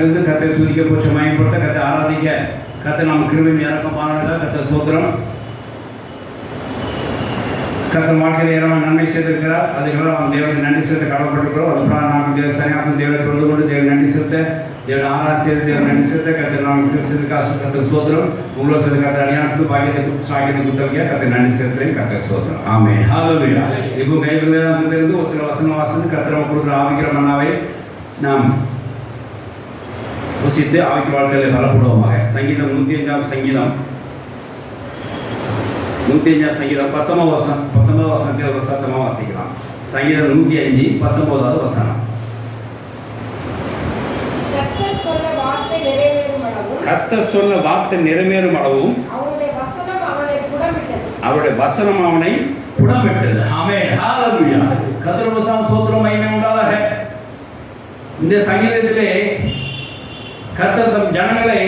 இடத்திலிருந்து கத்தை துதிக்க போச்ச மயப்படுத்த கத்தை ஆராதிக்க கத்தை நம்ம கிருபையும் இறக்கம் பாருங்க. கத்தை சோத்திரம். கத்த வாழ்க்கையில் ஏறவன் நன்மை செய்திருக்கிறார். அதுக்கெல்லாம் நாம் தேவனுக்கு நன்றி செலுத்த கடவுப்பட்டிருக்கிறோம். அதுக்கப்புறம் நாம் தேவ சரியாசம் தேவை தொழுது கொண்டு தேவன் நன்றி செலுத்த தேவன் ஆராய்ச்சி செய்து தேவன் நன்றி செலுத்த கத்தை நாம் செய்து காசு கத்த சோத்திரம். உங்களோட சேர்ந்து கத்தை அடியானத்துக்கு பாக்கியத்தை கொடுத்து சாக்கியத்தை கொடுத்தவங்க கத்தை நன்றி செலுத்துறேன். கத்த சோத்திரம். ஆமென். ஹல்லேலூயா. இப்போ பைபிள் வேதாந்தத்திலிருந்து ஒரு சில வசனம் வாசனம் கத்தை நம்ம கொடுக்குற ஆவிக்கிற மன்னாவை நாம் ருசித்து ஆவிக்கு வாழ்க்கையில் பலப்படுவோமாக. சங்கீதம் 105 சங்கீதம் 105 சங்கீதம் 19 வசனத்தில் ஒரு சத்தமாக வாசிக்கலாம். சங்கீதம் 105 19வது வசனம். கர்த்தர் சொன்ன வார்த்தை நிறைவேறும் அளவும் அவருடைய வசனம் அவனை புடமிட்டது. ஆமென். ஹல்லேலூயா. கர்த்தர் வசனம் சோத்திரம் மகிமை உண்டாதாக. இந்த சங்கீதத்திலே கர்த்தர் தம் ஜனங்களை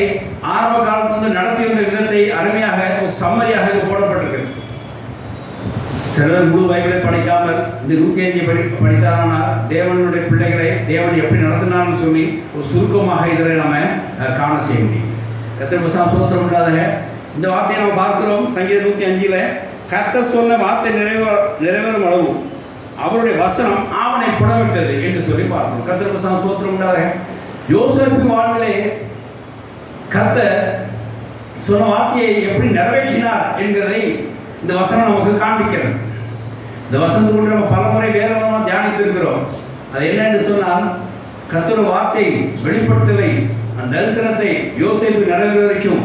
ஆரம்ப காலத்திலிருந்து நடத்தி வந்த விதத்தை அருமையாக ஒரு சம்மரியாக போடப்பட்டிருக்கிறது. சிலர் முழு பைபிளை படிக்காமல் இந்த 105 படித்தாரானால் தேவனுடைய பிள்ளைகளை தேவன் எப்படி நடத்தினார்னு சொல்லி ஒரு சுருக்கமாக இதில் நம்ம காண செய்ய முடியும். கர்த்தர் வசனம் சோத்திரம் இல்லாத இந்த வார்த்தையை நம்ம பார்க்கிறோம். சங்கீதம் 105 கர்த்தர் சொன்ன வார்த்தை நிறைவேறும் அளவும் அவருடைய வசனம் ஆவனை புடமிட்டது என்று சொல்லி பார்க்கிறோம். கர்த்தர் வசனம் சோத்திரம் இல்லாத யோசேப்பு வாழ்விலே கர்த்தர் சொன்ன வார்த்தையை எப்படி நிறைவேற்றினார் என்கிறதை இந்த வசனம் நமக்கு காண்பிக்கிறது. இந்த வசனத்தை கொண்டு நம்ம பலமுறை வேற விதமாக தியானித்திருக்கிறோம். அது என்னென்று சொன்னால் கர்த்தரோட வார்த்தை வெளிப்படுத்தலை அந்த தரிசனத்தை யோசேப்பு நிறைவேற வரைக்கும்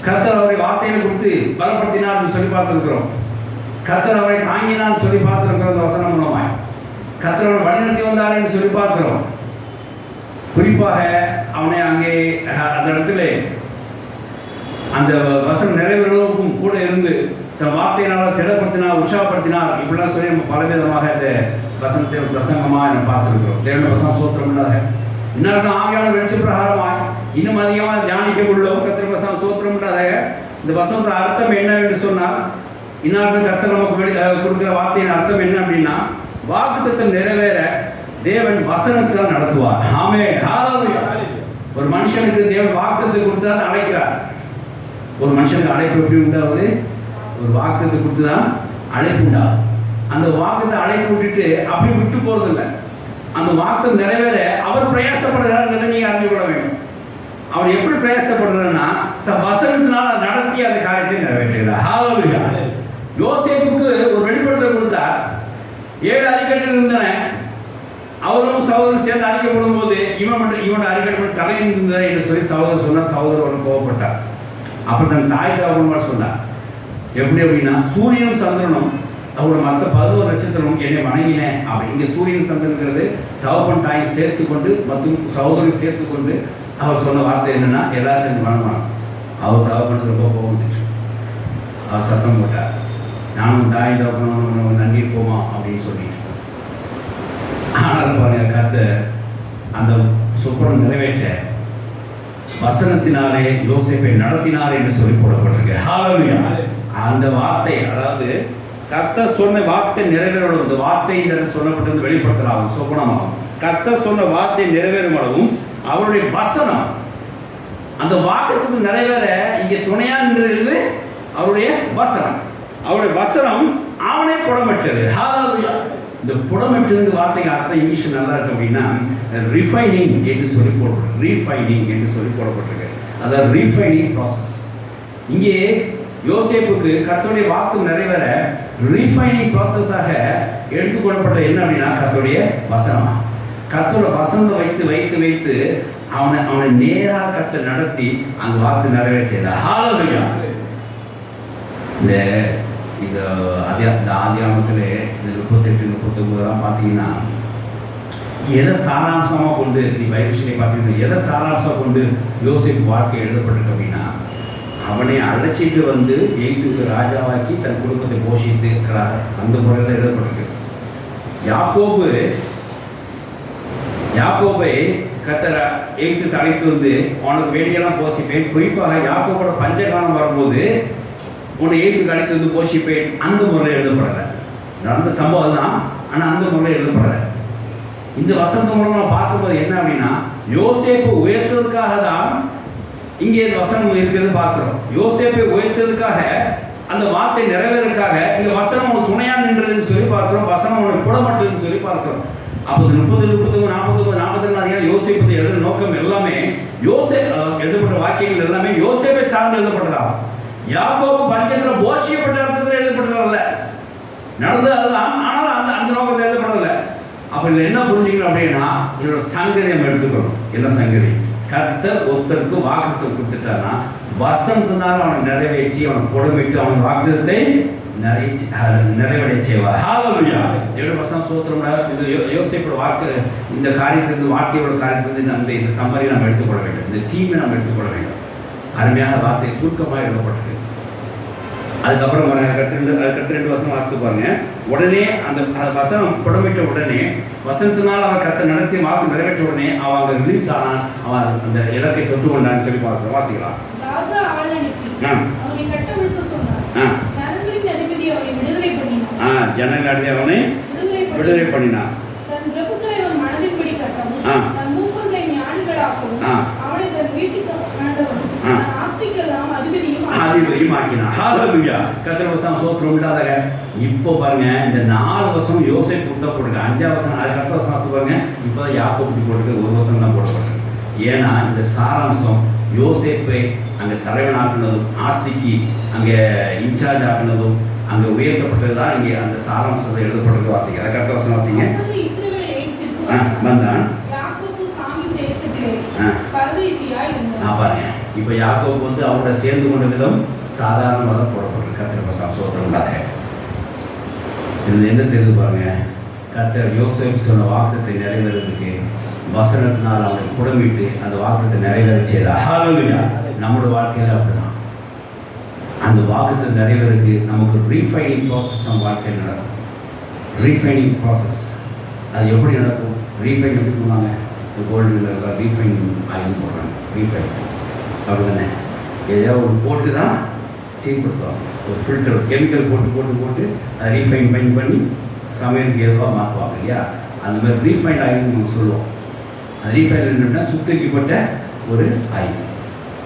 கர்த்தர் அவரை வார்த்தையை கொடுத்து பலப்படுத்தினார் என்று சொல்லி பார்த்திருக்கிறோம். கர்த்தர் அவரை தாங்கினார் சொல்லி பார்த்திருக்கிறோம். இந்த வசனம் மூலமாய் கர்த்தர் அவரை வழிநடத்தி வந்தார் என்று சொல்லி பார்க்கிறோம். குறிப்பாக அவனை அங்கே அந்த இடத்துல அந்த வசனம் நிறைவேறுவதற்கும் கூட இருந்து தன் வார்த்தையினால் திடப்படுத்தினார், உற்சாகப்படுத்தினார். இப்படிலாம் சொல்லி நம்ம பலவிதமாக இந்த வசனத்தை பிரசங்கமாக நம்ம பார்த்துருக்கிறோம். தேவனுடைய வசனம் சோத்திரம் இல்லாத இன்னும் ஆவியான வெளிச்ச பிரகாரமாய் இன்னும் அதிகமாக தியானிக்க உள்ளோம். கர்த்தர் வசனம் சோத்திரம் இல்லாத இந்த வசனத்தோட அர்த்தம் என்ன என்று சொன்னால் இன்னொரு கர்த்தர் நமக்கு கொடுக்குற வார்த்தையின் அர்த்தம் என்ன அப்படின்னா வாக்குத்தத்தம் நிறைவேற தேவன் வசனத்தில் நடத்துவார். ஆமென். ஹல்லேலூயா. ஒரு மனுஷனுக்கு தேவன் வாக்குத்தத்தை கொடுத்துதான் அழைக்கிறார். ஒரு மனுஷனுக்கு அழைப்பு எப்படி உண்டாவது? ஒரு வாக்குத்தத்தை கொடுத்து தான் அழைப்பு உண்டாகும். அந்த வாக்குத்தை அழைப்பு விட்டுட்டு அப்படி விட்டு போறதில்லை. அந்த வாக்குத்தம் நிறைவேற அவர் பிரயாசப்படுகிறார்ன்றதை நீங்க அறிஞ்சு கொள்ள வேண்டும். அவர் எப்படி பிரயாசப்படுறாருன்னா தன் வசனத்தினால் நடத்தி அந்த காரியத்தை நிறைவேற்றுகிறார். ஹல்லேலூயா. யோசேப்புக்கு ஒரு வெளிப்படுத்தல் கொடுத்தார். 7 அறிக்கைகள் இருந்தன. அவரும் சகோதரன் சேர்ந்து அறிக்கப்படும் போது இவன் அறிக்கப்பட்ட தலையில் இருந்தது என்று சொல்லி சகோதரர் சொன்னார். சகோதரன் கோவப்பட்டார். அப்புறம் தன் தாய் தகவல் சொன்னார். எப்படி அப்படின்னா சூரியனும் சந்திரனும் அவரோட மற்ற 11 நட்சத்திரமும் என்னை வணங்கினேன். அப்படி இங்கே சூரியன் சந்திரங்கிறது தகப்பன் தாயை சேர்த்து கொண்டு மற்றும் சகோதரனை சேர்த்து கொண்டு அவர் சொன்ன வார்த்தை என்னன்னா எல்லாரும் சேர்ந்து வணங்கணும். அவர் தகப்பனுக்கு ரொம்ப கோவப்பட்டுச்சு. அவர் சத்தம் போட்டார், நானும் தாய் தகப்பனும் நன்றி போமா அப்படின்னு சொல்லிட்டு. ஆனால் பாருங்க கர்த்தர் அந்த சொப்பனம் நிறைவேற்ற வசனத்தினாலே யோசேப்பை நடத்தினார் என்று சொல்லி போடப்பட்டிருக்கு. ஹல்லேலூயா. அந்த வார்த்தை அதாவது கர்த்தர் சொன்ன வார்த்தை நிறைவேறும். இந்த வார்த்தை சொல்லப்பட்டது வெளிப்படுத்தலாகும் சொப்பனமாகும். கர்த்தர் சொன்ன வார்த்தை நிறைவேறும் அளவும் அவருடைய வசனம் அந்த வாக்குக்கு நிறைவேற இங்கே துணையா நின்றது அவருடைய வசனம். அவருடைய வசனம் அவனே புடமிட்டது. ஹல்லேலூயா. இந்த புடமிட்டிருந்து வார்த்தைக்கு அர்த்தம் இங்கிலீஷ் நல்லா இருக்கு அப்படின்னா ரிஃபைனிங் என்று சொல்லி போடப்பட்டு ரீஃபைனிங் என்று சொல்லி போடப்பட்டிருக்கு. அதாவது ரீஃபைனிங் ப்ராசஸ். இங்கே யோசேப்புக்கு கர்த்தருடைய வாக்கு நிறைவேற ரீஃபைனிங் ப்ராசஸாக எடுத்துக்கொள்ளப்பட்ட என்ன அப்படின்னா கர்த்தருடைய வசனம். கர்த்தரோட வசனத்தை வைத்து வைத்து வைத்து அவனை நேராக கர்த்தர் நடத்தி அந்த வாக்கு நிறைவேற செய்தார். ஹல்லேலூயா. இந்த ஆதியாகமத்தில் இந்த 38 39 பார்த்தீங்கன்னா எதை சாராம்சமாக கொண்டு நீ பைபிள் பார்த்தீங்கன்னா எதை சாராம்சம் கொண்டு யோசேப்பு வாழ்க்கை எழுதப்பட்டிருக்கு அப்படின்னா அவனை அழைச்சிட்டு வந்து எகிப்துக்கு ராஜாவாக்கி தன் குடும்பத்தை போஷித்து இருக்கிறார். அந்த முறையில் எழுதப்பட்டிருக்கு. யாக்கோபை கர்த்தர் எகிப்துக்கு அழைத்து வந்து அவனுக்கு வேண்டியெல்லாம் போஷிப்பேன். குறிப்பாக யாக்கோபோட பஞ்சகாலம் வரும்போது உன்னை எகிப்துக்கு அழைத்து வந்து போஷிப்பேன். அந்த முறையில் எழுதப்படலை. நடந்த சம்பவம் தான், ஆனால் அந்த முறையில் எழுதப்படலை. இந்த வசனத்து மூலமாக பார்க்கும்போது என்ன அப்படின்னா யோசேப்பு உயர்த்ததுக்காக தான் இங்கே இந்த வசனம் இருக்கிறது பார்க்கிறோம். யோசேப்பை உயர்த்ததுக்காக, அந்த வார்த்தை நிறைவேறதுக்காக இந்த வசனம் அவனுக்கு துணையா நின்றதுன்னு சொல்லி பார்க்கிறோம். வசனம் அவனுக்கு புடமட்டதுன்னு சொல்லி பார்க்கிறோம். அப்போ 30, 39, 42 அதிகாரம் யோசேப்பு எழுதுற நோக்கம் எல்லாமே எழுதப்பட்ட வாக்கியங்கள் எல்லாமே யோசேப்பை சார்ந்து எழுதப்பட்டதா. யாக்கோபு பஞ்சத்தில் போஷிக்கப்பட்ட அர்த்தத்தில் எழுதப்பட்டதல்ல, நடந்தது அதுதான். ஆனால் அந்த நோக்கத்தில் எழுதப்படவில்லை. அப்போ இதில் என்ன புரிஞ்சுக்கணும் அப்படின்னா, இதோட சங்கதி நம்ம எடுத்துக்கணும். என்ன சங்கதி? கர்த்தர் ஒருத்தருக்கு வாக்குத்தத்தம் கொடுத்துட்டான்னா வசனத்தினால் அவனை நிறைவேற்றி அவனை கொடுமைட்டு அவன் வாக்குத்தத்தை நிறைவடை செய்வார். ஹல்லேலூயா. தேவனுடைய வசனம் ஸ்தோத்திரம். இது யோசேப்போட வாக்கு, இந்த காரியத்திலிருந்து வாழ்க்கையோட காரியத்திலிருந்து இந்த சம்மரி நம்ம எடுத்துக்கொள்ள வேண்டும், இந்த தீமை நம்ம எடுத்துக்கொள்ள வேண்டும். அருமையான வார்த்தை சுருக்கமாக எழுதப்பட்டது. அதுக்கப்புறம் அடுத்த 2 வசனம் வாசித்து பாருங்க. உடனே அந்த வசனம் புடமிட்ட உடனே, வசனத்தினால் அவர் கர்த்தர் நடத்தி வாக்கு நிறைவேற்ற உடனே அவன் அங்கே ரிலீஸ் ஆனான். அவன் அந்த இலக்கை தொட்டு கொண்டான்னு சொல்லி பார்க்கிறோம். வாசிக்கலாம். ராஜா ஆள் அனுப்பி அவனை கட்டவிழ்க்க சொன்னார். ஜனங்களின் அதிபதி அவனை விடுதலை பண்ணினான். ஜனங்கள் அவனை விடுதலை பண்ணினான். தன் பிரபுக்களை அவன் மனதின்படி கட்டவும், தன் மூப்பர்களை ஞானிகளாக்கவும், அவனை தன் வீட்டுக்கு ஆண்டவனும் தன் ஆஸ்திக்கெல்லாம் அதிபதியும் ஆக்கினான். ஹல்லேலூயா. கர்த்தர் வசனம் ஸ்தோத்திரம் உண்டாதாக. இப்போ பாருங்க, இந்த 4 வசனம் யோசேப்பு கொடுத்தா போடுங்க. 5ஆம் வசனம் அதுக்கு அடுத்த வசனம் வாசித்து பாருங்க. இப்போ யாக்கோபுக்கு போட்டுருக்கு, 1 வசனம் தான் போடப்பட்டிருக்கு. ஏன்னா இந்த சாராம்சம் யோசேப்பை அங்கே தலைவனாக்குனதும், ஆஸ்திக்கு அங்கே இன்சார்ஜ் ஆக்குனதும், அங்கே உயர்த்தப்பட்டது தான் இங்கே அந்த சாராம்சத்தை எழுதப்பட்டிருக்கு. வாசிங்க. அதுக்கு அடுத்த வசனம் வாசிங்க. வந்தான் பாருங்க. இப்போ யாக்கோபு அவங்களோட சேர்ந்து கொண்ட விதம் சாதாரணமாக போடப்பட்டிருக்கு. கர்த்தர் வசனம் ஸ்தோத்திரம் உண்டாக. இது என்ன தெரியுது பாருங்க. கர்த்தர் யோசேப்பு சொன்ன வாக்குத்தத்தை நிறைவேறதுக்கு வசனத்தினால் அவனை புடமிட்டு அந்த வாக்குத்தத்தை நிறைவேற செய்தார். ஹல்லேலூயா. நம்மளோட வாழ்க்கையில் அப்படிதான். அந்த வாக்குத்தத்தை நிறைவேறதுக்கு நமக்கு ரீஃபைனிங் ப்ராசஸ் நம்ம வாழ்க்கையில் நடக்கும். ரீஃபைனிங் ப்ராசஸ் அது எப்படி நடக்கும்? ரீஃபைன் எப்படி பண்ணுவாங்க? இந்த கோல்டு ரீஃபைன் ஆயில் போடுறாங்க. ரீஃபைன் அப்படி தானே, ஏதாவது ஒரு போட்டு தான் சீப்படுத்துவாங்க. ஒரு ஃபில்டர் கெமிக்கல் போட்டு அதை ரீஃபைன் பண்ணி சமையலுக்கு எதுவாக மாற்றுவாங்க இல்லையா? அந்த மாதிரி ரீஃபைண்ட் ஆயில்னு நம்ம சொல்லுவோம். அது ரீஃபைண்ட் என்னன்னா சுத்திகரிக்கப்பட்ட ஒரு ஆயில்.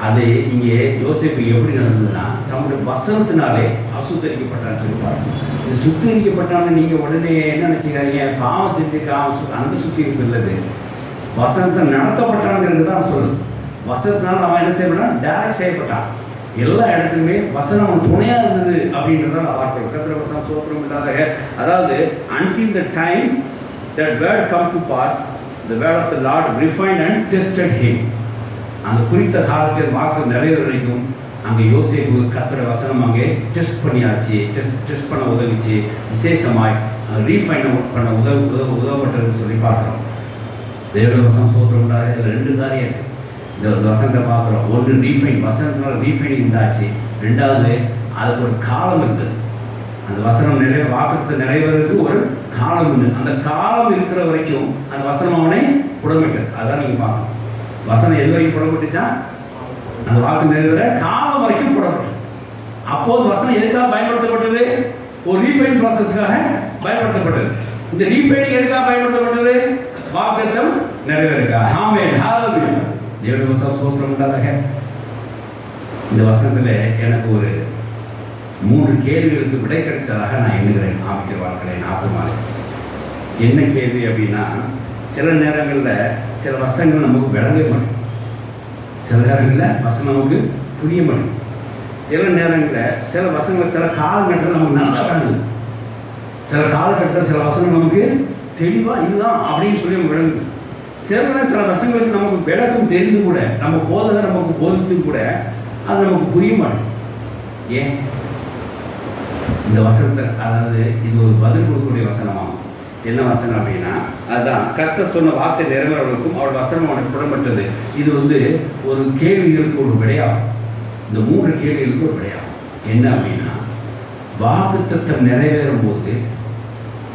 அது இங்கே யோசேப்பு எப்படி நடந்ததுன்னா, தம்முடைய வசனத்தினாலே அசுத்தரிக்கப்பட்டான்னு சொல்லி பாருங்க. இந்த சுத்திகரிக்கப்பட்டான்னு நீங்கள் உடனே என்ன நினச்சிக்காதீங்க, பாவம் செஞ்சு அந்த சுத்திகரிப்பு இல்லது. வசனத்தை நடத்தப்பட்டாங்கிறது தான் சொல்லுது. வசனத்தினால அவன் என்ன செய்யப்பட்டான்? டைரக்ட் செய்யப்பட்டான். எல்லா இடத்துலையுமே வசனம் அவன் துணையாக இருந்தது அப்படின்றதான் வார்த்தை. கர்த்தர் வசனம் ஸ்தோத்திரம் இல்லாத, அதாவது until the time that word come to pass, the word of the Lord refined and tested him. அந்த குறித்த காலத்தில் வார்த்தை நிறைய வரைக்கும் அங்கே யோசேப்பு கர்த்தர் வசனம் அங்கே டெஸ்ட் பண்ணியாச்சு, டெஸ்ட் பண்ண உதவிச்சு, விசேஷமாய் ரீஃபைன் பண்ண உதவப்பட்டதுன்னு சொல்லி பார்க்குறோம். தேவனுடைய வசனம் ஸ்தோத்திரம் உண்டாக. இதில் 2 காரியம் இருக்குது. இந்த வசனத்தை பார்க்குறோம். ஒன்று ரீஃபைன், வசனத்தினால ரீஃபைனிங் இருந்தாச்சு. 2வது அதுக்கு ஒரு காலம் இருந்தது. அந்த வசனம் வாக்குத்தத்தை நிறைவேறதுக்கு ஒரு காலம் உண்டு. அந்த காலம் இருக்கிற வரைக்கும் அந்த வசனம் அவனை புடமிட்டது. அதான் நீங்கள் பார்க்கணும். வசனம் எது வரைக்கும் புடமிட்டுச்சா? அந்த வாக்கு நிறைவேற காலம் வரைக்கும் புடப்பட்டது. அப்போது வசனம் எதுக்காக பயன்படுத்தப்பட்டது? ஒரு ரீஃபைன் ப்ராசஸ்க்காக பயன்படுத்தப்பட்டது. இந்த ரீஃபைனிங் எதுக்காக பயன்படுத்தப்பட்டது? வாக்குத்தத்தம் நிறைவேறுக்கா. ஆமென். ஹல்லேலூயா. தேவனுடைய வசனம் ஸ்தோத்திரம் உண்டாக. இந்த வசனத்தில் எனக்கு ஒரு 3 கேள்விகளுக்கு விடை கிடைத்ததாக நான் எண்ணுகிறேன். ஆவிக்குரிய வாழ்க்கையை ஆத்துமாக என்ன கேள்வி அப்படின்னா, சில நேரங்களில் சில வசனங்கள் நமக்கு விளங்க மாட்டேங்குது. சில நேரங்களில் வசனம் நமக்கு புரிய மாட்டேங்குது. சில நேரங்களில் சில வசனங்கள் சில காலகட்டத்தில் நமக்கு நல்லா விளங்குது. சில காலகட்டத்தில் சில வசனம் நமக்கு தெளிவாக இதுதான் அப்படின்னு சொல்லி நம்ம விளங்குது. சில வசங்களுக்கு நமக்கு விளக்கம் தெரிந்து கூட, நம்ம போதகர் நமக்கு போதித்து கூட அது நமக்கு புரிய மாட்டேங்குது. ஏன்? இந்த வசனத்தை, அதாவது இது ஒரு பதில் கொடுக்கக்கூடிய வசனமாகும். என்ன வசனம் அப்படின்னா, அதுதான் கர்த்தர் சொன்ன வார்த்தை நிறைவேறவர்களுக்கும் அவள் வசனம் அவனை புடப்பட்டது. இது ஒரு கேள்விகளுக்கு ஒரு விடையாகும். இந்த 3 கேள்விகளுக்கு ஒரு விடையாகும். என்ன அப்படின்னா, வாக்குத்தத்தம் நிறைவேறும் போது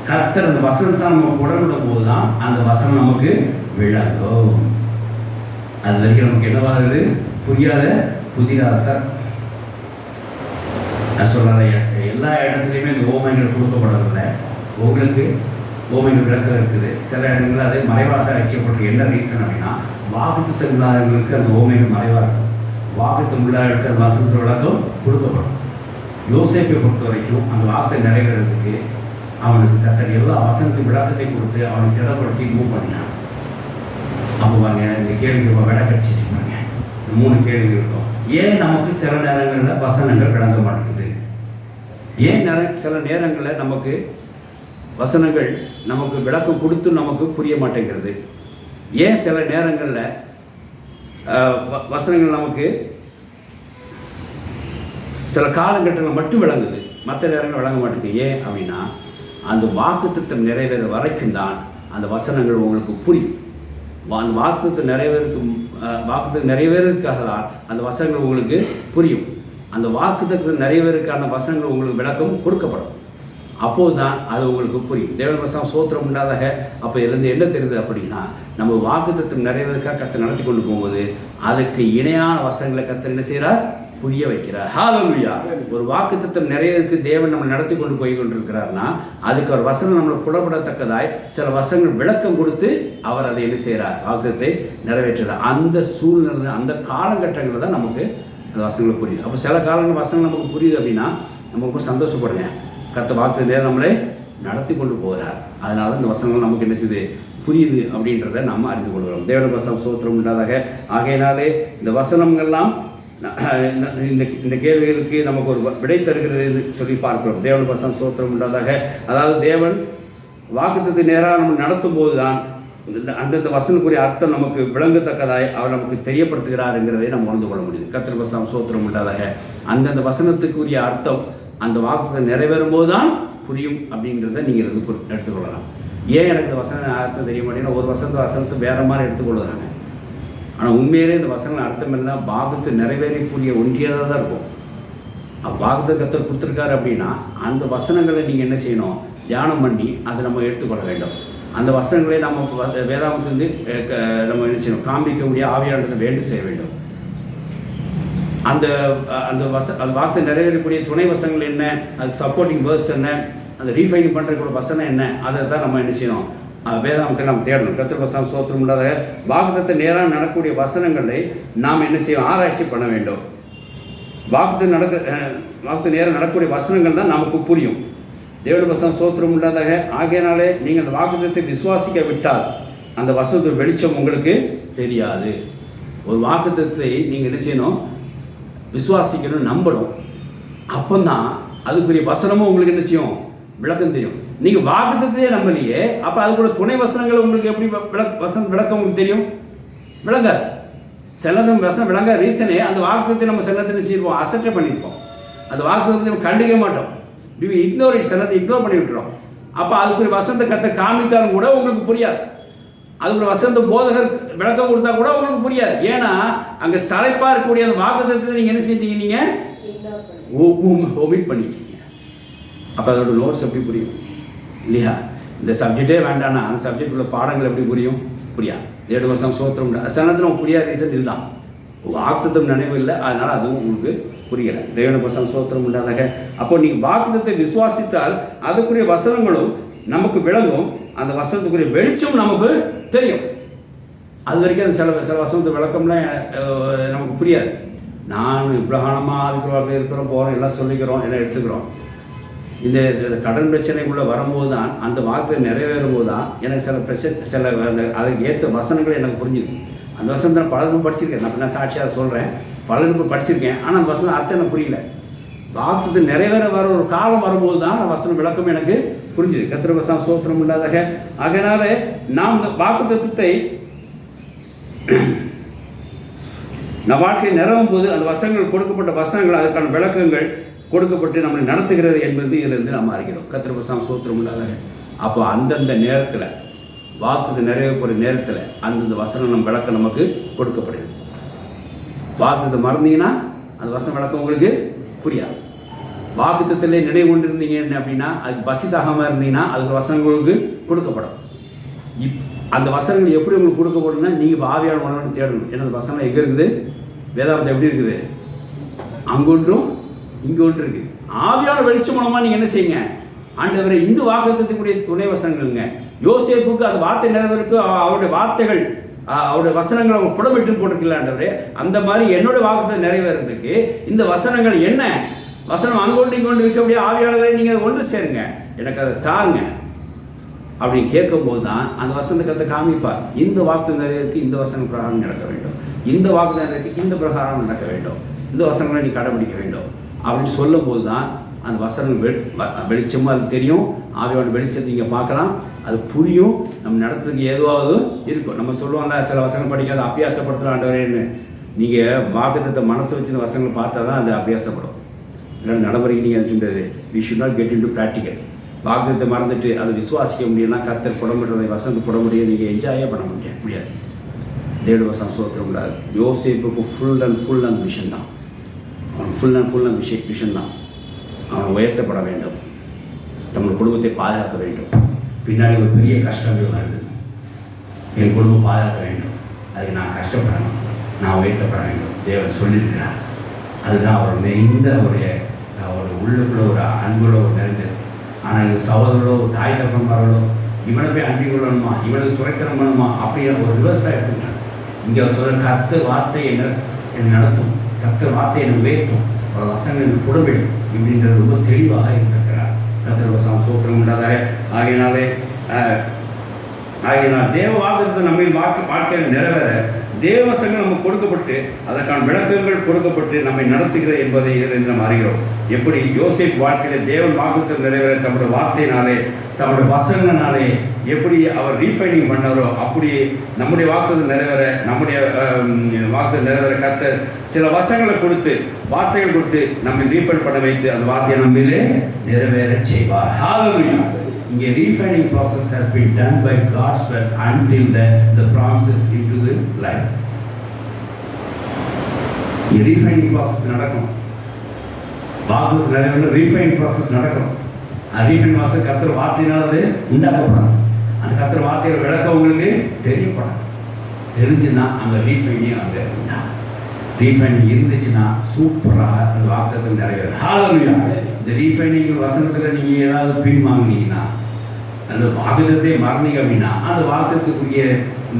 கர்த்தர் அந்த வசனத்தை நம்ம புடப்படும் போது தான் அந்த வசனம் நமக்கு விளங்கும். அது வரைக்கும் நமக்கு என்னவாகுது? புரியாத புதிராதான். நான் சொல்கிறேன், எல்லா இடத்துலையுமே இந்த ஓமைகள் கொடுக்கப்படவில்லை. உங்களுக்கு ஓமைகள் விளக்கம் இருக்குது. சில இடங்களில் அது மறைவாக வைக்கப்பட்டு என்ன ரீசன் அப்படின்னா, வாக்குத்தத்தம் இல்லாதவர்களுக்கு அந்த ஓமைகள் மறைவாக இருக்கும். வாக்குத்தம் உள்ளவர்களுக்கு அந்த வசனத்தின் விளக்கம் கொடுக்கப்படும். யோசேப்பை பொறுத்த வரைக்கும் அந்த வார்த்தை நிறைவேறதுக்கு அவனுக்கு கர்த்தர் எல்லா வசனத்தின் விளக்கத்தை கொடுத்து அவனை திடப்படுத்தி மூவ் பண்ணினான். அப்போ பாருங்க, இந்த கேள்விக்கு விட கடிச்சிட்டு பாருங்க, 3 கேள்வி இருக்கும். ஏன் நமக்கு சில நேரங்களில் வசனங்கள் விளங்க மாட்டேங்குது? ஏன் சில நேரங்களில் நமக்கு வசனங்கள் நமக்கு விளக்கம் கொடுத்து நமக்கு புரிய மாட்டேங்கிறது? ஏன் சில நேரங்களில் வசனங்கள் நமக்கு சில காலகட்டங்கள் மட்டும் விளங்குது, மற்ற நேரங்கள் விளங்க மாட்டேங்குது? ஏன் அப்படின்னா, அந்த வாக்குத்தத்தம் நிறைவேற வரைக்கும் தான் அந்த வசனங்கள் உங்களுக்கு புரியும். அந்த வாக்குத்தத்தம் நிறைவேறதுக்காக தான் அந்த வசனங்கள் உங்களுக்கு புரியும். அந்த வாக்குத்தத்தம் நிறைவேறதுக்கான வசனங்கள் உங்களுக்கு விளக்கம் கொடுக்கப்படும். அப்போது தான் அது உங்களுக்கு புரியும். தேவன் வசனம் ஸ்தோத்திரம் உண்டாதாக. அப்போ இதுலேருந்து என்ன தெரியுது அப்படின்னா, நம்ம வாக்குத்தத்தம் நிறைவேறதுக்காக கர்த்தர் நடத்தி கொண்டு போகும்போது அதுக்கு இணையான வசனங்களை கர்த்தர் என்ன செய்கிறார்? புரிய வைக்கிறார். ஹல்லேலூயா. ஒரு வாக்குத்தத்தம் நிறைவேறதுக்கு தேவன் நம்ம நடத்தி கொண்டு போய் கொண்டிருக்கிறார்னா அதுக்கு ஒரு வசனம் நம்மளை புலப்படத்தக்கதாய் சில வசனங்கள் விளக்கம் கொடுத்து அவர் அதை என்ன செய்கிறார்? வாக்குத்தத்தை நிறைவேற்றுறார். அந்த சூழ்நிலை, அந்த காலகட்டங்களில் தான் நமக்கு அந்த வசனங்கள் புரியுது. அப்போ சில காலங்கள் வசனம் நமக்கு புரியுது அப்படின்னா நமக்கு சந்தோஷப்படுங்க. கர்த்தர் வாக்குத்த நேரம் நம்மளை நடத்தி கொண்டு போகிறார். அதனால இந்த வசனங்கள் நமக்கு என்ன செய்யுது? புரியுது அப்படின்றத நம்ம அறிந்து கொள்கிறோம். தேவனுடைய வசனம் ஸ்தோத்திரம் உண்டாதாக. ஆகையினாலே இந்த வசனங்கள்லாம் இந்த கேள்விகளுக்கு நமக்கு ஒரு விடை தருகிறது சொல்லி பார்க்கிறோம். தேவனுடைய வசனம் ஸ்தோத்திரம் உண்டாதாக. அதாவது தேவன் வாக்குத்தத்தை நேராக நம்ம நடத்தும் போது தான் அந்தந்த வசனக்குரிய அர்த்தம் நமக்கு விளங்கத்தக்கதாய் அவர் நமக்கு தெரியப்படுத்துகிறாருங்கிறதை நம்ம உணர்ந்து கொள்ள முடியுது. கர்த்தர் வசனம் ஸ்தோத்திரம் உண்டாதாக. அந்தந்த வசனத்துக்குரிய அர்த்தம் அந்த வாக்குத்தத்தை நிறைவேறும் போது தான் புரியும் அப்படின்றத நீங்கள் எடுத்துக்கொள்ளலாம். ஏன் எனக்கு இந்த வசன அர்த்தம் தெரிய மாட்டேங்கன்னா, ஒரு வசனத்தை வேறு மாதிரி எடுத்துக்கொள்ளுறாங்க. ஆனால் உண்மையிலே இந்த வசனங்கள் அர்த்தம் எல்லாம் வாக்குத்து நிறைவேறக்கூடிய ஒன்றியதாக தான் இருக்கும். வாக்குத்தை கர்த்தர் கொடுத்துருக்காரு அப்படின்னா அந்த வசனங்களை நீங்கள் என்ன செய்யணும்? தியானம் பண்ணி அதை நம்ம எடுத்துக்கொள்ள வேண்டும். அந்த வசனங்களை நம்ம வேதாமத்திலிருந்து நம்ம என்ன செய்யணும்? காண்பிக்கக்கூடிய ஆவியானதை வேண்டு செய்ய வேண்டும். அந்த வார்த்தை நிறைவேறக்கூடிய துணை வசனங்கள் என்ன, அதுக்கு சப்போர்ட்டிங் வேர்ஸ் என்ன, அந்த ரீஃபைன் பண்ணுறக்கூடிய வசனம் என்ன, அதை தான் நம்ம என்ன செய்யணும்? வேதாமத்தை நம்ம தேடணும். கர்த்தர் வசனம் ஸ்தோத்திரம் உண்டாத. வாக்குத்தத்தை நேராக நடக்கக்கூடிய வசனங்களை நாம் என்ன செய்யணும்? ஆராய்ச்சி பண்ண வேண்டும். வாக்குத்த நேரம் நடக்கக்கூடிய வசனங்கள் தான் நமக்கு புரியும். தேவனுடைய வசனம் ஸ்தோத்திரம் உண்டாதாக. ஆகையினாலே நீங்கள் அந்த வாக்குத்தத்தை விசுவாசிக்க விட்டால் அந்த வசனத்தின் வெளிச்சம் உங்களுக்கு தெரியாது. ஒரு வாக்குத்தத்தை நீங்கள் என்ன செய்யணும்? விசுவாசிக்கணும், நம்பணும். அப்போ தான் அதுக்குரிய வசனமும் உங்களுக்கு என்ன செய்யும்? விளக்கம் தெரியும். நீங்கள் வாக்குத்தத்தையே நம்பலையே, அப்போ அதுக்கூட துணை வசனங்கள் உங்களுக்கு எப்படி விளக்கம் உங்களுக்கு தெரியும்? விளங்காது. சிலதும் வசனம் விளங்க ரீசனே அந்த வாக்குத்தத்தை நம்ம சிலத்தை செய்வோம், அசட்டை பண்ணியிருப்போம். அந்த வாக்குத்தத்தை நம்ம கண்டுக்க மாட்டோம், சிலத்தை இக்னோர் பண்ணி விட்டுறோம். அப்போ அதுக்குரிய வசனத்தை கற்று காமித்தாலும் கூட உங்களுக்கு புரியாது. அதுக்குரிய வசனத்தை போதகர் விளக்கம் கொடுத்தா கூட உங்களுக்கு புரியாது. ஏன்னா அங்கே தலைப்பாக இருக்கக்கூடிய அந்த வாக்குத்தத்தை நீங்கள் என்ன செஞ்சீங்க? நீங்கள் ஒமிட் பண்ணிட்டீங்க. அப்போ அதோட நோட்ஸ் எப்படி புரியும்? இல்லையா? இந்த சப்ஜெக்டே வேண்டாம்னா அந்த சப்ஜெக்ட் உள்ள பாடங்கள் எப்படி புரியும்? புரியாது. 7 வருஷம் சோத்திரம் சனத்தில் உங்களுக்கு புரியாத ரீசன் இதுதான். வாக்குத்தத்தம் நினைவு இல்லை, அதனால் அதுவும் உங்களுக்கு புரியலை. தேவனுடைய வசனம் சோத்திரம் உண்டாதாக. அப்போ நீங்கள் வாக்குத்தத்தை விசுவாசித்தால் அதுக்குரிய வசனங்களும் நமக்கு விளங்கும், அந்த வசனத்துக்குரிய வெளிச்சம் நமக்கு தெரியும். அது வரைக்கும் அந்த சில வசனத்து விளக்கம்லாம் நமக்கு புரியாது. நான் பிரகாணமாக இருக்கிறோம், போகிறோம், எல்லாம் சொல்லிக்கிறோம், எல்லாம் எடுத்துக்கிறோம். இந்த கடன் பிரச்சனைக்குள்ளே வரும்போது தான் அந்த வார்த்தை நிறைவேறும் போது தான் எனக்கு சில அதுக்கு ஏற்ற வசனங்கள் எனக்கு புரிஞ்சுது. அந்த வசனத்தை நான் பலருக்கும் படிச்சிருக்கேன். நான் சாட்சியாக சொல்கிறேன், பலருக்கும் படிச்சிருக்கேன். ஆனால் அந்த வசனம் அர்த்தம் எனக்கு புரியல. வாக்குத்தத்தை நிறைவேற வர ஒரு காலம் வரும்போது தான் அந்த வசனம் விளக்கம் எனக்கு புரிஞ்சுது. கர்த்தர் வசனம் ஸ்தோத்திரம் இல்லாதாக. அதனால நாம் இந்த வாக்குத்தத்தத்தை நம் வாழ்க்கையை நிறவும் போது அந்த வசனங்கள் கொடுக்கப்பட்ட வசனங்கள் அதுக்கான விளக்கங்கள் கொடுக்கப்பட்டு நம்மளை நடத்துகிறது என்பது இதிலிருந்து நம்ம அறிகிறோம். கர்த்தர் வசனம் ஸ்தோத்திரம் இல்லாதாக. அப்போ அந்தந்த நேரத்தில் வாக்குத்தத்தை நிறைவேறக்கூடிய நேரத்தில் அந்தந்த வசனம் நம்ம விளக்கம் நமக்கு கொடுக்கப்படுது. வாக்குத்தத்தை மறந்தீங்கன்னா அந்த வசனம் விளக்கம் உங்களுக்கு புரியாது. வாக்குத்தத்திலே நினைவு கொண்டு இருந்தீங்க அப்படின்னா, அதுக்கு பசிதாகமாக இருந்தீங்கன்னா அதுக்கு வசனங்களுக்கு கொடுக்கப்படும். அந்த வசனங்கள் எப்படி உங்களுக்கு கொடுக்கப்படும்னா நீங்கள் ஆவியான உணர்வு தேடணும். ஏன்னா அந்த வசனம் எங்கே இருக்குது? வேதாந்தம் எப்படி இருக்குது? அங்கொன்றும் இங்கே ஒன்று இருக்குது. ஆவியான வெளிச்சம் மூலமாக நீங்கள் என்ன செய்யுங்க? ஆண்டவரை இந்த வாக்குத்தத்துக்குரிய துணை வசனங்கள்ங்க. யோசேப்புக்கு அந்த வார்த்தை நிறைவேறக்கு அவருடைய வார்த்தைகள் அவருடைய வசனங்கள் அவங்க புடமிட்டு போட்டிருக்கலான்றவரே, அந்த மாதிரி என்னுடைய வாக்குத்தத்தம் நிறைவேறதுக்கு இந்த வசனங்கள் என்ன வசனம் அங்கொண்டு இங்கொண்டு இருக்கக்கூடிய ஆவியாளர்களை நீங்கள் அதை ஒன்று சேருங்க, எனக்கு அதை தாங்க அப்படின்னு கேட்கும்போது தான் அந்த வசனத்தை காமிப்பார். இந்த வாக்கு நிறைவேறதுக்கு இந்த வசன பிரகாரம் நடக்க வேண்டும், இந்த வாக்கு நிறைவேறதுக்கு இந்த பிரகாரம் நடக்க வேண்டும், இந்த வசனங்களை நீ கடைபிடிக்க வேண்டும் அப்படின்னு சொல்லும்போது தான் அந்த வசனம் வெளிச்சமாக அது தெரியும். ஆவியோட வெளிச்சத்தை இங்கே பார்க்கலாம், அது புரியும், நம்ம நடத்துறதுக்கு ஏதுவாவது இருக்கும். நம்ம சொல்லுவாங்க சில வசனம் படிக்காத அபியாசப்படுத்தலான்றவரேன்னு. நீங்கள் வாக்குத்தத்தை மனசு வச்சு வசனங்களை பார்த்தா தான் அது அபியாசப்படும். இல்லைன்னா நடைமுறைக்கு நீங்கள் அது சொல்கிறது we should not get into practical. வாக்குத்தத்தை மறந்துட்டு அதை விசுவாசிக்க முடியும்னா கர்த்தர் புடமிடுறதை வசனத்தை புடமுடிய நீங்கள் என்ஜாயே பண்ண முடியாது. தேவ வசனம் சோத்திரம் கூடாது. யோசேப்புக்கு ஃபுல் அண்ட் ஃபுல் அந்த விஷன் தான், அவன் ஃபுல் அண்ட் ஃபுல் அந்த விஷன் தான். அவன் உயர்த்தப்பட வேண்டும், நம்முடைய குடும்பத்தை பாதுகாக்க வேண்டும். பின்னாடி ஒரு பெரிய கஷ்டங்கள் வருது, என் குடும்பம் பாதுகாக்க வேண்டும், அதுக்கு நான் கஷ்டப்படணும், நான் உயர்த்தப்பட வேண்டும் தேவன் சொல்லியிருக்கிறார். அதுதான் அவருடைய இந்த அவருடைய உள்ளுக்குள்ள ஒரு அன்புள்ள ஒரு நெருங்கல். ஆனால் எங்கள் சகோதரர்களோ தாய் தகப்பன்மார்களோ இவனை போய் அன்பி கொள்ளணுமா, இவனுக்கு துறைத்தனம் பண்ணணுமா அப்படிங்கிற ஒரு விவசாயம் எடுத்துக்கிறாங்க. இங்கே சொல்கிற கர்த்தர் வார்த்தை என்னை நடத்தும், கர்த்தர் வார்த்தை என்னை உயர்த்தும், பல வசனங்கள் எனக்கு கொடுவிடும் இப்படின்றது ரொம்ப தெளிவாக இருந்திருக்கிறார். கர்த்தர் வசனம் சோத்திரம் உண்டாதாக. ஆகையினால் தேவ வாக்குத்தத்தம் நம்ம வாழ்க்கையில் நிறைவேற தேவவசங்கள் நமக்கு கொடுக்கப்பட்டு அதற்கான விளக்கங்கள் கொடுக்கப்பட்டு நம்மை நடத்துகிற என்பதை நம்ம அறிகிறோம். எப்படி யோசேப்பு வாழ்க்கையில் தேவன் வாக்குத்தத்தம் நிறைவேற தம்முடைய வார்த்தையினாலே தம்முடைய வசனங்களாலே எப்படி அவர் ரீஃபைனிங் பண்ணாரோ அப்படி நம்முடைய வாக்குத்தத்தம் நிறைவேற நம்முடைய வாக்குத்தத்தம் நிறைவேற கர்த்தர் சில வசனங்களை கொடுத்து வார்த்தைகள் கொடுத்து நம்மை ரீஃபைன் பண்ண வைத்து அந்த வார்த்தையை நம்மளே நிறைவேற செய்வார். ஹல்லேலூயா. இங்கே refining process has been done by God's word until the promises into the life. இங்கே refining process நடக்கும். வாக்குத்தத்தம் நிறைவேற refining process நடக்கும். அந்த refining process கர்த்தர் வார்த்தையினால் அது உண்டாக்கப்படும். அந்த கர்த்தர் வார்த்தையோட விளக்கம் உங்களுக்கு தெரியப்படும். தெரிஞ்சுன்னா அந்த refining அங்கே உண்டாகும். ரீஃபைனிங் இருந்துச்சுன்னா சூப்பராக அந்த வாக்குத்தத்தம் நிறைவேறும். ஹல்லேலூயா. இந்த ரீஃபைனிங் வசனத்தில் நீங்கள் ஏதாவது பின் வாங்கினீங்கன்னா அந்த வாக்குத்தத்தை மறந்தீங்க அப்படின்னா அந்த வாக்குத்தத்துக்குரிய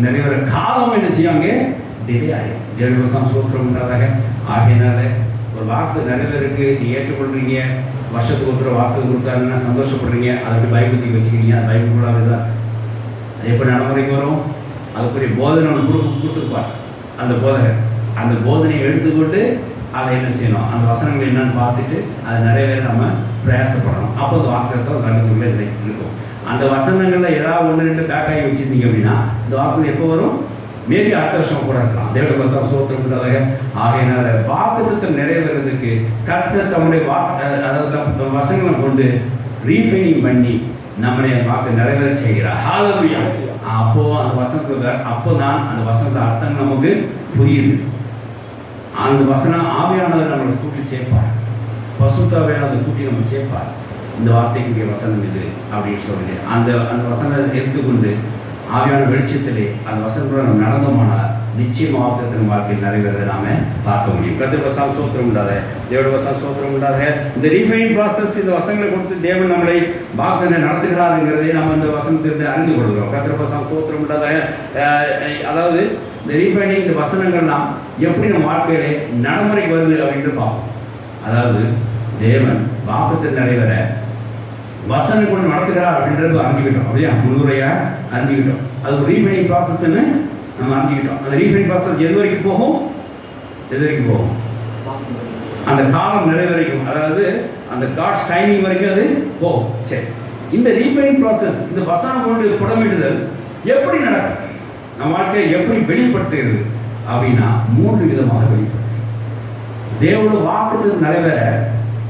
நிறைவேற காலம் என்ன செய்வாங்க டிலே ஆகிடும். தேவவசம் சோத்திரம் உண்டாதாக. ஆகையினால ஒரு வாக்குத்தை நிறைவேறக்கு நீங்கள் ஏற்றுக்கொள்றீங்க, வருஷத்துக்கு ஒருத்தர் வாக்குத்தை கொடுத்தாருன்னா சந்தோஷப்படுறீங்க, அதை அப்படி பைபிள் வச்சுக்கிறீங்க. அது பைபிள் கூடாது தான் அது எப்படி நடைமுறைக்கு வரும், அதுக்குரிய போதனை கொடுத்துருப்பார் அந்த போதகர். அந்த போதனையை எடுத்துக்கொண்டு அதை என்ன செய்யணும், அந்த வசனங்கள் என்னன்னு பார்த்துட்டு அதை நிறைவேற நம்ம பிரயாசப்படணும். அப்போ அந்த வாக்குத்தத்தம் கண்டுக்குள்ளே இருக்கும். அந்த வசனங்களில் ஏதாவது ஒன்று ரெண்டு பேக் ஆகி வச்சுருந்தீங்க அப்படின்னா இந்த வாக்குத்தத்தம் எப்போ வரும், மேபி அடுத்த வருஷம் கூட இருக்கலாம். தேவ வசனம் சோத்திரம் உள்ளதாக. ஆகையினால வாக்குத்தத்தம் நிறைவேறதுக்கு கர்த்தர் தம்முடைய அதாவது வசனங்களை கொண்டு ரீஃபைனிங் பண்ணி நம்முடைய வாக்கு நிறைவேற செய்கிறார். ஹல்லேலூயா. அப்போ அந்த வசனத்துக்கு அப்போ தான் அந்த வசனத்தை அர்த்தம் நமக்கு புரியுது. அந்த வசனம் ஆவியானவர் நம்மளை கூட்டி சேர்ப்பார், பசுத்தாவியானதை கூட்டி நம்ம சேர்ப்பார். இந்த வார்த்தைக்குரிய வசனம் இது அப்படின்னு சொல்லிட்டு அந்த வசனத்தை எடுத்துக்கொண்டு ஆவியான வெளிச்சத்திலே அந்த வசனத்தோடு நம்ம நடந்தோமானால் நிச்சயமாக வாக்குத்தத்தம் வாழ்க்கையில் நிறைவேறதை நாம பார்க்க முடியும். கர்த்தர் வசனம் சோத்திரம் உண்டாத, தேவனுடைய வசனம் சோத்திரம் உண்டாத. இந்த ரீஃபைனிங் ப்ராசஸ் இந்த வசனங்களை கொடுத்து தேவன் நம்மளை வாக்குத்தத்தம் நடத்துகிறாருங்கிறதை நம்ம இந்த வசனத்திலிருந்து அறிந்து கொள்கிறோம். கர்த்தர் வசனம் சோத்திரம் உண்டாத. அதாவது இந்த ரீஃபைனிங் இந்த வசனங்கள்லாம் எப்படி நம்ம வாழ்க்கையிலே நடைமுறைக்கு வருது அப்படின்னு பார்ப்போம். அதாவது தேவன் வாக்குத்தத்தம் நிறைவேற வசனம் கொண்டு நடத்துகிறார் அப்படின்றது அறிஞ்சிக்கிட்டோம். அப்படியே முன்னுரையாக அறிஞ்சிக்கிட்டோம். அது ஒரு ரீஃபைனிங் ப்ராசஸ்ன்னு நம்ம அறிஞ்சிக்கிட்டோம். அந்த ரீஃபைனிங் ப்ராசஸ் எது வரைக்கும் போகும், அந்த காலம் நிறைவரைக்கும், அதாவது அந்த காட்ஸ் டைமிங் வரைக்கும் அது போகும். சரி, இந்த ரீஃபைனிங் ப்ராசஸ் இந்த வசனம் கொண்டு புடமிடுதல் எப்படி நடக்கும், நம்ம வாழ்க்கையை எப்படி வெளிப்படுத்துகிறது அப்படின்னா 3 விதமாக வெளிப்படுத்துகிறது. தேவனுடைய வாக்குத்தத்தம் நிறைவேற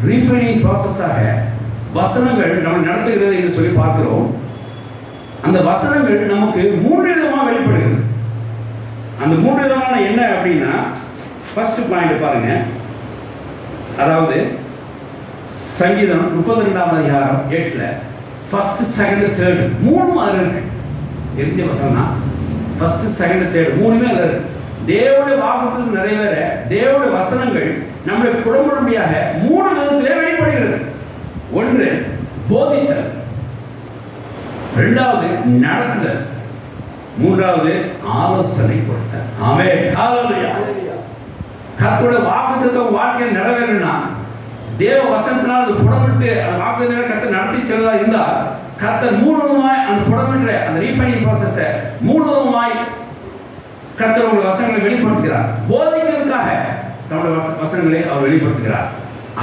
ரீஃபைனிங் ப்ராசஸாக வசனங்கள் நம்ம நடத்துகிறது என்று சொல்லி பார்க்கிறோம். அந்த வசனங்கள் நமக்கு 3 விதமாக வெளிப்படுகிறது. அந்த 3 விதமான என்ன அப்படின்னா, ஃபர்ஸ்ட் பாயிண்ட் பாருங்க. அதாவது சங்கீதம் 32ஆம் அதிகாரம் 8ல் ஃபர்ஸ்ட் செகண்ட் தேர்டு 3 அதில் இருக்கு. தெரிஞ்ச வசனம்னா ஃபர்ஸ்ட் செகண்ட் தேர்டு 3மே அதில் இருக்கு. தேவனுடைய வாக்குத்தத்தம் நிறைவேற தேவனுடைய வசனங்கள் நம்முடைய குடும்படியாக 3 விதத்திலே வெளிப்படுகிறது. ஒன்று போதித்தல், 2வது நடத்துதல், மூன்றாவது ஆலோசனை கொடுத்தார். ஆமென், ஹalleluya. கர்த்தருடைய வாக்குத்தத்தம் வாழ்க்கையில் நிறைவேறணும்னா தேவ வசனத்தினால் அது புடமிட்டு அந்த வாக்குத்தத்தத்தை கர்த்தர் நடத்தி செல்வதா இருந்தால் கர்த்தர் மூலமாய் அந்த புடமிடுற அந்த ரீஃபைனிங் ப்ராசஸை மூலமாய் கர்த்தர் உங்களுடைய வசனங்களை வெளிப்படுத்துகிறார். போதிக்கிறதுக்காக தன்னுடைய வசனங்களை அவர் வெளிப்படுத்துகிறார்.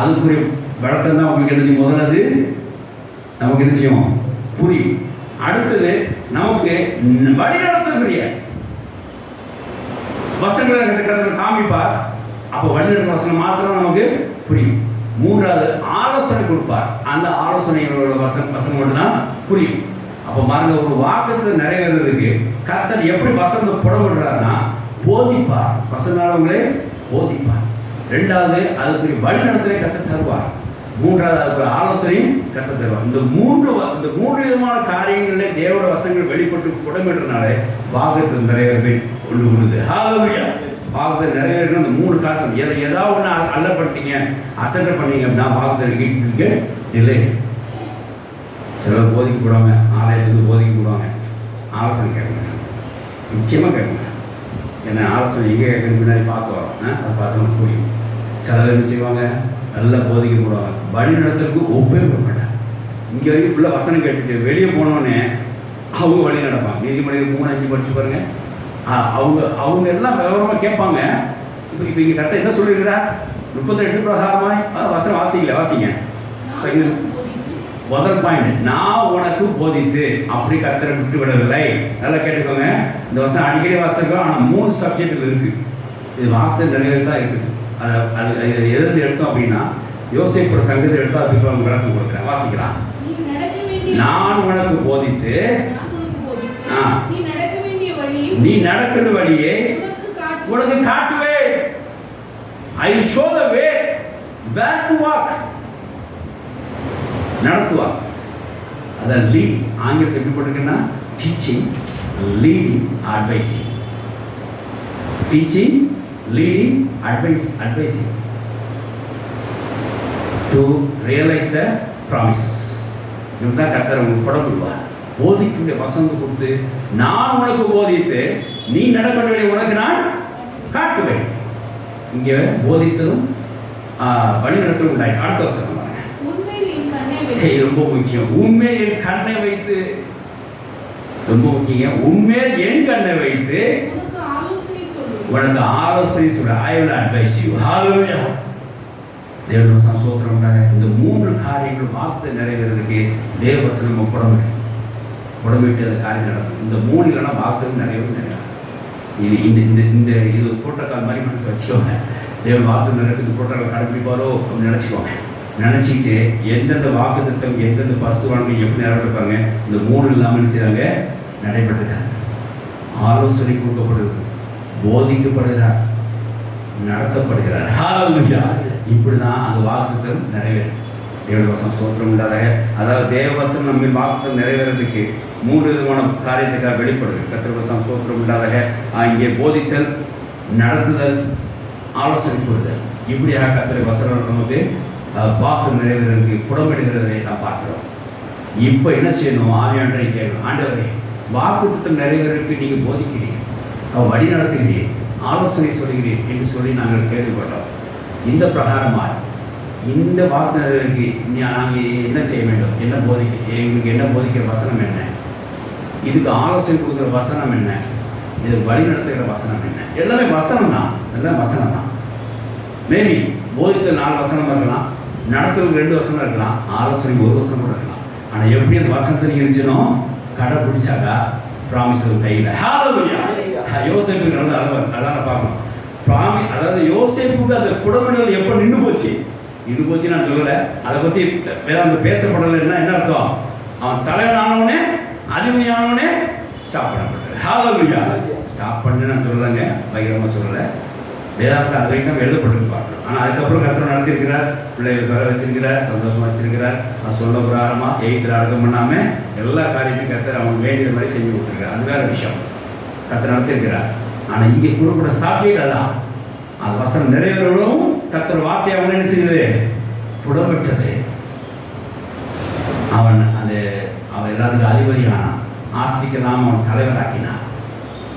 அதுக்குரிய வழக்கம் தான் உங்களுக்கு என்ன முதலது நமக்கு என்ன செய்யும் புரியும். அடுத்தது நமக்கு வழிநடத்தக்கூடிய வசனங்களை கர்த்தர் காமிப்பார். அப்போ வழிநடத்த வசனம் மாத்திரம் நமக்கு புரியும். மூன்றாவது ஆலோசனை கொடுப்பார். அந்த ஆலோசனைகளோட வசனம் மட்டும் தான் புரியும். அப்போ பாருங்க, ஒரு வாக்குத்தை நிறைவேறதுக்கு கர்த்தர் எப்படி வசனத்தை புடமிடுறாருன்னா போதிப்பார். வசனாளங்களே போதிப்பார். ரெண்டாவது அதுக்கு வழிநடத்தலை கர்த்தர் தருவார். மூன்றாவது அதுக்கு ஆலோசனையும் கர்த்தர் தருவார். இந்த மூன்று விதமான காரியங்களிலே தேவட வசனங்கள் வெளிப்பட்டு புடமிடுறதுனால வாக்குத்தை நிறைவேறவே கொண்டு விடுது. ஹalleluya. வாக்குத்தை நிறைவேறணும். இந்த மூணு காரணம் ஏதாவது ஒன்று அல்லப்பட்டீங்க அசட்டை பண்ணீங்க அப்படின்னா வாக்குத்தை இல்லை. சிலர் போதிக்க போடுவாங்க, ஆலயத்துக்கு போதிக்க போடுவாங்க, ஆலோசனை கேட்க மாட்டாங்க. நிச்சயமாக கேட்க மாட்டாங்க. ஏன்னா ஆலோசனை எங்கே கேட்கணும் பின்னாடி பார்க்க வரோம். அதை பார்த்தோம்னா புரியும். சிலர் என்ன செய்வாங்க, நல்லா போதிக்க போடுவாங்க, வழி நடத்துறதுக்கு ஒப்பே போட மாட்டாங்க. இங்கே வரைக்கும் ஃபுல்லாக வசனம் கேட்டுட்டு வெளியே போனோடனே அவங்க வழி நடப்பாங்க. நீதிமன்றம் 3-5 படிச்சு பாருங்க. அவங்க எல்லாம் விவரமாக கேட்பாங்க. இப்போ இங்கே கரெக்டாக என்ன சொல்லியிருக்கிறா 38 பிரகாரமாய் வசனம் வாசிங்க. முதல் பாயிண்ட், நான் உனக்கு போதித்து அப்படி கர்த்தரை விட்டு விடவில்லை. நல்லா கேட்டுக்கோங்க. இந்த வருஷம் அடிக்கடி வாசிச்சிருக்கோம். ஆனால் 3 சப்ஜெக்டில் இருக்குது. இது வார்த்தை நிறைய தான் இருக்குது. அது எதிர்த்து எடுத்தோம் அப்படின்னா யோசேப்பு சங்கத்தை எடுத்தோம். அதுக்கு அவங்க விளக்கம் கொடுக்குறேன், வாசிக்கலாம். நான் உனக்கு போதித்து நீ நடக்கிற வழியே உனக்கு காட்டுவேன். I will show the way where to walk. நடத்துவார். அதான் லீடிங். ஆங்கிலத்தில் எப்படி போட்டிருக்குன்னா teaching, leading, advising. Teaching, leading, advising to realize the promises. இதுதான் கர்த்தர் உங்களுக்கு புடமிடுவார். போதிக்குடைய வசனம் கொடுத்து நான் உனக்கு போதித்து நீ நடக்க வேண்டிய உனக்கு நான் காட்டுவேன். இங்கே போதித்ததும் வழி நடத்தலும் உண்டாய். அடுத்த வசனம் ரொம்ப முக்கியம். உண்மையில் என் கண்ணை வைத்து, ரொம்ப முக்கியம். உண்மையில் என் கண்ணை வைத்து உனக்கு ஆலோசனை சொல்ல. I will advise you. Hallelujah. தேவனுடைய சந்தோஷம் உண்டாக. இந்த 3 காரியங்களும் வார்த்தை நிறைவேறதுக்கு தேவவசனம் புடமிட்டு அந்த காரியம் நடக்கும். இந்த 3 இல்லைன்னா வார்த்தை நிறைய இது இந்த இது புரோட்டோக்கால் மாதிரி மனசு வச்சுக்கோங்க. தேவன் வார்த்தை நிறைவேறது புரோட்டோக்கால் கடைபிடிப்பாரோ அப்படின்னு நினச்சிக்கோங்க. நினச்சிக்கிட்டு எந்தெந்த வாக்கு திட்டம் எந்தெந்த பசுவான்கள் எப்படி நிறைவேற்றாங்க இந்த 3 இல்லாமல் என்ன செய்கிறாங்க நடைபெறுகிறார். ஆலோசனை கொடுக்கப்படுது, போதிக்கப்படுகிறார், நடத்தப்படுகிறார். ஹalleluya. இப்படி தான் அந்த வாக்குத்தத்தம் நிறைவேறும். தேவவசனம் சோத்திரம் உண்டாதாக. அதாவது தேவவசனம் நம்ம வாக்குத்தத்தம் நிறைவேறதுக்கு 3 விதமான காரியத்துக்காக வெளிப்படுது. கர்த்தர் சோத்திரம் உண்டாதாக. இங்கே போதித்தல், நடத்துதல், ஆலோசனை கொடுத்தல். இப்படியாக கர்த்தர் வசனம் நமக்கு வாக்கு நிறைவேறதுக்கு புடமிடுகிறதை நாம் பார்க்கிறோம். இப்போ என்ன செய்யணும்? ஆவியானவரை கேட்கணும். ஆண்டவரே, வாக்குத்தத்தம் நிறைவேறதுக்கு நீங்கள் போதிக்கிறீர், வழி நடத்துகிறீர், ஆலோசனை சொல்கிறீர் என்று சொல்லி நாங்கள் கேள்விப்பட்டோம். இந்த பிரகாரமாக இந்த வார்த்தைக்கு நாங்கள் என்ன செய்ய வேண்டும்? என்ன எங்களுக்கு என்ன போதிக்கிற வசனம் என்ன? இதுக்கு ஆலோசனை கொடுக்குற வசனம் என்ன? இதுக்கு வழி நடத்துகிற வசனம் என்ன? எல்லாமே வசனம் தான். எல்லாம் வசனம் தான். மேபி போதித்த 4 வசனம் இருக்கலாம், நடத்துறதுக்கு 2 வசனம் இருக்கலாம், ஆலோசனை 1 வசனம் கூட இருக்கலாம். ஆனால் எப்படி அந்த வசனத்தை நீங்கள் நினைச்சணும் கடைப்பிடிச்சாக்கா ப்ராமிஸ் கையில். ஹalleluya. யோசேப்பு அதான் பார்க்கணும். அதாவது யோசேப்புக்கு அந்த புடமிடல் எப்போ நின்று போச்சு நான் சொல்லலை. அதை பற்றி வேதாந்தம் பேசப்படலைன்னா என்ன அர்த்தம்? அவன் தலைவனானவனே அதிபதியானவனே ஸ்டாப் பண்ணப்பட்டது. ஹalleluya. ஸ்டாப் பண்ணு நான் சொல்லலைங்க, பகிரமாக சொல்லலை. வேதாந்தம் அது வரைக்கும் எழுதப்பட்டு பார்க்குறோம். ஆனால் அதுக்கப்புறம் கர்த்தர் நடத்தியிருக்கிறார், பிள்ளைகள் பெற வச்சிருக்கிறார், சந்தோஷமாக வச்சிருக்கிறார். அவன் சொல்ல பிரகாரமாக எய்த்தில் அடக்கம் பண்ணாமல் எல்லா காரியத்தையும் கர்த்தர் அவன் வேண்டிய மாதிரி செஞ்சு கொடுத்துருக்கார். அது வேறு விஷயம். கர்த்தர் நடத்தியிருக்கிறார். ஆனால் இங்கே கொடுக்கூட சாப்ஜெக்ட் அதான். அது வசனம் நிறைவேறவும் கர்த்தர் வார்த்தை அவன் என்ன செய்யுது? புடமிட்டது. அவன் எல்லாத்துக்கும் அதிபதியானான். ஆஸ்திக்கெல்லாம் அவன் தலைவராக்கினான்.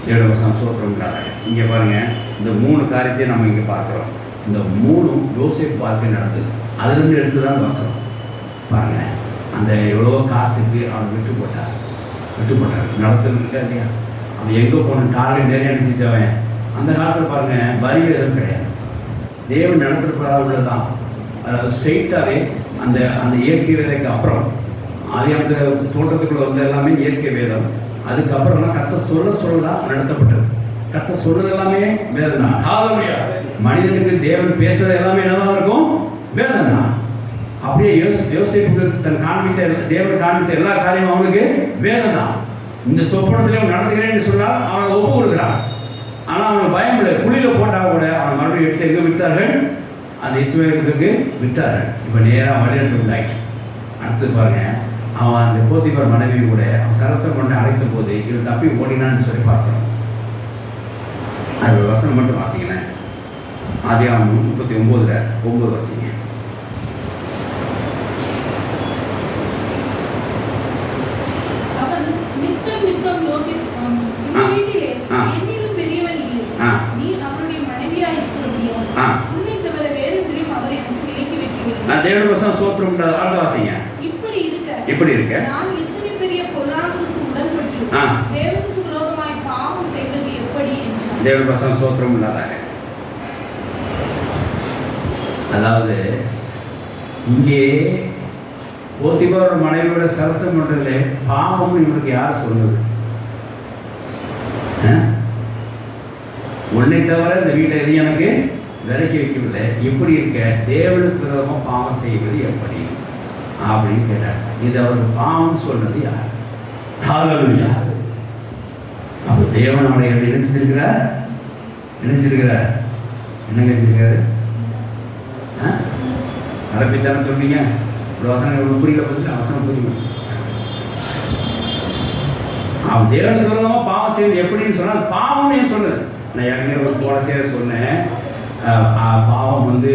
தேவனுடைய வசனம் ஸ்தோத்திரம் உண்டாதாக. இங்கே பாருங்கள், இந்த 3 காரியத்தையும் நம்ம இங்கே பார்க்குறோம். இந்த 3ம் யோசேப்பு வாழ்க்கை நடந்தது. அதுலேருந்து எடுத்து தான் வசனம் பாருங்கள். அந்த எவ்வளோ காசுக்கு அவன் விட்டு போட்டார் நடத்துறதுக்கு இல்லையா? அவன் எங்கே போன டார்கெட் நிறைய அனுப்பிச்சவன். அந்த காலத்தில் பாருங்கள், வரி எதுவும் கிடையாது. தேவன் நடத்துகிற தான். அதாவது ஸ்ட்ரெயிட்டாகவே அந்த அந்த இயற்கை வேதைக்கு அப்புறம் ஆதி அந்த தோட்டத்துக்குள்ளே வந்து எல்லாமே இயற்கை வேதம். அதுக்கப்புறம்லாம் கர்த்தர் சொல்லலாம் நடத்தப்பட்டது. கர்த்தர் சொல்றது எல்லாமே வேதம் தான். மனிதனுக்கு தேவன் பேசுறது எல்லாமே என்னதான் இருக்கும்? வேதம் தான். அப்படியே யோசிப்புக்கு தேவன் காண்பித்த எல்லா காரியமும் அவனுக்கு வேதம் தான். இந்த சொப்பனத்திலே அவன் நடத்துகிறேன்னு சொன்னால் அவனை ஒப்பு கொடுக்குறான். ஆனால் அவனுக்கு பயம் இல்லை. குழியில் போட்டால் கூட அவனை மறுபடியும் எடுத்து எங்கே விற்றார்கள்? அந்த இஸ்ரவேலுக்கு விற்றார்கள். இப்போ நேராக வழிநடத்த உண்டாயிடுச்சு. அடுத்தது பாருங்க, அவன் அந்த போத்திபார் மனைவி கூட அவன் சரசம் கொண்டு அழைத்த போது இவன் தப்பி ஓடினான்னு சொல்லி பார்க்குறோம். அது ஒரு வசனம் மட்டும் வாசிக்கிறேன். ஆதியாகமம் 39:9 வாசிங்க. தேவனுடைய வசனம் ஸ்தோத்திரம் உண்டாக. அடுத்த வாசிங்க. இப்படி இருக்க நான் இத்தனை பெரிய பொல்லாங்குக்கு உடன்பட்டு தேவனுக்கு விரோதமாய் பாவம் செய்தது எப்படி என்றார். தேவனுடைய வசனம் ஸ்தோத்திரம் உண்டாதாக. அதாவது இங்கே போத்திபாரோட மனைவியோட சரசம் பண்றதுல பாவம் இவனுக்கு யார் சொன்னது? உன்னை தவிர இந்த வீட்டில் எதையும் எனக்கு விலைக்கு வைக்கவில்லை. இப்படி இருக்க தேவனுக்கு விரோதமாக பாவம் செய்வது எப்படி அப்படின்னு கேட்டார். இது அவருக்கு பாவம் சொன்னது யார்? ஹல்லேலூயா. அப்போ தேவன் அவனை என்ன செஞ்சிருக்கிறார்? என்னங்க செஞ்சிருக்காரு? அரபித்தான சொல்றீங்க. ஒரு வசனம் புரியல, பதில் அவசரம் புரியும். அவன் தேவனுக்கு விரோதமாக பாவம் செய்வது எப்படின்னு சொன்னால் பாவம்னே சொன்னது. நான் ஏற்கனவே ஒரு போல செய்ய சொன்னேன். பாவம் வந்து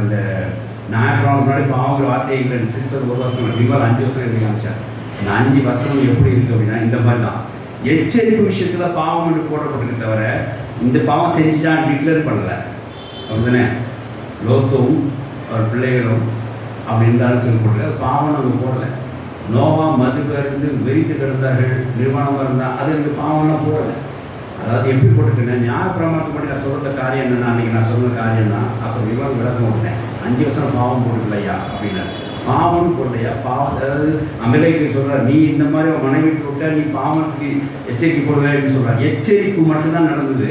அந்த ஞாயிற்றுக்கிழமை முன்னாடி பாவங்கிற வார்த்தையை இல்லை. சிஸ்டர் ஒரு வசனம் இவள் 5 வசனம் எழுதி காமிச்சார். இந்த 5 வசனம் எப்படி இருக்குது அப்படின்னா இந்த மாதிரி தான். எச்சரிப்பு விஷயத்தில் பாவம் என்று போடப்பட்டிருக்கு தவிர இந்த பாவம் செஞ்சுட்டான் டிக்ளேர் பண்ணலை. அப்படிதானே? லோத்தும் அவர் பிள்ளைகளும் அப்படி இருந்தாலும் சொல்லி போடல. அது பாவம் நம்ம போடலை. நோவா மதுக்கு இருந்து வெறித்து கிடந்தார்கள், நிர்வாணமாக இருந்தால் அது எனக்கு பாவம்லாம் போடலை. அதாவது எப்படி போட்டுக்கிட்டேன்? ஞாயிற்றுக்கிழமை நான் சொல்கிற காரியம் என்னென்னா, அன்றைக்கி நான் சொல்கிற காரியம்னா அப்போ விவாதம் விளக்கம் விட்டேன். 5 வருஷம் பாவம் போடலையா அப்படின்னா பாவம்னு போடலையா? பாவம் அதாவது அமலேக்கு சொல்கிறார், நீ இந்த மாதிரி மனைவிட்டு விட்டா நீ பாவத்துக்கு எச்சரிக்கை போடுவேன்னு சொல்கிறார். எச்சரிப்பு மட்டும்தான் நடந்தது,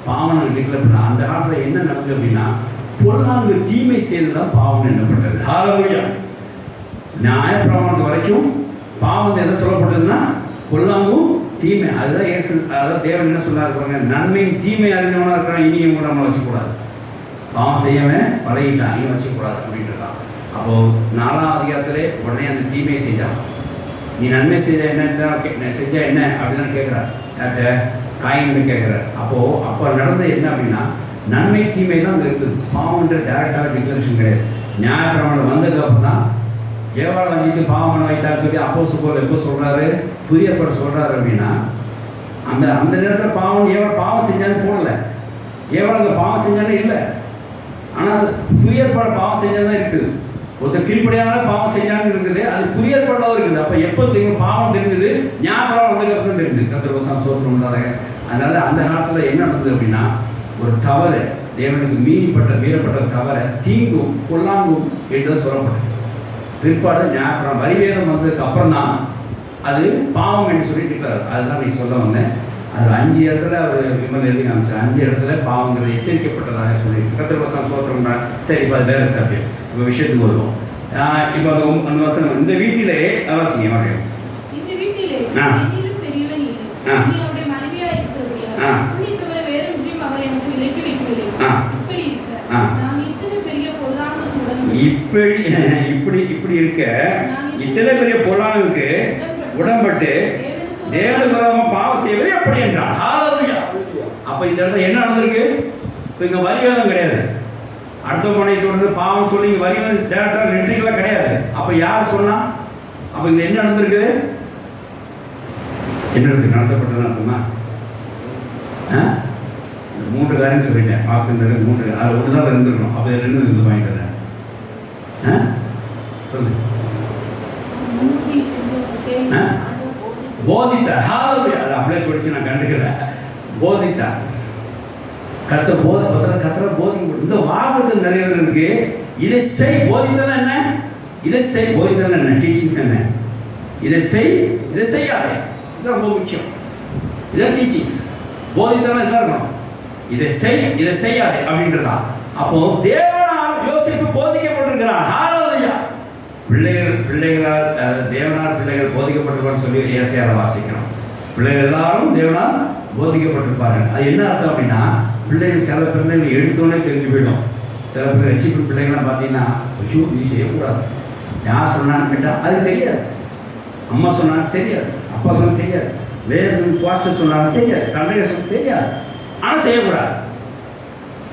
பாவம் நாங்கள் டிக்ளேர் பண்ண. அந்த காலத்தில் என்ன நடந்தது அப்படின்னா பொல்லாங்கு தீமை செய்து தான் பாவம் என்னப்பட்டது. ஹல்லேலூயா. நியாயப்பிரமாணத்து வரைக்கும் பாவம் எதை சொல்லப்பட்டதுன்னா பொல்லாங்கும் தீமை. அதுதான் அதாவது தேவன் என்ன சொன்னார் பாருங்க, நன்மையும் தீமை அறிந்தவனாக இருக்கிறான், இனியும் கூட நம்மளை வச்சுக்கூடாது. பாவம் செய்யவன் பழகிட்டான், இனி வச்சுக்கூடாது அப்படின்றதான். அப்போது 4ஆம் அதிகாரத்திலே உடனே அந்த தீமையை செஞ்சான். நீ நன்மை செய்த என்ன செஞ்சா என்ன அப்படின்னு கேட்குறார். யார்கிட்ட? காயின்னு கேட்குறார். அப்போ நடந்தது என்ன அப்படின்னா நன்மை தீமை தான் அங்கே இருக்குது. பாவம்ன்ற டேரக்டாக டிக்ளரேஷன் கிடையாது. நியாயப்பிரமாணம் வந்ததுக்கு அப்புறம் தான் ஏவாளை வஞ்சித்து பாவம் பண்ண வைத்தான்னு சொல்லி அப்போஸ்தலர் பவுல் எப்போ சொல்கிறாரு, புதிய ஏற்பாடு சொல்கிறாரு அப்படின்னா அந்த நேரத்தில் பாவம் ஏவாள் பாவம் செஞ்சான்னு போடலை. ஏவாள் அங்கே பாவம் செஞ்சானே இல்லை. ஆனால் புதிய ஏற்பாடு பாவம் செஞ்சால் தான் இருக்குது. ஒருத்தர் கீழ்ப்படியான பாவம் செஞ்சான்னு இருக்குது, அது புதிய ஏற்பாடாக இருக்குது. அப்போ எப்போ தெரியும் பாவம் தெரிஞ்சது? ஞாபகம் வந்ததுக்கு அப்புறம் தெரியுது. கர்த்தர் சோத்திரம் உண்டாங்க. அதனால் அந்த காலத்தில் என்ன நடந்தது அப்படின்னா ஒரு தவறு, தேவனுக்கு மீறப்பட்ட தவற தீங்கும் பொல்லாங்கும் என்று சொல்லப்பட்டது. பிற்பாடு ஞாபகம் வரிவேதம் வந்ததுக்கு அப்புறம் தான் அது பாவம் என்று சொல்லி டிக்ளேர். அதுதான் நீ சொல்ல வந்தேன். அது 5 இடத்துல அவர் விமல் எழுதி காமிச்சார். 5 இடத்துல பாவங்கிறது எச்சரிக்கப்பட்டதாக சொல்லி கர்த்தர் சோத்திரம். சரி, இப்போ அது வேற சப்ஜெக்ட். இப்போ விஷயத்துக்கு வருவோம். இப்போ அந்த வசனம் இந்த வீட்டிலே அவசியம் வரையும் இப்படி இருக்க இத்தனை பெரிய பொல்லாங்குக்கு உடன்பட்டு தேவனுக்கு விரோதமாக பாவம் செய்வது எப்படி என்றால் அப்ப இந்த இடத்துல என்ன நடந்திருக்கு? இப்போ இங்கே வரிவேதம் கிடையாது. அடுத்த மனை தொடர்ந்து பாவம் சொல்லி இங்கே வரிவேதம் டேரக்டாக நெற்றிகளாக கிடையாது. அப்போ யார் சொன்னா? அப்போ இங்கே என்ன நடந்திருக்குது? என்ன நடத்தப்பட்டதுன்னு அர்த்தமா? இந்த 3 காரியம் சொல்லிட்டேன். பார்த்துருந்தது 3, அது ஒன்று தான் இருந்துருக்கணும். அப்போ 2 இது வாங்கிட்டு சொல்லு. போதித்தார். அது அப்படியே சொல்லிச்சு, நான் கண்டுக்கல. போதித்தார். கத்தர் போதிக்க. இந்த வாக்குத்தத்தம் நிறைய இருக்கு. இதை செய். போதித்தல் என்ன? இதை செய். போதித்தல் என்ன? டீச்சிங்ஸ் என்ன? இதை செய், இதை செய்யாதே. இது ரொம்ப முக்கியம். இதான் டீச்சிங்ஸ். போதித்தல் இதான் இருக்கணும். இதை செய், இதை செய்யாதே அப்படின்றதா. அப்போ தேவனால் யோசேப்பு போதிக்கப்பட்டிருக்கிறார். ஹalleluya. பிள்ளைகளால் தேவனால் பிள்ளைகள் போதிக்கப்பட்டிருப்பான்னு சொல்லி ஏசாயால வாசிக்கிறோம். பிள்ளைகள் எல்லாரும் தேவனால் போதிக்கப்பட்டிருப்பார்கள். அது என்ன அர்த்தம் அப்படின்னா, பிள்ளைகள் சில பிள்ளைகள் எடுத்தோன்னே தெரிஞ்சு போயிடும். சில பேர் ரட்சிப்பு பிள்ளைகள்லாம் பார்த்தீங்கன்னா, ஐயோ நீ செய்யக்கூடாது, யார் சொன்னான்னு கேட்டால் அது தெரியாது. அம்மா சொன்னாலும் தெரியாது, அப்பா சொன்னால் தெரியாது, வேறு பாஸ்டர் சொன்னாலும் தெரியாது, சண்டையை சொல்ல தெரியாது, ஆனால் செய்யக்கூடாது.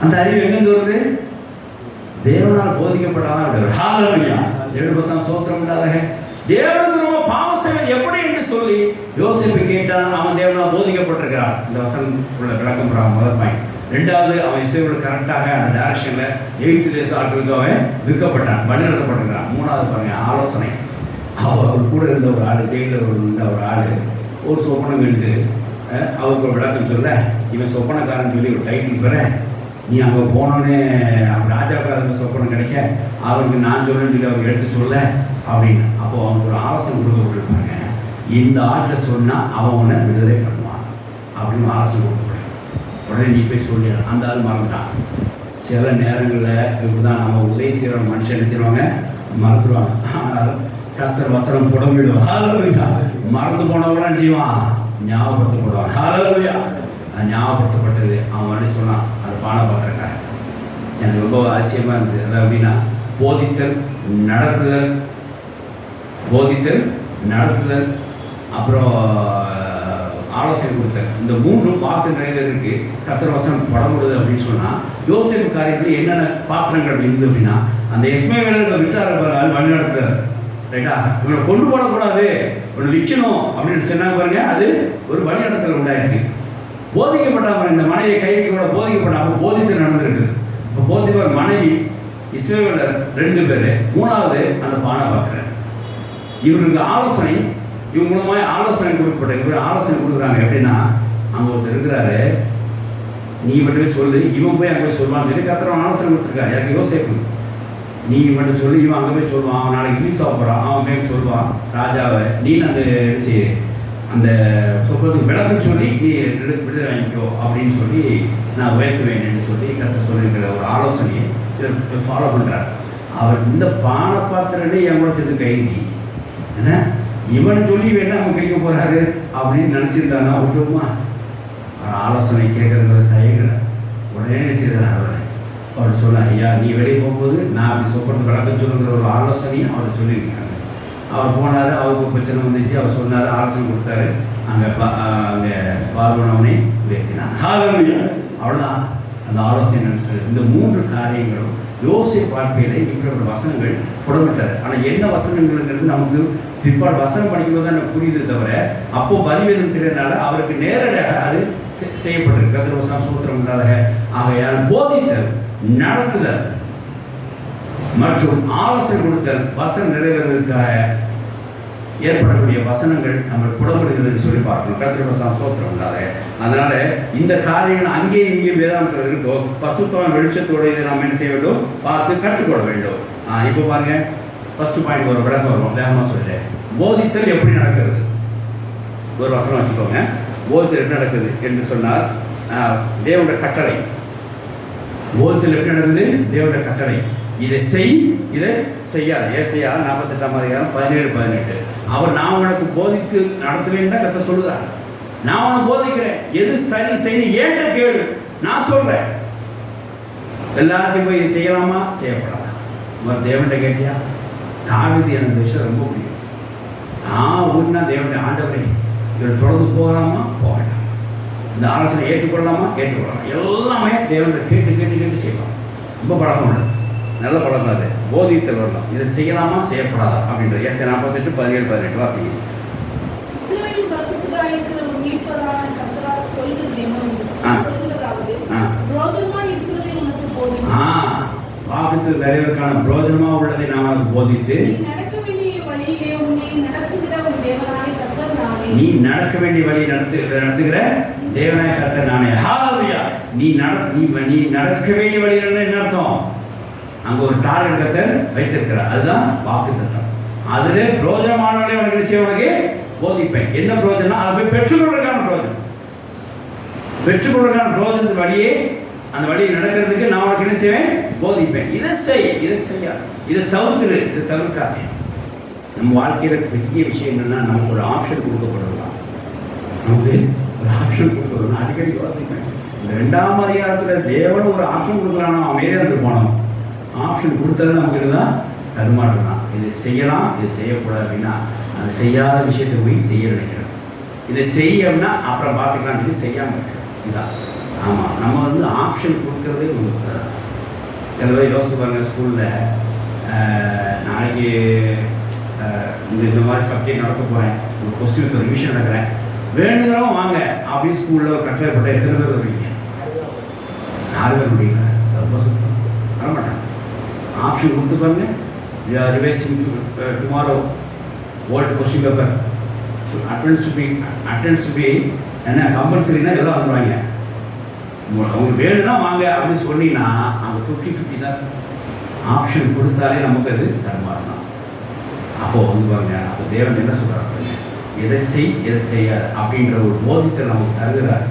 அந்த அறிவு எங்கேருந்து வருது? தேவனால் போதிக்கப்பட்டாதான் வருது. ஹalleluya. தேவனுக்கு ஸ்தோத்திரம் உண்டாக. தேவனுக்கு ரொம்ப பாவம் செய்வது எப்படி என்று சொல்லி யோசேப்பு கேட்டான். அவன் தேவனால் போதிக்கப்பட்டிருக்கிறான். இந்த வசனம் உள்ள விளக்கம் முதல் பாயிண்ட். 2வது, அவன் இஸ்ரவேல் கரெக்டாக அந்த டைரக்ஷனில் எகிப்து தேச ஆட்களுக்கு அவன் விற்கப்பட்டான், வழிநடத்தப்பட்டிருக்கிறான். 3வது பாருங்க, ஆலோசனை. அவர் கூட இருந்த ஒரு ஆள், ஜெயிலில் இருந்த ஒரு ஆள் ஒரு சொப்பனம் கண்டு அவருக்கு ஒரு விளக்கம் சொல்ல, இவன் சொப்பனக்காரன் சொல்லி ஒரு டைட்டில் பெற, நீ அங்கே போனோடனே ராஜாவுக்கு அதுக்கு சொப்பனம் கிடைக்க அவருக்கு நான் சொல்லுன்னு சொல்லி அவங்க எடுத்து சொல்ல அப்படின்னு. அப்போது அவனுக்கு ஒரு ஆலோசனை கொடுக்கப்பட்டிருப்பாங்க. இந்த ஆட்டை சொன்னால் அவன் உன்னை விடுதலை பண்ணுவான் அப்படின்னு ஆலோசனை கொடுக்கப்படும். உடனே நீ போய் சொல்லி அந்த ஆள் மறந்துட்டான். சில நேரங்களில் இப்படி தான் நம்ம உதவி செய்கிற மனுஷன் நினைச்சிருவாங்க, மறந்துடுவாங்க. ஆனால் கர்த்தர் வசனம் புடம்பிடுவான். ஹalleluya. மறந்து போனவங்களாம் என்ன செய்வான்? ஞாபகப்படுத்தப்படுவான். ஹalleluya. அது ஞாபகப்படுத்தப்பட்டது. அவன் வந்து சொன்னான், அது பானபாத்திரக்காரன். எனக்கு ரொம்ப அதிசயமாக இருந்துச்சு. அதாவது அப்படின்னா, போதித்தல், நடத்துதல், அப்புறம் ஆலோசனை கொடுத்தல். இந்த 3 பாத்திரம் நிறைவேறதுக்கு கர்த்தர் வசனம் படமுடுது அப்படின்னு சொன்னால், யோசேப்பு காரியத்தில் என்னென்ன பாத்திரங்கள் இருந்து அப்படின்னா, அந்த இஸ்மவேலர் விட்டார் வழிநடத்துதல். ரைட்டா? இவனை கொண்டு போடக்கூடாது, இவனை விற்கணும் அப்படின்னு சொன்னாங்க பாருங்க. அது ஒரு வழிநடத்தல் உண்டாயிருக்கு. போதிக்கப்பட்டாமல் இந்த மனைவியை கைவிக்க கூட போதிக்கப்படாமல் போதித்து நடந்திருக்குது. இப்போ போதிப்பவர் மனைவி, இஸ்ரவேலர் 2 பேர், 3வது அந்த பானபாத்திரர். இவருக்கு ஆலோசனை, இவங்க மூலமாக ஆலோசனை கொடுக்கப்பட்ட இவர் ஆலோசனை கொடுக்குறாங்க. எப்படின்னா, அங்கே ஒருத்தர் இருக்கிறாரு, நீ மட்டுமே சொல்லு, இவன் போய் அங்கே போய் சொல்லுவான்னு சொல்லி கர்த்தர் ஆலோசனை கொடுத்துருக்காரு. எனக்கு யோசிப்பு, நீ மட்டும் சொல்லி இவன் அங்கே போய் சொல்லுவான், அவன் நாளைக்கு ரிலீஸ் ஆக போகிறான், அவன் போய் சொல்லுவான் ராஜாவை, நீ அந்த சொப்பனத்துக்கு விளக்கம் சொல்லி நீ விடுதலை வாங்கிக்கோ அப்படின்னு சொல்லி நான் உயர்த்துவேன் என்று சொல்லி கர்த்தர் சொல்லியிருக்கிற ஒரு ஆலோசனையை இவர் ஃபாலோ பண்ணுறார். அவர் இந்த பானபாத்திரனே என் கூட சேர்ந்து கைதி என்ன இவன் சொல்லி வேணா நம்ம கிடைக்க போகிறாரு அப்படின்னு நினச்சிருந்தானா விட்டுருமா? அவர் ஆலோசனை கேட்கறது தயங்குறார். உடனே செய்கிறார். அவர் சொல்ல, ஐயா நீ வெளியே போகும்போது நான் அப்படி சொப்பனத்து விளக்கம் சொல்லுங்கிற ஒரு ஆலோசனையும் அவர் சொல்லியிருக்காங்க. அவர் போனார், அவருக்கு பிரச்சனை வந்துச்சு, அவர் சொன்னார், ஆலோசனை கொடுத்தாரு. அங்கே பார்வனவனை உயர்த்தினான். ஹalleluya. அவ்வளோதான் அந்த ஆலோசனை. இந்த 3 காரியங்களும் யோசேப்பு வாழ்க்கையில் இப்படி வசனங்கள் புடமிட்டார். ஆனால் என்ன வசனங்கள்ங்கிறது நமக்கு பிற்பாடு வசனம் படிக்கும்போது தான் எனக்கு புரியுது தவிர, அப்போ பரிவேதம் கிடையாதுனால அவருக்கு நேரடியாக அது செய்யப்பட்டிருக்கு. கர்த்தர் ஸ்தோத்திரம் உண்டாக. ஆகையால் போதித்தல், நடத்துதல் மற்றும் ஆலோசனை கொடுத்தல் வசனம் நிறைவேறுவதற்காக ஏற்படக்கூடிய வசனங்கள் நம்ம புடப்படுகிறதுன்னு சொல்லி பார்க்கணும். கர்த்தர் ஸ்தோத்திரம் உண்டாக. அதனால இந்த காரியங்கள் அங்கேயும் இங்கேயும் வேதாந்தத்தில் இருக்கோ, பசுத்தமான வெளிச்சத்தோடு இதை நாம் என்ன செய்ய வேண்டும்? பார்த்து கற்றுக்கொள்ள வேண்டும். இப்போ பாருங்க, ஃபர்ஸ்ட் பாயிண்ட் ஒரு விளக்கம் வரும், வேகமாக சொல்லிட்டேன். போதித்தல் எப்படி நடக்கிறது? ஒரு வசனம் வச்சுக்கோங்க. போதித்தல் எப்படி நடக்குது என்று சொன்னால், தேவனுடைய கட்டளை. போதித்தல் எப்படி நடக்குது? தேவனுடைய கட்டளை. இதை செய், இதை செய்யாத. ஏசாயா 48:17-18. அவர் நான் உனக்கு போதித்து நடத்துவேன்னு தான் கர்த்தர் சொல்லுறார். நான் உனக்கு போதிக்கிறேன், எது சரி செய்ய ஏற்ற கேளு, நான் சொல்றேன். எல்லாத்தையும் போய் இதை செய்யலாமா செய்யப்படாதா? தேவன்கிட்ட கேட்டியா? தாவீது எனக்கு விஷயம் ரொம்ப பிடிக்கும். நான் ஒன்றா தேவனுடைய ஆண்டவரை இவர் தொடர்ந்து போகலாமா போக வேண்டாம், இந்த ஆலோசனை ஏற்றுக்கொள்ளலாமா ஏற்றுக்கொள்ளலாம், எல்லாமே தேவனை கேட்டு கேட்டு கேட்டு செய்யலாம். ரொம்ப பழக்கம் உள்ளது, நல்ல பழக்கம். அது போதித்தல் வரலாம். இதை செய்யலாமா செய்யப்படாதா அப்படின்றது. ஏசாயா 48:17-18 வாசிங்க. இருக்கிறதை உனக்கு போதிப்பேன். வாக்குத்தத்தம் நிறைவேறுவதற்கான பிரயோஜனமாக உள்ளதை நான் உனக்கு போதித்து நீ நடக்க வேண்டிய வழியிலே உன்னை நடத்துகிற உன் தேவனாகிய கர்த்தர் நானே. நீ நடக்க வேண்டிய வழியை நடத்துகிற தேவனாய கர்த்தர் நானே. ஹalleluya. நீ நடக்க வேண்டிய வழியில் என்ன அர்த்தம்? அங்க ஒரு டார்கெட் கர்த்தர் வைத்திருக்கிறார். அதுதான் வாக்குத்தத்தம். அதிலே பிரயோஜனமானவர்களை உனக்கு என்ன செய்ய உனக்கு போதிப்பேன். என்ன பிரயோஜனம்? அதை போய் பெற்றுக்கொள்வதற்கான பிரயோஜனம். பெற்றுக்கொள்வதற்கான பிரயோஜனத்தின் வழியே அந்த வழியை நடக்கிறதுக்கு நான் உனக்கு என்ன செய்வேன்? போதிப்பேன். இதை செய்ய இதை தவிர்க்காதே. நம்ம வாழ்க்கையில் பெரிய விஷயம் என்னன்னா, நமக்கு ஒரு ஆப்ஷன் கொடுக்கப்படுறதா. நமக்கு ஒரு ஆப்ஷன் கொடுக்கணும். அடிக்கடி யோசிப்பேன், இந்த 2ஆம் அதிகாரத்தில் தேவன் ஒரு ஆப்ஷன் கொடுக்கலாம்னா அவன் மேலே போனோம். ஆப்ஷன் கொடுத்தது நமக்கு இதுதான் தடுமாற்றம் தான். இதை செய்யலாம், இதை செய்யக்கூடாது அப்படின்னா அந்த செய்யாத விஷயத்தை போய் செய்ய நினைக்கிறோம். இதை செய்யணும்னா அப்புறம் பார்த்துக்கலாம், இது செய்யாமல் இருக்கிறோம். இதுதான் ஆமாம், நம்ம ஆப்ஷன் கொடுக்கறதே உங்களுக்கு. சில பேர் யோசிச்சு பாருங்கள், ஸ்கூலில் நாளைக்கு இந்த மாதிரி சப்ஜெக்ட் நடத்த போகிறேன், ஒரு கொஸ்டினுக்கு ஒரு ரிவிஷன் நடக்கிறேன், வேணுங்கிறவங்க வாங்க அப்படின்னு ஸ்கூலில் ஒரு கட்டளை போட்ட எத்தனை பேர் வருவீங்க? 4 பேர் முடியல, ரொம்ப சுத்தம் வரமாட்டாங்க. ஆப்ஷன் கொடுத்து பாருங்க. Revising tomorrow old question paper, attendance பி என்ன கம்பல்சரினா எல்லாம் வந்துடுவாங்க. அவங்களுக்கு வேணும்னா வாங்க அப்படின்னு சொன்னீங்கன்னா அவங்க 50-50 தான். ஆப்ஷன் கொடுத்தாலே நமக்கு அது தடுமாறலாம். அப்போது பாருங்க, அப்போ தேவன் என்ன சொல்கிறாங்க, எதை செய்யாத அப்படின்ற ஒரு போதித்தல் நமக்கு தருகிறார்.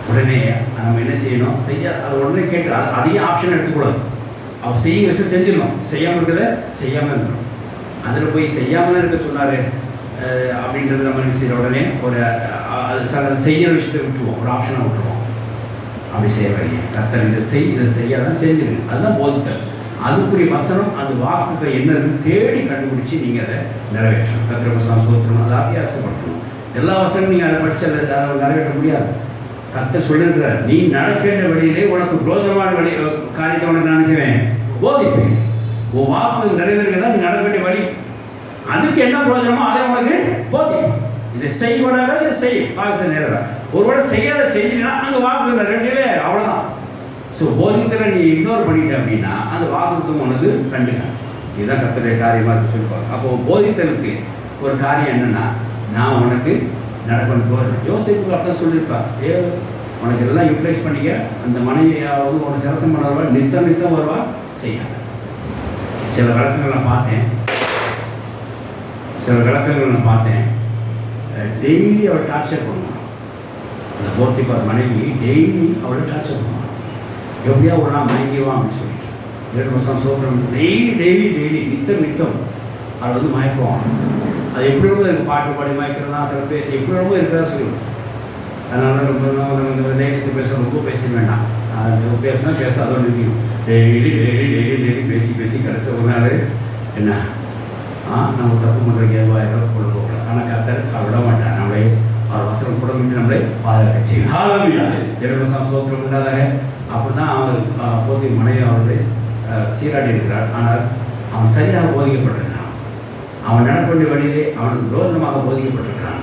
உடனே நம்ம என்ன செய்யணும்? அதை உடனே கேட்டு அதையும் ஆப்ஷன் எடுத்துக்கூடாது. அவள் செய்ய விஷயம் செஞ்சிடணும், செய்யாமல் இருக்கிறத செய்யாமல் இருக்கணும். அதில் போய் செய்யாமல் இருக்க சொன்னார் அப்படின்றது நம்ம என்ன செய்கிற உடனே ஒரு செய்கிற விஷயத்தை விட்டுருவோம், ஒரு ஆப்ஷனை விட்டுருவோம். அப்படி செய்ய வைங்க. கர்த்தர் இதை செய்யாதான் செஞ்சிருங்க. அதுதான் போதித்தல். அதுக்குரிய வசனம், அந்த வாக்குத்தை என்னன்னு தேடி கண்டுபிடிச்சி நீங்கள் அதை நிறைவேற்றணும். கர்த்தருக்கு சோத்திரம், அதை அபியாசப்படுத்தணும். எல்லா வசனமும் நீங்கள் அதை படித்து அதை நிறைவேற்ற முடியாது. கர்த்தர் சொல்லியிருக்கிறார், நீ நடக்க வேண்டிய வழியிலே உனக்கு பிரோஜனமான காரியத்தை உனக்கு நான் செய்வேன், போதிப்பேன். உன் வாக்கு நிறைவேறுகிறதா நீ நடக்க வேண்டிய வழி. அதுக்கு என்ன பிரோஜனமோ அதை உனக்கு போதிப்பேன். இதை செய்யக்கூடாது, இதை செய்யும் வாக்குத்தை நிறைவேற. ஒருவேளை செய்யாத செஞ்சுட்டீங்கன்னா அங்கே வாக்குத்தை ரெண்டிலே அவ்வளோதான். ஸோ போதித்தலை நீ இக்னோர் பண்ணிட்ட அப்படின்னா அந்த வாக்குத்தம் உனக்கு கண்டுக்க. இதுதான் கர்த்தருடைய காரியமாக இருக்கு சொல்லிப்பாங்க. அப்போது போதித்தலுக்கு ஒரு காரியம் என்னென்னா, நான் உனக்கு நடக்கணும் போகிறேன். யோசிப்புக்கு அர்த்தம் சொல்லியிருப்பார், உனக்கு இதெல்லாம் யூட்டிலைஸ் பண்ணிக்க. அந்த மனைவியாவது உனக்கு சிரசம் பண்ணுறவா நித்தம் வருவா செய்யாத. சில விளக்கங்கள் நான் பார்த்தேன். டெய்லி அவள் டார்ச்சர் பண்ணுவான். அந்த போர்த்திப்பார் மனைவி டெய்லி அவளை டார்ச்சர் பண்ணுவான். எப்படியா ஒரு நாள் மயங்கிடுவான் அப்படின்னு சொல்லிட்டு 7 வருஷம் சோத்திரம் டெய்லி நித்தம் அதை மயக்குவான். அது எப்படி ரொம்ப பாட்டு பாடி மயக்கிறதா, சில பேசி எப்படி ரொம்ப இருக்கிறதா சொல்லுவோம். அதனால ரொம்ப லேடிஸ் பேச ரொம்ப பேச வேண்டாம். பேசினா அதோட நிறுத்திடும். டெய்லி பேசி கடைசி ஒரு நாள் என்ன நம்ம தப்பு பண்ணுறதுக்கு எதுவாக கொண்டு போகலாம். ஆனால் கர்த்தர் விட மாட்டார். நம்மளை அவர் வசனம் கூட விட்டு நம்மளை பாதுகாக்க செய்யும். ஹalleluya. 7 வருஷம் சோத்திரம் உண்டாதாக. அப்படி தான் அவன் போதி மனைவி அவர்கள் சீராடி இருக்கிறார். ஆனால் அவன் சரியாக போதிக்கப்பட்டிருக்கிறான். அவன் நடக்க வேண்டிய வழியிலே அவனுக்கு விரோதமாக போதிக்கப்பட்டிருக்கிறான்.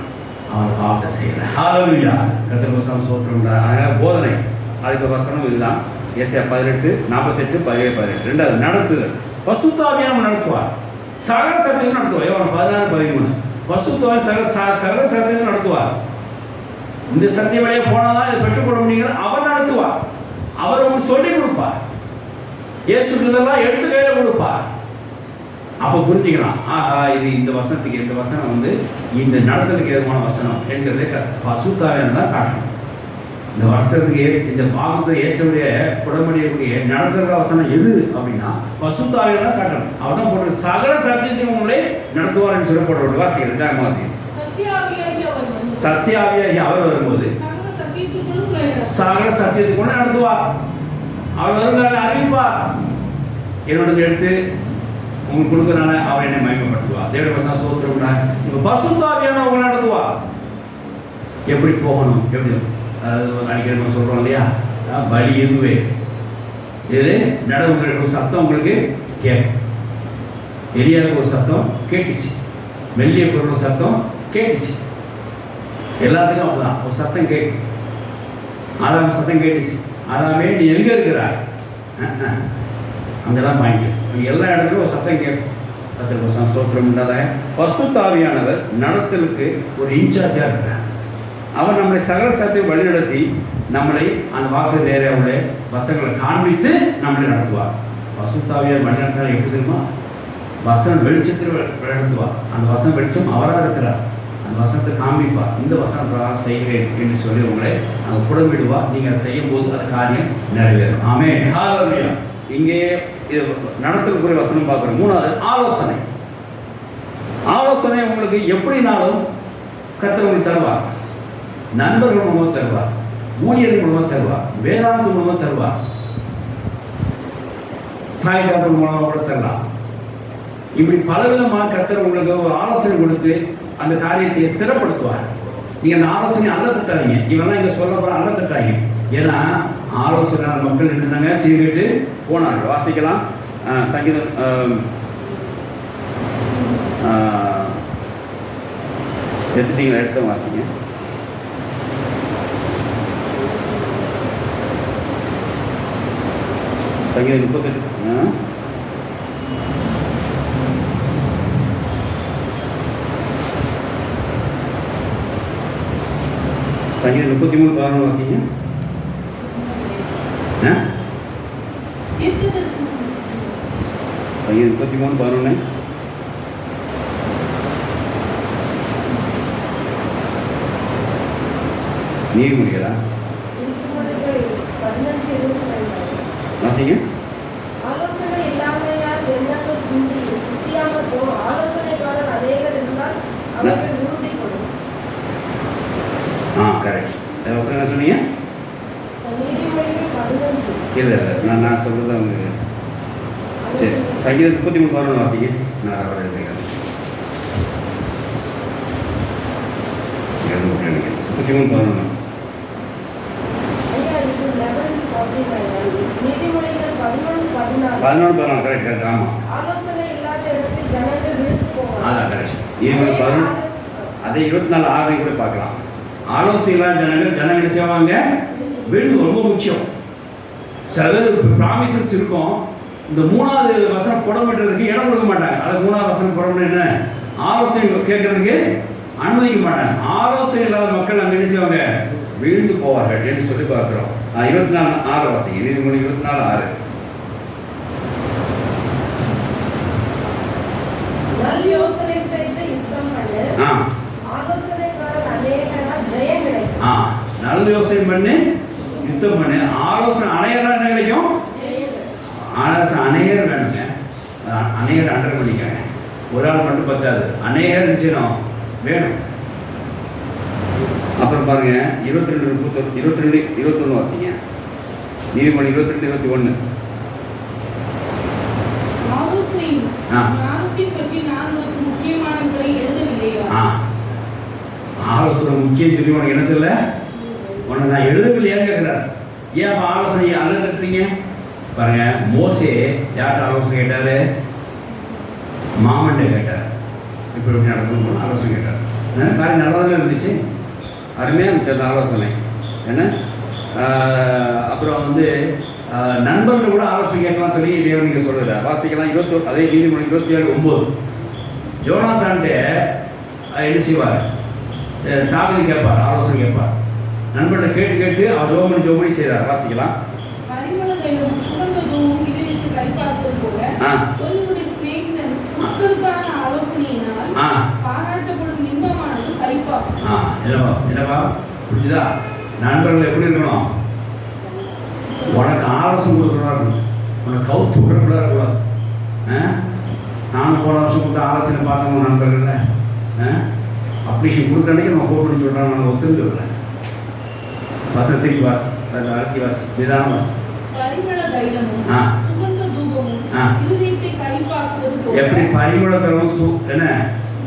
அவன் பாவத்தை செய்யலை. ஹalleluya. கர்த்தர் வசனம் சோத்திரம் உண்டாக. அதனால் போதனை அதுக்கு வசனம் இதுதான். ஏசாயா 18:48, 17, 18. 2வது நடத்துதல். பசுத்த ஆவியானவர் நடத்துவார், சகல சத்தியத்தையும் நடத்துவார். யோவான் 16:13. பசுத்த ஆவி சகல சத்தியத்தையும் நடத்துவார். இந்த சத்திய வழியாக போனால் தான் இதை பெற்றுக்கொள்ள முடியுங்கிற அவர் நடத்துவார். அவர் உங்களுக்கு சொல்லிக் கொடுப்பார். இயேசுக்கிறதெல்லாம் எடுத்து கையில் கொடுப்பார். அப்போ புரிஞ்சுக்கலாம், ஆஹா இது இந்த வசனத்துக்கு இந்த வசனம் இந்த நடத்துறதுக்கு ஏதுமான வசனம் என்கிறதை பசுத்தாவியானவர் தான் காட்டணும். இந்த வருஷத்துக்கு இந்த பாகத்தை ஏற்றவுடைய புடமடியக்கூடிய நடத்துகிற வசனம் எது அப்படின்னா பசுத்தாவியானவர் காட்டணும். அவர் தான் போட்டு சகல சத்தியத்தையும் உங்களை நடத்துவார்னு சொல்லி போட்டு வாசிக்கிறேன். 2ஆம் வாசிக்கிறேன். சத்தியாவியாகி அவர் வரும்போது சகல சத்தியத்துக்குள்ள நடத்துவார். அவர் வருங்கால அறிவிப்பார். என்னோட எடுத்து உங்களுக்கு கொடுக்கறனால அவர் என்னை மகிமைப்படுத்துவார். தேவனுடைய வசனம் சோத்திரம். இப்போ பசுத்தாவியானவர் உங்களை நடத்துவார். எப்படி போகணும், எப்படி அடிக்கடி நம்ம சொல்கிறோம் இல்லையா, பலி எதுவே இது நடவுங்களுக்கு ஒரு சத்தம் உங்களுக்கு கேட்கும். எலியாவுக்கு ஒரு சத்தம் கேட்டுச்சு, மெல்லிய ஒரு சத்தம் கேட்டுச்சு. எல்லாத்துக்கும் அப்படிதான் ஒரு சத்தம் கேட்கும். ஆதாம் சத்தம் கேட்டுச்சு. ஆதாமே நீ எங்கே இருக்கிறாய்? அங்கே தான் பாயிண்ட். எல்லா இடத்துலையும் ஒரு சத்தம் கேட்கும். கர்த்தருக்கு ஸ்தோத்திரம் உண்டாதாக. பரிசுத்த ஆவியானவர் நடத்தலுக்கு ஒரு இன்சார்ஜாக இருக்கிறார். அவர் நம்மளை சகல சத்தியம் வழிநடத்தி நம்மளை அந்த வாக்கு நேரவுடைய வசங்களை காண்பித்து நம்மளை நடத்துவார். பரிசுத்த ஆவியார் வழிநடத்தினா எப்படி தெரியுமா? வசனம் வெளிச்சத்தில் நடத்துவார். அந்த வசனம் வெளிச்சம் அவராக இருக்கிறார். அந்த வசனத்தை காண்பிப்பார். இந்த வசனம் பிரகாரம் செய்கிறேன் என்று சொல்லி உங்களை அங்கே புடமிடுவார். நீங்கள் அதை செய்யும் போது அந்த காரியம் நிறைவேறும். ஆமென். ஹல்லேலூயா. இங்கே இது நடத்தக்கூடிய வசனம் பார்க்குறோம். மூணாவது ஆலோசனை. ஆலோசனை உங்களுக்கு எப்படினாலும் கர்த்தர் உங்களுக்கு தருவார். நண்பர்கள் மூலமாக தருவார், ஊழியர்கள் மூலமாக தருவார், வேதாந்த மூலமாக தருவார், தாய் தகவல் மூலமாக கூட தரலாம். இப்படி பலவிதமாக கர்த்தர் உங்களுக்கு ஒரு ஆலோசனை கொடுத்து அந்த காரியத்தை ஸ்திரப்படுத்துவார். நீங்கள் அந்த ஆலோசனை அல்ல தட்டாதீங்க. இவெல்லாம் இங்கே சொல்ல போகிற அல்ல தட்டாங்க. ஏன்னா ஆலோசனை மக்கள் நினைச்சாங்க சீர்கிட்டு போனாங்க. வாசிக்கலாம். சங்கீதம் எடுத்துட்டீங்களா? எடுத்து வாசிங்க. சங்கீதம் 38. சங்கீதம் 33 வாசிங்க. சங்கீதம் 33:11. நீதிமொழிகளா? வாசிங்க. கரெக்ட். என்ன சொன்னீங்க? இல்லை நான் சொல்கிறது அவங்க. சரி, சங்கீதம் 33:11 வாசிங்க. நான் அவரை எழுதுகிறேன். 33:11. கரெக்ட். ஆமாம், அதான் கரெக்ட். அதே 24:6 கூட பார்க்கலாம். ஆலோசனை இல்லாத ஜனங்கள் செய்வாங்க, விழுந்து. ரொம்ப முக்கியம். சில பேர் ப்ராமிசஸ் இருக்கும். இந்த 3வது வசனம் புடமிட்டுறதுக்கு இடம் கொடுக்க மாட்டாங்க. அது 3வது வசனம் புடமிட்டு என்ன ஆலோசனை கேட்கறதுக்கு அனுமதிக்க மாட்டாங்க. ஆலோசனை இல்லாத மக்கள் அங்கே என்ன செய்வாங்க? வீழ்ந்து போவார்கள் என்று சொல்லி பார்க்கிறோம். 24:6 வாசிங்க. நீதிமொழி 24:6. நல்ல யோசனை பண்ணி யுத்தம் பண்ணு. ஆலோசனை அணையெல்லாம் என்ன கிடைக்கும்? ஆலோசனை அநேகர் வேணுங்க. அநேகர் அண்டர் பண்ணிக்காங்க. ஒரு ஆள் மட்டும் பத்தாது, அநேகர் செய்யணும், வேணும். அப்புறம் பாருங்க 22:21 வாசிங்க. நீதிமொழி 22:21. ஆலோசனை முக்கியம் சொல்லி உனக்கு என்ன சொல்ல? உனக்கு நான் எழுதவில்லையான்னு கேட்கிறார். ஏன் ஆலோசனை அல்லதுறீங்க? பாருங்க, மோசே யார்கிட்ட ஆலோசனை கேட்டாரு? மாமன்ட்ட கேட்டார். இப்படி எப்படி நடக்கணும்னு ஆலோசனை கேட்டார். காரியம் நல்லா தான் இருந்துச்சு, அருமையாக இருந்துச்சு அந்த ஆலோசனை. என்ன அப்புறம் நண்பர்கள் கூட ஆலோசனை கேட்கலாம் சொல்லி தேவன் நீங்கள் சொல்லுற வாசிக்கலாம். அதே நீதிமொழி 27:9. யோனாத்தான்ட்டு என்ன செய்வார்? தாவீது கேட்பார், ஆலோசனை கேட்பார். நண்பர்கிட்ட கேட்டு கேட்டு அவர் ஜோமணி செய்தார். வாசிக்கலாம். என்னப்பா புரிஞ்சுதா? நண்பர்கள் எப்படி இருக்கணும்? உனக்கு ஆலோசனை கொடுக்குறதா இருக்கணும், உனக்கு கவுத்து விடுறதா இருக்கக்கூடாது. நானும் போன வருஷம் கொடுத்த ஆலோசனை பார்த்தவங்க நண்பர்கள் அப்ளிகேஷன் கொடுக்குற அன்றைக்கி நம்ம ஃபோன் பண்ணி சொல்கிறாங்க, நாங்கள் ஒத்துழைக்கல. வசனத்துக்கு வாசி, அழுத்தி வாசி, நிதான வாசி. எப்படி பரிமள தரும் என்ன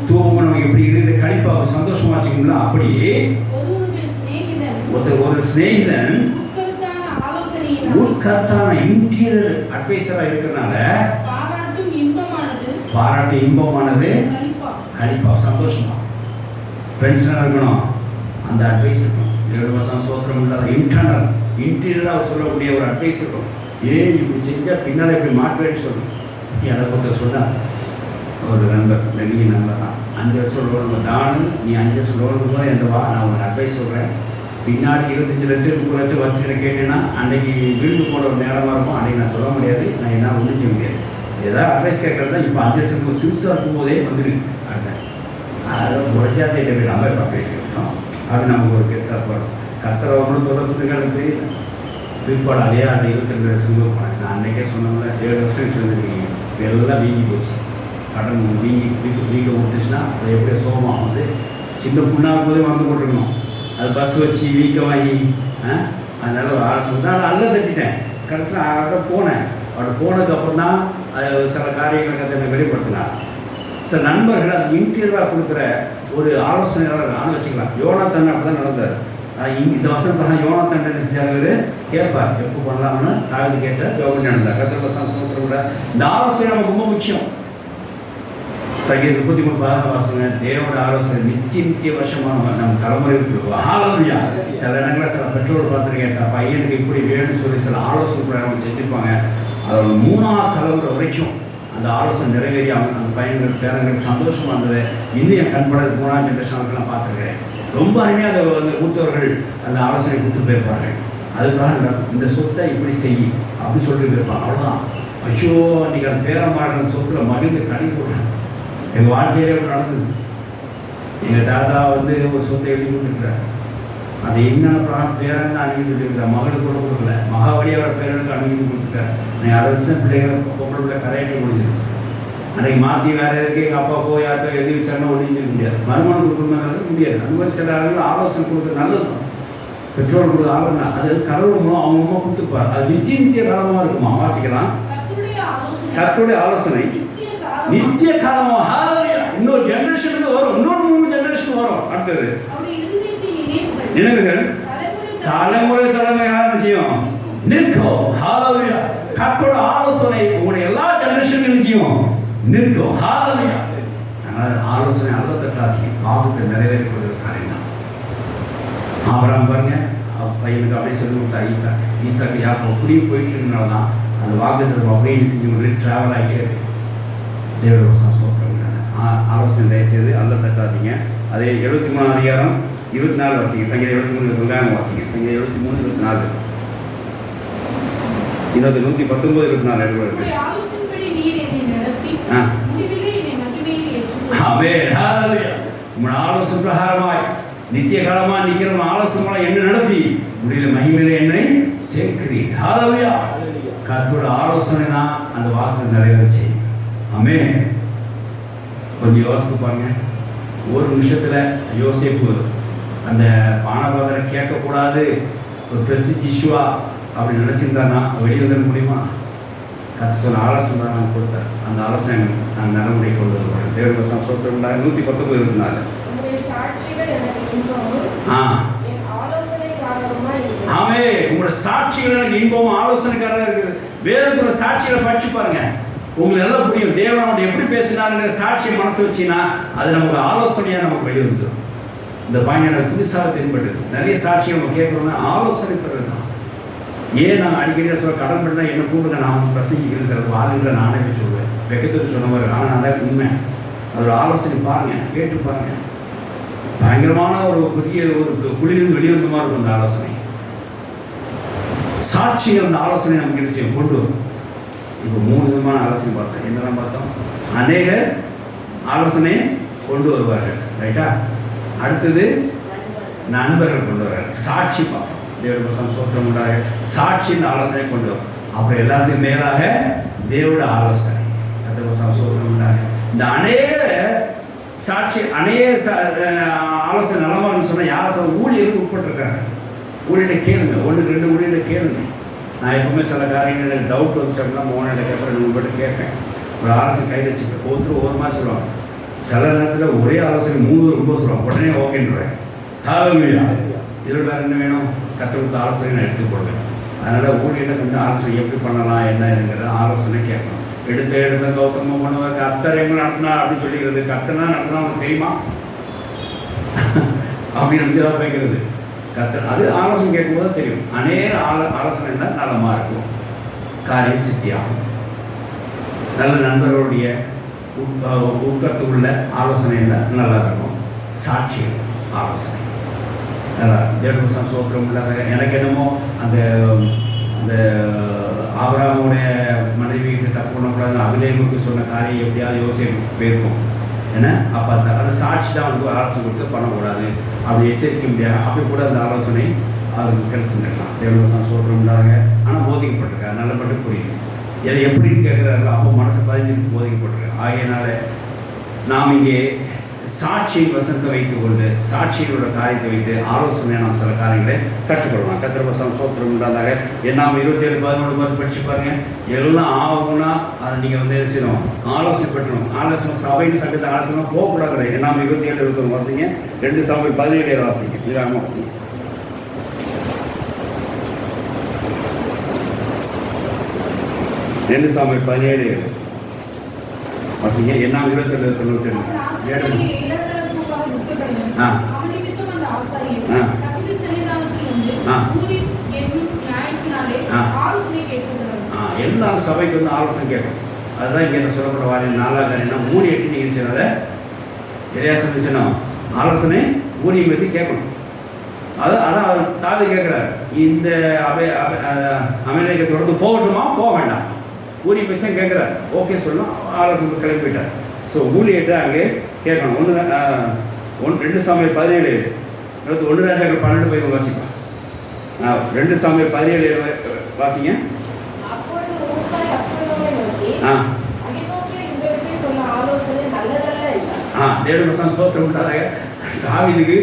தூபம் நமக்கு எப்படி இருந்து கழிப்பாக சந்தோஷமா வச்சுக்கணும்ல, அப்படி ஒரு சிநேகிதன் உட்கருத்தான இன்டீரியர் அட்வைசராக இருக்கிறனால பாராட்டு இன்பமானது கழிப்பா சந்தோஷமா. ஃப்ரெண்ட்ஸ் இருக்கணும், அந்த அட்வைஸ் இருக்கணும். 7 வருஷம் சோத்திரம் இல்லாத இன்டர்னல் இன்டீரியராக சொல்லக்கூடிய ஒரு அட்வைஸ் இருக்கும். ஏன் இப்படி செஞ்சால் பின்னால் இப்படி மாற்றுவேன்னு சொல்லணும். எனக்கு ஒருத்தர் சொன்னார், ஒரு நண்பர், நெருங்கிய நண்பர் தான். 5 லட்சம் லோன் தான், நீ 5 லட்சம் லோனுக்கு போது எந்த வா, நான் ஒரு அட்வைஸ் சொல்கிறேன். பின்னாடி 25 லட்சம் 30 லட்சம் வச்சுக்கிட்ட கேட்டேன்னா அன்றைக்கி வீடு போட ஒரு நேரமாக இருக்கும். அன்றைக்கி நான் சொல்ல முடியாது, நான் என்ன ஒன்றும் செய்ய முடியாது. ஏதாவது அட்வைஸ் கேட்குறது தான். இப்போ 5 லட்சம் சிறுசாக இருக்கும்போதே வந்துடு அப்படின். அதில் உடச்சாதே போய் நம்ம அட்வைஸ் கேட்கணும். அப்படி நமக்கு ஒரு கெத்தாக போகிறோம். கத்துறவங்களும் தொடர்ச்சிருக்கான்னு தெரியல. பிற்பாடு அதே அந்த 22 லட்சம் போனேன். நான் அன்றைக்கே சொன்னோம்ல, 7 வருஷம் சொல்லியிருக்கீங்க, எல்லாம் வீங்கி போச்சு. கடன் வீக்க ஊற்றுச்சுன்னா அது எப்படியோ சோகமாக வந்து சின்ன புண்ணாக போதே வந்து போட்டுருக்கணும். அது பஸ் வச்சு வீக்க வாங்கி அதனால ஒரு ஆள் சொன்னால் அல்ல தட்டிட்டேன். கடைசியில் அவர்கிட்ட போனேன். அவர்கிட்ட போனதுக்கப்புறம் தான் அது சில காரியங்களை கற்று வெளிப்படுத்தினார். சில நண்பர்கள் அது இன்டீரியராக கொடுக்குற ஒரு ஆலோசனையாளர் ஆன வச்சுக்கலாம். யோனாத்தான் அப்படி தான் நடந்தார். இந்த வசனம் பார்த்தா யோனாத்தான் என்ன செஞ்சாரு கேட்பார், எப்போ பண்ணலாம்னு தாழ்ந்து கேட்ட கவர்மெண்ட் நடந்தார். கர்த்தர் வசனம் சோத்திரம் கூட இந்த ஆலோசனை நமக்கு ரொம்ப முக்கியம். சங்கீதம் 33 வாசனை, தேவனோட ஆலோசனை நித்திய வருஷமாக நம்ம தலைமுறை இருக்கு. ஹல்லேலூயா. சில இடங்களில் சில பெற்றோர் பார்த்துருக்கேன், பையனுக்கு இப்படி வேணும்னு சொல்லி சில ஆலோசனை பிரகாரம் செஞ்சுருப்பாங்க. அதோட 3ஆம் தலைமுறை வரைக்கும் அந்த ஆலோசனை நிறைவேறி அவங்க அந்த பையன்கள் பேரங்கள் சந்தோஷமாக இருந்தது. இன்னும் என் கண்படாது 3ஆம் ஜென்ரேஷனுக்கெல்லாம் பார்த்துருக்கேன். ரொம்ப அருமையாக அந்த மூத்தவர்கள் அந்த ஆலோசனை கொடுத்து போயிருப்பார்கள். அதுக்காக இந்த சொத்தை இப்படி செய் அப்படின்னு சொல்லிட்டு போயிருப்பாங்க. அவ்வளோதான். ஐயோ, அன்றைக்கி அந்த பேரமாடுற சொத்தில் மகிழ்ந்து கனி போடுறேன். எங்கள் வாழ்க்கையிலே அப்படி நடந்தது. எங்கள் தாத்தா வந்து ஒரு சொத்தை எழுதி கொடுத்துருக்குறார். அது என்னென்ன பேரன்னு அணுகிட்டு இருக்கிற மகளுக்கு கூட கொடுக்கல. மகாவடி அவரை பேரனுக்கு அணுகிட்டு கொடுத்துருக்காரு. நான் அதை வச்சு தான் பிள்ளைகளை பொம்பளை பிள்ளை கரையாற்ற முடிஞ்சது. அன்றைக்கி மாற்றி வேறு எதுக்கு எங்கள் அப்பா போய் யாருக்கோ எழுதி வச்சாங்கன்னா ஒழிஞ்சிக்க முடியாது. மருமகன் கொடுக்கணுங்கிறது முடியாது. அந்த மாதிரி சில ஆளுகள் ஆலோசனை கொடுக்குறது நல்லது. பெற்றோர் கொடுக்குற ஆலோசனை அது கடவுள் மூலம் அவங்க அம்மா கொடுத்துருப்பார். அது நித்திய காலமாக இருக்குமா? வாசிக்கலாம். கர்த்தருடைய ஆலோசனை நித்திய காலமாக. ஹல்லேலூயா. இன்னொரு ஜெனரேஷனுக்கு வரும், இன்னொரு 3 ஜெனரேஷனுக்கு வரும். அடுத்தது நினைவுகள் தலைமுறை தலைமையாக செய்யும் நிற்கும். ஹல்லேலூயா. கர்த்தருடைய ஆலோசனை உங்களுடைய எல்லா ஜெனரேஷனுக்கும் நிச்சயம் நிற்கும். ஹல்லேலூயா. அதனால் ஆலோசனை அல்ல தட்டாதீங்க. பாவத்தை நிறைவேறி கொள்கிற காரியம் தான். ஆபிரகாம் பாருங்க, பையனுக்கு அப்படியே சொல்லி கொடுத்தா ஈசாக்கு யாருக்கும் அப்படியே போயிட்டு இருக்கனால தான் அந்த வாக்குத்தத்தம் அப்படியே செஞ்சு உங்களுக்கு ட்ராவல் ஆகிட்டே இருக்கு. தேவ சோத்திரம். ஆலோசனை தயவுசெய்து அல்ல தட்டாதீங்க. அதே 73ஆம் அதிகாரம் 24 வாசிங்க. சங்கீதம் 73 வாசிங்க. சங்கீதம் 73 24. இன்னொரு 119 24 இருக்கு. உங்களோட ஆலோசனை பிரகாரமாய் நித்திய காலமா நிற்கிற ஆலோசனை என்ன நடத்தி முடியல மகிமையில என்னை சேர்க்கிறீர். ஹல்லேலூயா. கர்த்தரோட ஆலோசனை தான் அந்த வார்த்தை நிறைவேற செய்யும். ஆமென். கொஞ்சம் யோசித்து பாருங்க. ஒரு நிமிஷத்தில் யோசிப்பு அந்த பானபாதரை கேட்கக்கூடாது, ஒரு பிரசித்தி இஷ்யூவா அப்படி நினச்சிருந்தானா வெளியே வந்துட முடியுமா? கற்று சொன்ன ஆலோசனை நான் கொடுத்தேன். அந்த ஆலோசனை நான் நடைமுறை கொண்டு வருவேன். தேவ வசனம் சொல்லிட்டு 119 24. ஆமே. உங்களோட சாட்சிகள் எனக்கு இன்பமும் ஆலோசனைக்காரராக இருக்குது. வேதத்தோட சாட்சிகளை படிச்சு பாருங்க, உங்களுக்கு எல்லாம் புரியும். தேவனோட எப்படி பேசினாருங்கிற சாட்சியை மனசு வச்சுன்னா அது நமக்கு ஆலோசனையாக நமக்கு வெளியிருந்துடும். இந்த பாயிண்ட் எனக்கு புதுசாக தென்பட்டது. நிறைய சாட்சியை நம்ம கேட்கணும்னா ஆலோசனை பெறது தான். ஏன் நான் அடிக்கடி சொல்ல கடன் பண்ணால் என்ன கூப்பிடுங்க, நான் வந்து பிரசங்கிக்கிறேன் சார் வாருங்கிற நானே போய் சொல்லுவேன். வெக்கத்துக்கு சொன்ன மாதிரி. ஆனால் நான் தான் உண்மை. அதோட ஆலோசனை பாருங்க, கேட்டு பாருங்க. பயங்கரமான ஒரு பெரிய ஒரு குழியிலிருந்து வெளிவந்த மாதிரி இருக்கும் அந்த ஆலோசனை. சாட்சிகள் அந்த ஆலோசனை நமக்கு என்ன செய்யும் கொண்டு வரும். இப்போ 3 விதமான ஆலோசனை பார்த்தோம். என்னெல்லாம் பார்த்தோம்? அநேக ஆலோசனை கொண்டு வருவார்கள். ரைட்டா? அடுத்தது நண்பர்கள் கொண்டு வருவார்கள். சாட்சி பார்ப்போம். தேவ சோத்திரம் உண்டாக சாட்சியின் ஆலோசனை கொண்டு வரும். அப்புறம் எல்லாத்தையும் மேலாக தேவோட ஆலோசனை. தேவ சோத்திரம் உண்டாக இந்த அநேக சாட்சி அநேக ஆலோசனை நலமானு சொன்னால் யாரை ஊழியருக்கு உட்பட்டிருக்காங்க. ஊழியரை கேளுங்க. 1-2 ஊழியரை கேளுங்க. நான் எப்பவுமே சில காரியங்கள் எனக்கு டவுட் வந்துச்சு அப்படின்னா மோனிட்ட கேட்பேன். நீங்கள் போய்ட்டு கேட்பேன். ஒரு ஆலோசனை கையில் வச்சுப்பேன். ஒவ்வொரு மாதிரி சொல்லுவாங்க. சில நேரத்தில் ஒரே ஆலோசனை 3 ரொம்ப சொல்லுவாங்க. உடனே ஓகேன்றேன். ஹல்லேலூயா. இதில் வேறு என்ன வேணும்? கற்றுக் கொடுத்த ஆலோசனை நான் எடுத்துக்கொள்வேன். அதனால் ஊழியர்கிட்ட கொஞ்சம் ஆலோசனை எப்படி பண்ணலாம் என்ன இதுங்கிற ஆலோசனை கேட்கணும். எடுத்த கௌதமம் பண்ணுவார். கர்த்தர் எங்கே நடத்தினா அப்படின்னு சொல்லிக்கிறது. கர்த்தனா நடத்தினா உங்களுக்கு தெரியுமா அப்படின்னு நினச்சி தான் வைக்கிறது. கர்த்தர் அது ஆலோசனை கேட்கும்போது தெரியும். அநேக ஆலோசனை இருந்தால் நலமாக இருக்கும், காரியம் சித்தியாகும். நல்ல நண்பர்களுடைய உட்கருத்து உள்ள ஆலோசனை இருந்தால் நல்லா இருக்கும். சாட்சியம் ஆலோசனை நல்லா இருக்கும். தேவனுக்கு ஸ்தோத்திரம் இல்லாத எனக்கு என்னமோ அந்த அந்த ஆபிரகாமுடைய மனைவிக்கு தப்பு பண்ணக்கூடாது அபிலேமுக்கு சொன்ன காரியம் எப்படியாவது யோசிப்பு போயிருக்கும். ஏன்னா அப்போ அந்த சாட்சி தான் அவனுக்கு ஆலோசனை கொடுத்து பண்ணக்கூடாது அப்படி எச்சரிக்க முடியாது. அப்படி கூட அந்த ஆலோசனை அவருக்கு கிடைச்சிருக்கலாம். தேவனுக்கு ஸ்தோத்திரம் உண்டாக. ஆனால் போதிக்கப்பட்டிருக்காரு, நல்ல மட்டும் புரியுது. இதை எப்படின்னு கேட்குறாரு. அப்போ மனசை பதிஞ்சிருக்கு, போதிக்கப்பட்டிருக்கு. ஆகையினால நாம் இங்கே சாட்சியின் வசனத்தை வைத்து கொண்டு சாட்சிகளோட காரியத்தை வைத்து ஆலோசனை நாம் சில காரியங்களை கற்றுக்கொள்ளலாம். கத்திரவசம் சோத்திரம் உண்டாதாக என்னாம் 27:11 படிச்சு பாருங்க. எல்லாம் ஆகும்னா அதை நீங்கள் வந்து என்ன செய்யணும், ஆலோசனை பெற்றணும். ஆலோசனை சபைன்னு சங்கத்தை ஆலோசனை போகக்கூடாது. என்னாம் 27:21 வாசிங்க. 2 சாமுவேல் 17 வாசிங்க. இதாம வாசிங்க. 2 சாமுவேல் 17 வாசிங்க. என்னாம் 27:92 எல்லா சபைக்கு வந்து ஆலோசனை கேட்கும். அதுதான் இங்கே என்ன சொல்லப்பட்ட வாரியம் 4ஆம் காரியம் 3:8 நீங்கள் செய்யறத எதையா சொல்லிச்சுன்னா ஆலோசனை ஊழியம் பற்றி கேட்கணும். அதான் அவர் தாவி கேட்குறாரு. இந்த அமெரிக்க தொடர்ந்து போகட்டுமா போக வேண்டாம் ஊழியம் பற்றி தான் கேட்குறாரு. ஓகே சொல்லணும். ஆலோசனை கிளம்பி போயிட்டார். ஸோ ஊழியத்தை அங்கே கேட்கணும். 2 சாமுவேல் 17 1 ராஜாக்கள் 12 போய் வாசிப்பா. 2 சாமுவேல் 17 வாசிங்க. தேவனுக்கு ஸ்தோத்திரம் உண்டாக. தாவீதுக்கு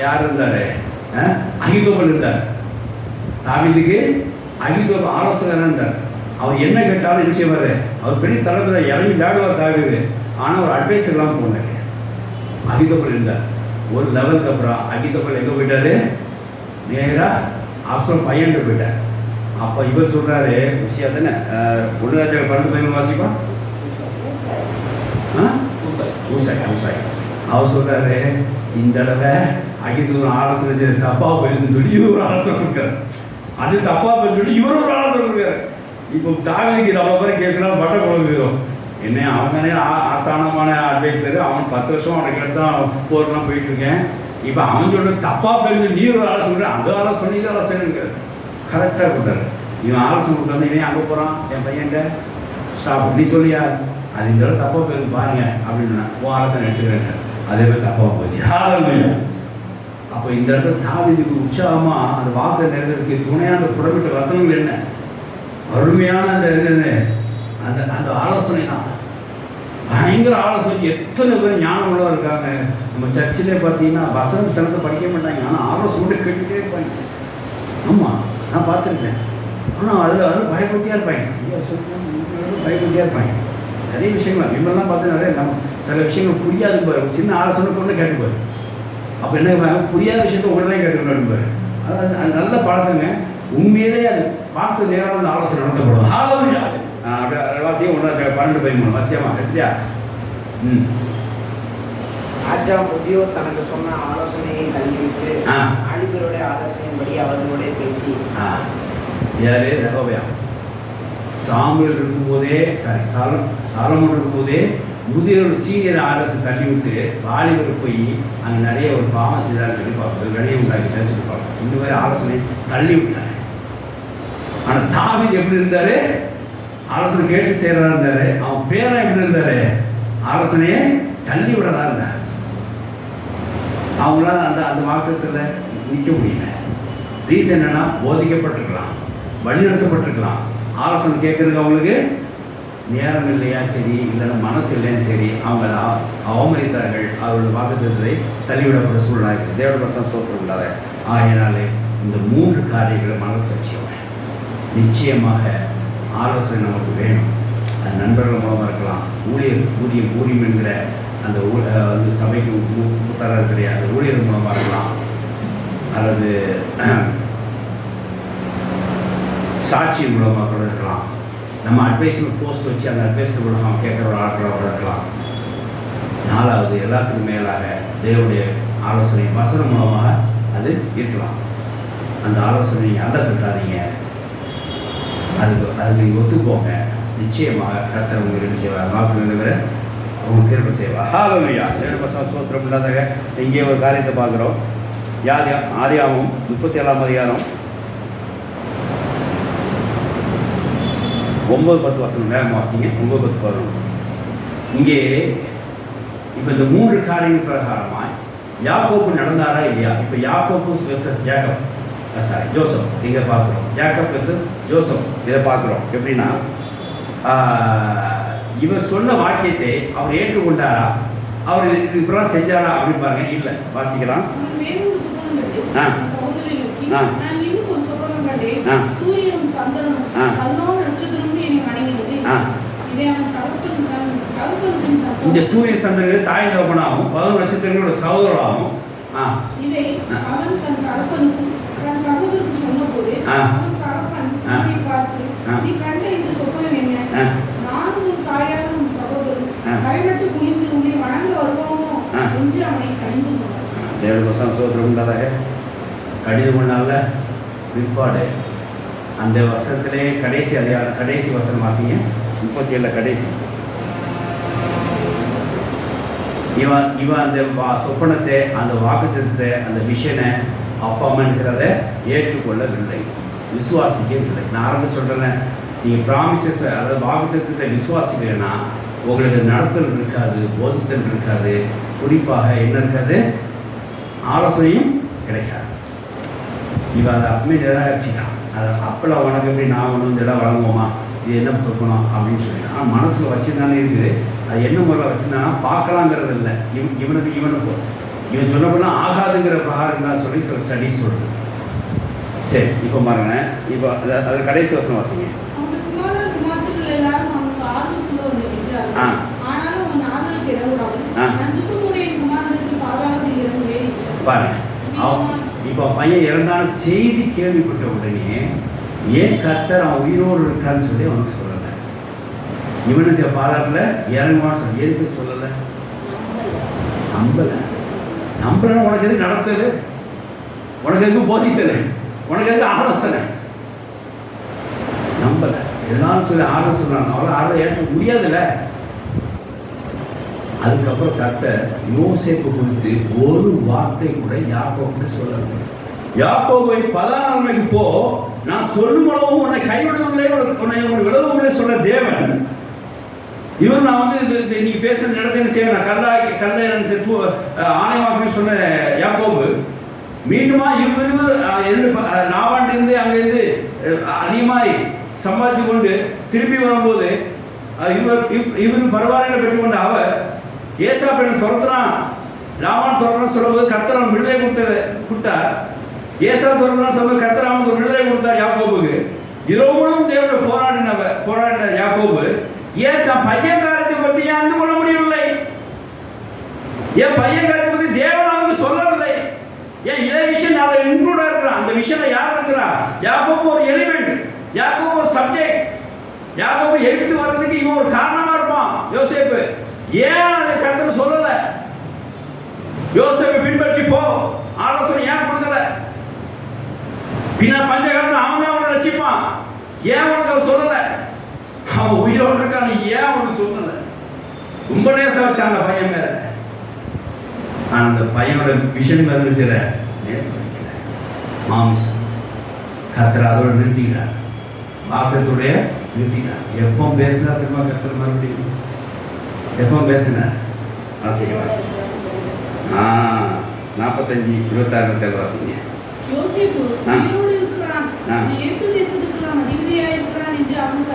யார் இருந்தார்? அகிதோபல் இருந்தார். தாவீதுக்கு அகிதோபல் ஆலோசகர் இருந்தார். அவர் என்ன கேட்டாலும் என்ன செய்வார்? அவர் பெரிய தலைமை இறங்கி விளையாடுவார் தாவீது. ஆனால் ஒரு அட்வைஸ் எல்லாம் போனார். அகிதோபல் இருந்தார். ஒரு லெவலுக்கு அப்புறம் அகிதோபல் எங்கே போயிட்டாரு? நேராக ஆப்ஷன் பையன்ட்டு போயிட்டார். அப்போ இவர் சொல்கிறாரு விஷயம் தானே 1 ராஜாக்கள் 12 போய் வாசிப்பா. ஊசாய் அவர் சொல்கிறாரு இந்த தடவை அகிதோபல் ஆலோசனை செய்ய தப்பாக போயிருந்துன்னு சொல்லி இவர் ஒரு ஆலோசனை கொடுக்காரு. அது தப்பாக போயின்னு சொல்லி இவர் ஒரு ஆலோசனை கொடுக்காரு. இப்போ தாவீதுக்கு நம்ம பேர் கேஸ்லாம் பட்ட குழம்பு போயிடும். என்ன அவன் தானே ஆசானமான அட்வைஸரு. அவன் 10 வருஷம் அவனுக்கு எடுத்தான் போர்லாம் போயிட்டுருக்கேன். இப்போ அவன் சொல்கிற தப்பாக போயிருந்து நீ ஒரு ஆலோசனை கொடுக்குற அந்த ஆலோசனை இது ஆலோசனைங்கிறார். கரெக்டாக கொடுத்தாரு. இவன் ஆலோசனை கொடுத்து வந்து இவன் அங்கே போகிறான் என் பையன்ட்ட ஸ்டாப் நீ சொல்லியா அது இந்த தடவை தப்பாக போயிருந்து பாருங்க அப்படின்னு உன் ஆலோசனை எடுத்துக்கிறேன். அதே மாதிரி தப்பாக போச்சு. அப்போ இந்த இடத்துல தாவீதுக்கு உற்சாகமாக அந்த வார்த்தை நிறைவேறதுக்கு துணையான அந்த புடமிட்ட வசனங்கள் என்ன அருமையான அந்த அந்த அந்த ஆலோசனை தான். பயங்கர ஆலோசனை. எத்தனை பேர் ஞானம் உள்ளவா இருக்காங்க. நம்ம சர்ச்சிலே பார்த்தீங்கன்னா வசனம் சிலத்தை படிக்க மாட்டாங்க. ஆனால் ஆலோசனை மட்டும் கேட்டுகிட்டே இருப்பாங்க. ஆமாம் நான் பார்த்துருக்கேன். ஆனால் அதில் பயப்பட்டியாக இருப்பாங்க. ஐயா சொல்லுங்கள் பயப்பட்டியாக இருப்பாங்க. நிறைய விஷயங்கள் இவங்கெல்லாம் பார்த்து நிறைய நம்ம சில விஷயங்கள் புரியாது பாரு. ஒரு சின்ன ஆலோசனை கொண்டு கேட்டுப்பாரு. அப்போ என்ன புரியாத விஷயத்த உங்களை தான் கேட்டுக்கணும் பாரு. அது நல்ல பழக்கங்க. உண்மையிலே அது பார்த்து நேராக அந்த ஆலோசனை நடத்தப்படும். வாசியம் 1 ராஜாக்கள் 12 போய் 3 வாசியமா எடுத்துட்டியா? ராஜா முதியோர் தனக்கு சொன்ன ஆலோசனையை தள்ளிவிட்டு ஆடிபருடைய ஆலோசனையின்படி அவர்களோட பேசி யாரு? ரெகொபெயாம். சாமுவேல் இருக்கும்போதே சாலமோன் இருக்கும்போதே முதியோர் சீனியர் ஆலோசனை தள்ளிவிட்டு வாலிபர் போய் அங்கே நிறைய ஒரு பாவம் செய்தான்னு சொல்லி பார்ப்போம். வினையை உண்டாக்கிட்டேன்னு சொல்லி பார்ப்போம். இந்த மாதிரி ஆலோசனை தள்ளி விட்டார். ஆனால் தாவீது எப்படி இருந்தார்? ஆலோசனை கேட்டு செய்கிறதா இருந்தார். அவன் பேரன் எப்படி இருந்தார்? ஆலோசனையை தள்ளி விடறதா இருந்தார். அவங்களால அந்த அந்த வார்த்தத்தில் நிற்க முடியல. ரீசன் என்னன்னா போதிக்கப்பட்டிருக்கலாம், வழிநடத்தப்பட்டிருக்கலாம். ஆலோசனை கேட்கறதுக்கு அவங்களுக்கு நேரம் இல்லையா சரி, இல்லைன்னா மனசு இல்லைன்னு சரி, அவங்க அவமதித்தார்கள். அவர்கள் வாக்குத்தத்தை தள்ளிவிடப்பட்ட சூழ்நிலை இருக்குது. தேவனுடைய ஸ்தோத்திரம் இல்லாத. ஆகையினாலே இந்த 3 காரியங்களை மனசு வச்சுக்கோங்க. நிச்சயமாக ஆலோசனை நமக்கு வேணும். அது நண்பர்கள் மூலமாக இருக்கலாம், ஊழியம் என்கிற அந்த வந்து சபைக்கு முத்தராக இருக்கிற அந்த ஊழியர் மூலமாக இருக்கலாம், அல்லது சாட்சியின் மூலமாக கூட இருக்கலாம். நம்ம அட்வைஸில் போஸ்ட் வச்சு அந்த அட்வைஸில் மூலமாக கேட்குற ஒரு ஆட்களாக இருக்கலாம். 4வது எல்லாத்துக்கும் மேலாக தேவனுடைய ஆலோசனை வசனம் மூலமாக அது இருக்கலாம். அந்த ஆலோசனை நீங்கள் அல்ல கட்டாதீங்க. அதுக்கு நீங்கள் ஒத்துப்போங்க. நிச்சயமாக கர்த்தர் உங்களுக்கு செய்வார். வாக்கு நிறுவன உங்களுக்கு கிருபை செய்வார். ஹல்லேலூயா. 7% ஸ்தோத்திரம் இல்லாதக. இங்கே ஒரு காரியத்தை பார்க்குறோம். ஆதியாகமம் 37ஆம் அதிகாரம் 9-10 வசனம் வேகமாக வாசிங்க. 9-10 இங்கே இப்போ இந்த 3 காரியங்கள் பிரகாரமாக யாக்கோபு நடந்தாரா இல்லையா? இப்போ யாக்கோபு வெர்சஸ் ஜேக்கப், ஜோசப் இங்கே பார்க்குறோம். ஜேக்கப் வெர்சஸ் ஜோசப் இதை பார்க்குறோம். எப்படின்னா இவர் சொன்ன வாக்கியத்தை அவர் ஏற்றுக்கொண்டாரா, அவர் இதுக்கெல்லாம் செஞ்சாரா அப்படின்னு பாருங்க. இல்லை, வாசிக்கலாம். இந்த சூரிய சந்திரன் தாய் தகப்பனாகும் 11 நட்சத்திரங்களோட சகோதரராகும். இதை அவன் தன் தகப்பனுக்கும் தன் சகோதரருக்கு சொன்னபோது அவன் தகப்பன் அவனை பார்த்து, நீ கண்ட இந்த சொப்பனம் என்ன? நானும் உன் தாயாரும் உன் சகோதரரும் கைநட்டு குனிந்து உன்னை வணங்க வருவோமோ என்று அவனை கடிந்து கொண்டார். தேவனுக்கு சோதரம் உண்டாதாக கடிந்து கொண்டால பிற்பாடு அந்த வசனத்திலே கடைசி வசனம் வாசிங்க. 37 கடைசி. இவன் அந்த சொப்பனத்தை, அந்த வாக்குத்தத்தை, அந்த விஷனை அப்பா அம்மா செய்கிறத ஏற்றுக்கொள்ளவில்லை, விசுவாசிக்கவில்லை. நான் ஆரம்பி சொல்கிறேன், நீங்கள் ப்ராமிசஸ், அதாவது வாக்குத்தத்தை விசுவாசிக்கலைன்னா உங்களுக்கு நடத்தல் இருக்காது, போதித்தல் இருக்காது, குறிப்பாக என்ன இருக்காது, ஆலோசனையும் கிடைக்காது. இவன் அதை அப்பமே நிராகரிச்சிட்டான். அதை அப்பெல்லாம் உனக்கு எப்படி நான் ஒன்று இதெல்லாம் வழங்குவோமா, இது என்ன சொல்லணும் அப்படின்னு சொல்லிட்டான். ஆனால் மனசில் வச்சுருந்தானே இருக்குது. அது என்ன முறையில் வச்சுருந்தானா பார்க்கலாங்கிறது இல்லை. இவன் சொன்னப்பெல்லாம் ஆகாதுங்கிற பிரகாரம் தான் சொல்லி சில ஸ்டடீஸ் சொல்லுது. சரி, இப்போ பாருங்க. இப்போ அது கடைசி வசனம் வாசிங்க. பாருங்க, இப்போ பையன் இறந்தான செய்தி கேள்விப்பட்ட உடனே ஏன் கர்த்தர் அவன் உயிரோடு இருக்கான்னு சொல்லி அவனுக்கு சொல்லலை. இவனு சில பாதாளத்தில் இறங்குவான்னு சொல்லி எதுக்கு சொல்லலை? நம்பலன்னா உனக்கு எதுக்கு நடத்தல், உனக்கு எதுக்கு போதித்தல், உனக்கு எதுக்கு ஆலோசனை? நம்பலை. எல்லாரும் சொல்லி ஆலோசனை சொன்னாங்க, அவளை ஆளை ஏற்ற முடியாதுல்ல. அதுக்கப்புறம் கர்த்தர் யோசேப்பு குறித்து ஒரு வார்த்தை கூட யாக்கோபு சொல்லலை. யாக்கோபை 14 நாளைக்கு போ, நான் சொல்லும் அளவும் உன்னை கைவிடுவதில்லை, உன்னை விடுவதில்லை சொல்ற தேவன் இவர். நான் வந்து இன்னைக்கு பேசுறது நடத்த செய்வேன், நான் கல்லை ஆணையமாக்குன்னு சொன்ன யாக்கோபு மீண்டுமா இவ்விரு லாபாண்டிருந்து அங்கிருந்து அதிகமாய் சம்பாதித்து கொண்டு திரும்பி வரும்போது இவரு பரவாயில்லை பெற்றுக்கொண்ட அவர் ஏசாப்பை துரத்துறான், லாபான் துரத்துறான்னு சொல்லும்போது கர்த்தர் அவன் விடுதலை கொடுத்தார். ஏசா துரத்துறான்னு சொல்லும்போது கர்த்தர் அவனுக்கு ஒரு விடுதலை கொடுத்தார் யாக்கோபுக்கு. இரவும் தேவனை போராடின யாக்கோபு ஏன் பையன் காரியத்தை பற்றி ஏன் அறிந்து கொள்ள முடியவில்லை? ஏன் பையன் காரியத்தை பற்றி தேவன் அவனுக்கு சொல்லவில்லை? ஏன் இதே விஷயம் நான் இன்க்ளூடா இருக்கிறான்? அந்த விஷயம் யார் இருக்கிறா? யாக்கோபு ஒரு எலிமெண்ட், யாக்கோபு ஒரு சப்ஜெக்ட். யாக்கோபு எடுத்து வர்றதுக்கு இவன் ஒரு காரணமா இருப்பான் யோசேப்பு. ஏன் அதை கர்த்தர் சொல்லல? யோசேப்பை பின்பற்றி போ ஆலோசனை ஏன் கொடுக்கல? பின்ன பஞ்சகாலத்தில் அவன் தான் அவனை ரசிப்பான். ஏன் உனக்கு அவன் சொல்லல? அவன் உயிரோடு இருக்கான், ஏன் அவனுக்கு சொல்லல? ரொம்ப நேசம் வச்சாங்க பையன் மேல. ஆனா அந்த பையனோட விஷன் மேல இருக்கிற நேசம் வைக்கல, மாமிசம். கர்த்தர் அதோட நிறுத்திக்கிட்டார், வார்த்தையுடைய நிறுத்திட்டார். எப்போ பேசினா திரும்ப கர்த்தர் மறுபடியும் எப்போ பேசினார்? வாசிக்கலாம். 45:26 வாசிங்க. யோசேப்பு உயிரோடு இருக்கிறான், எகிப்து தேசத்துக்கெல்லாம் அதிபதியாக இருக்கிறான் என்று அவனுக்கு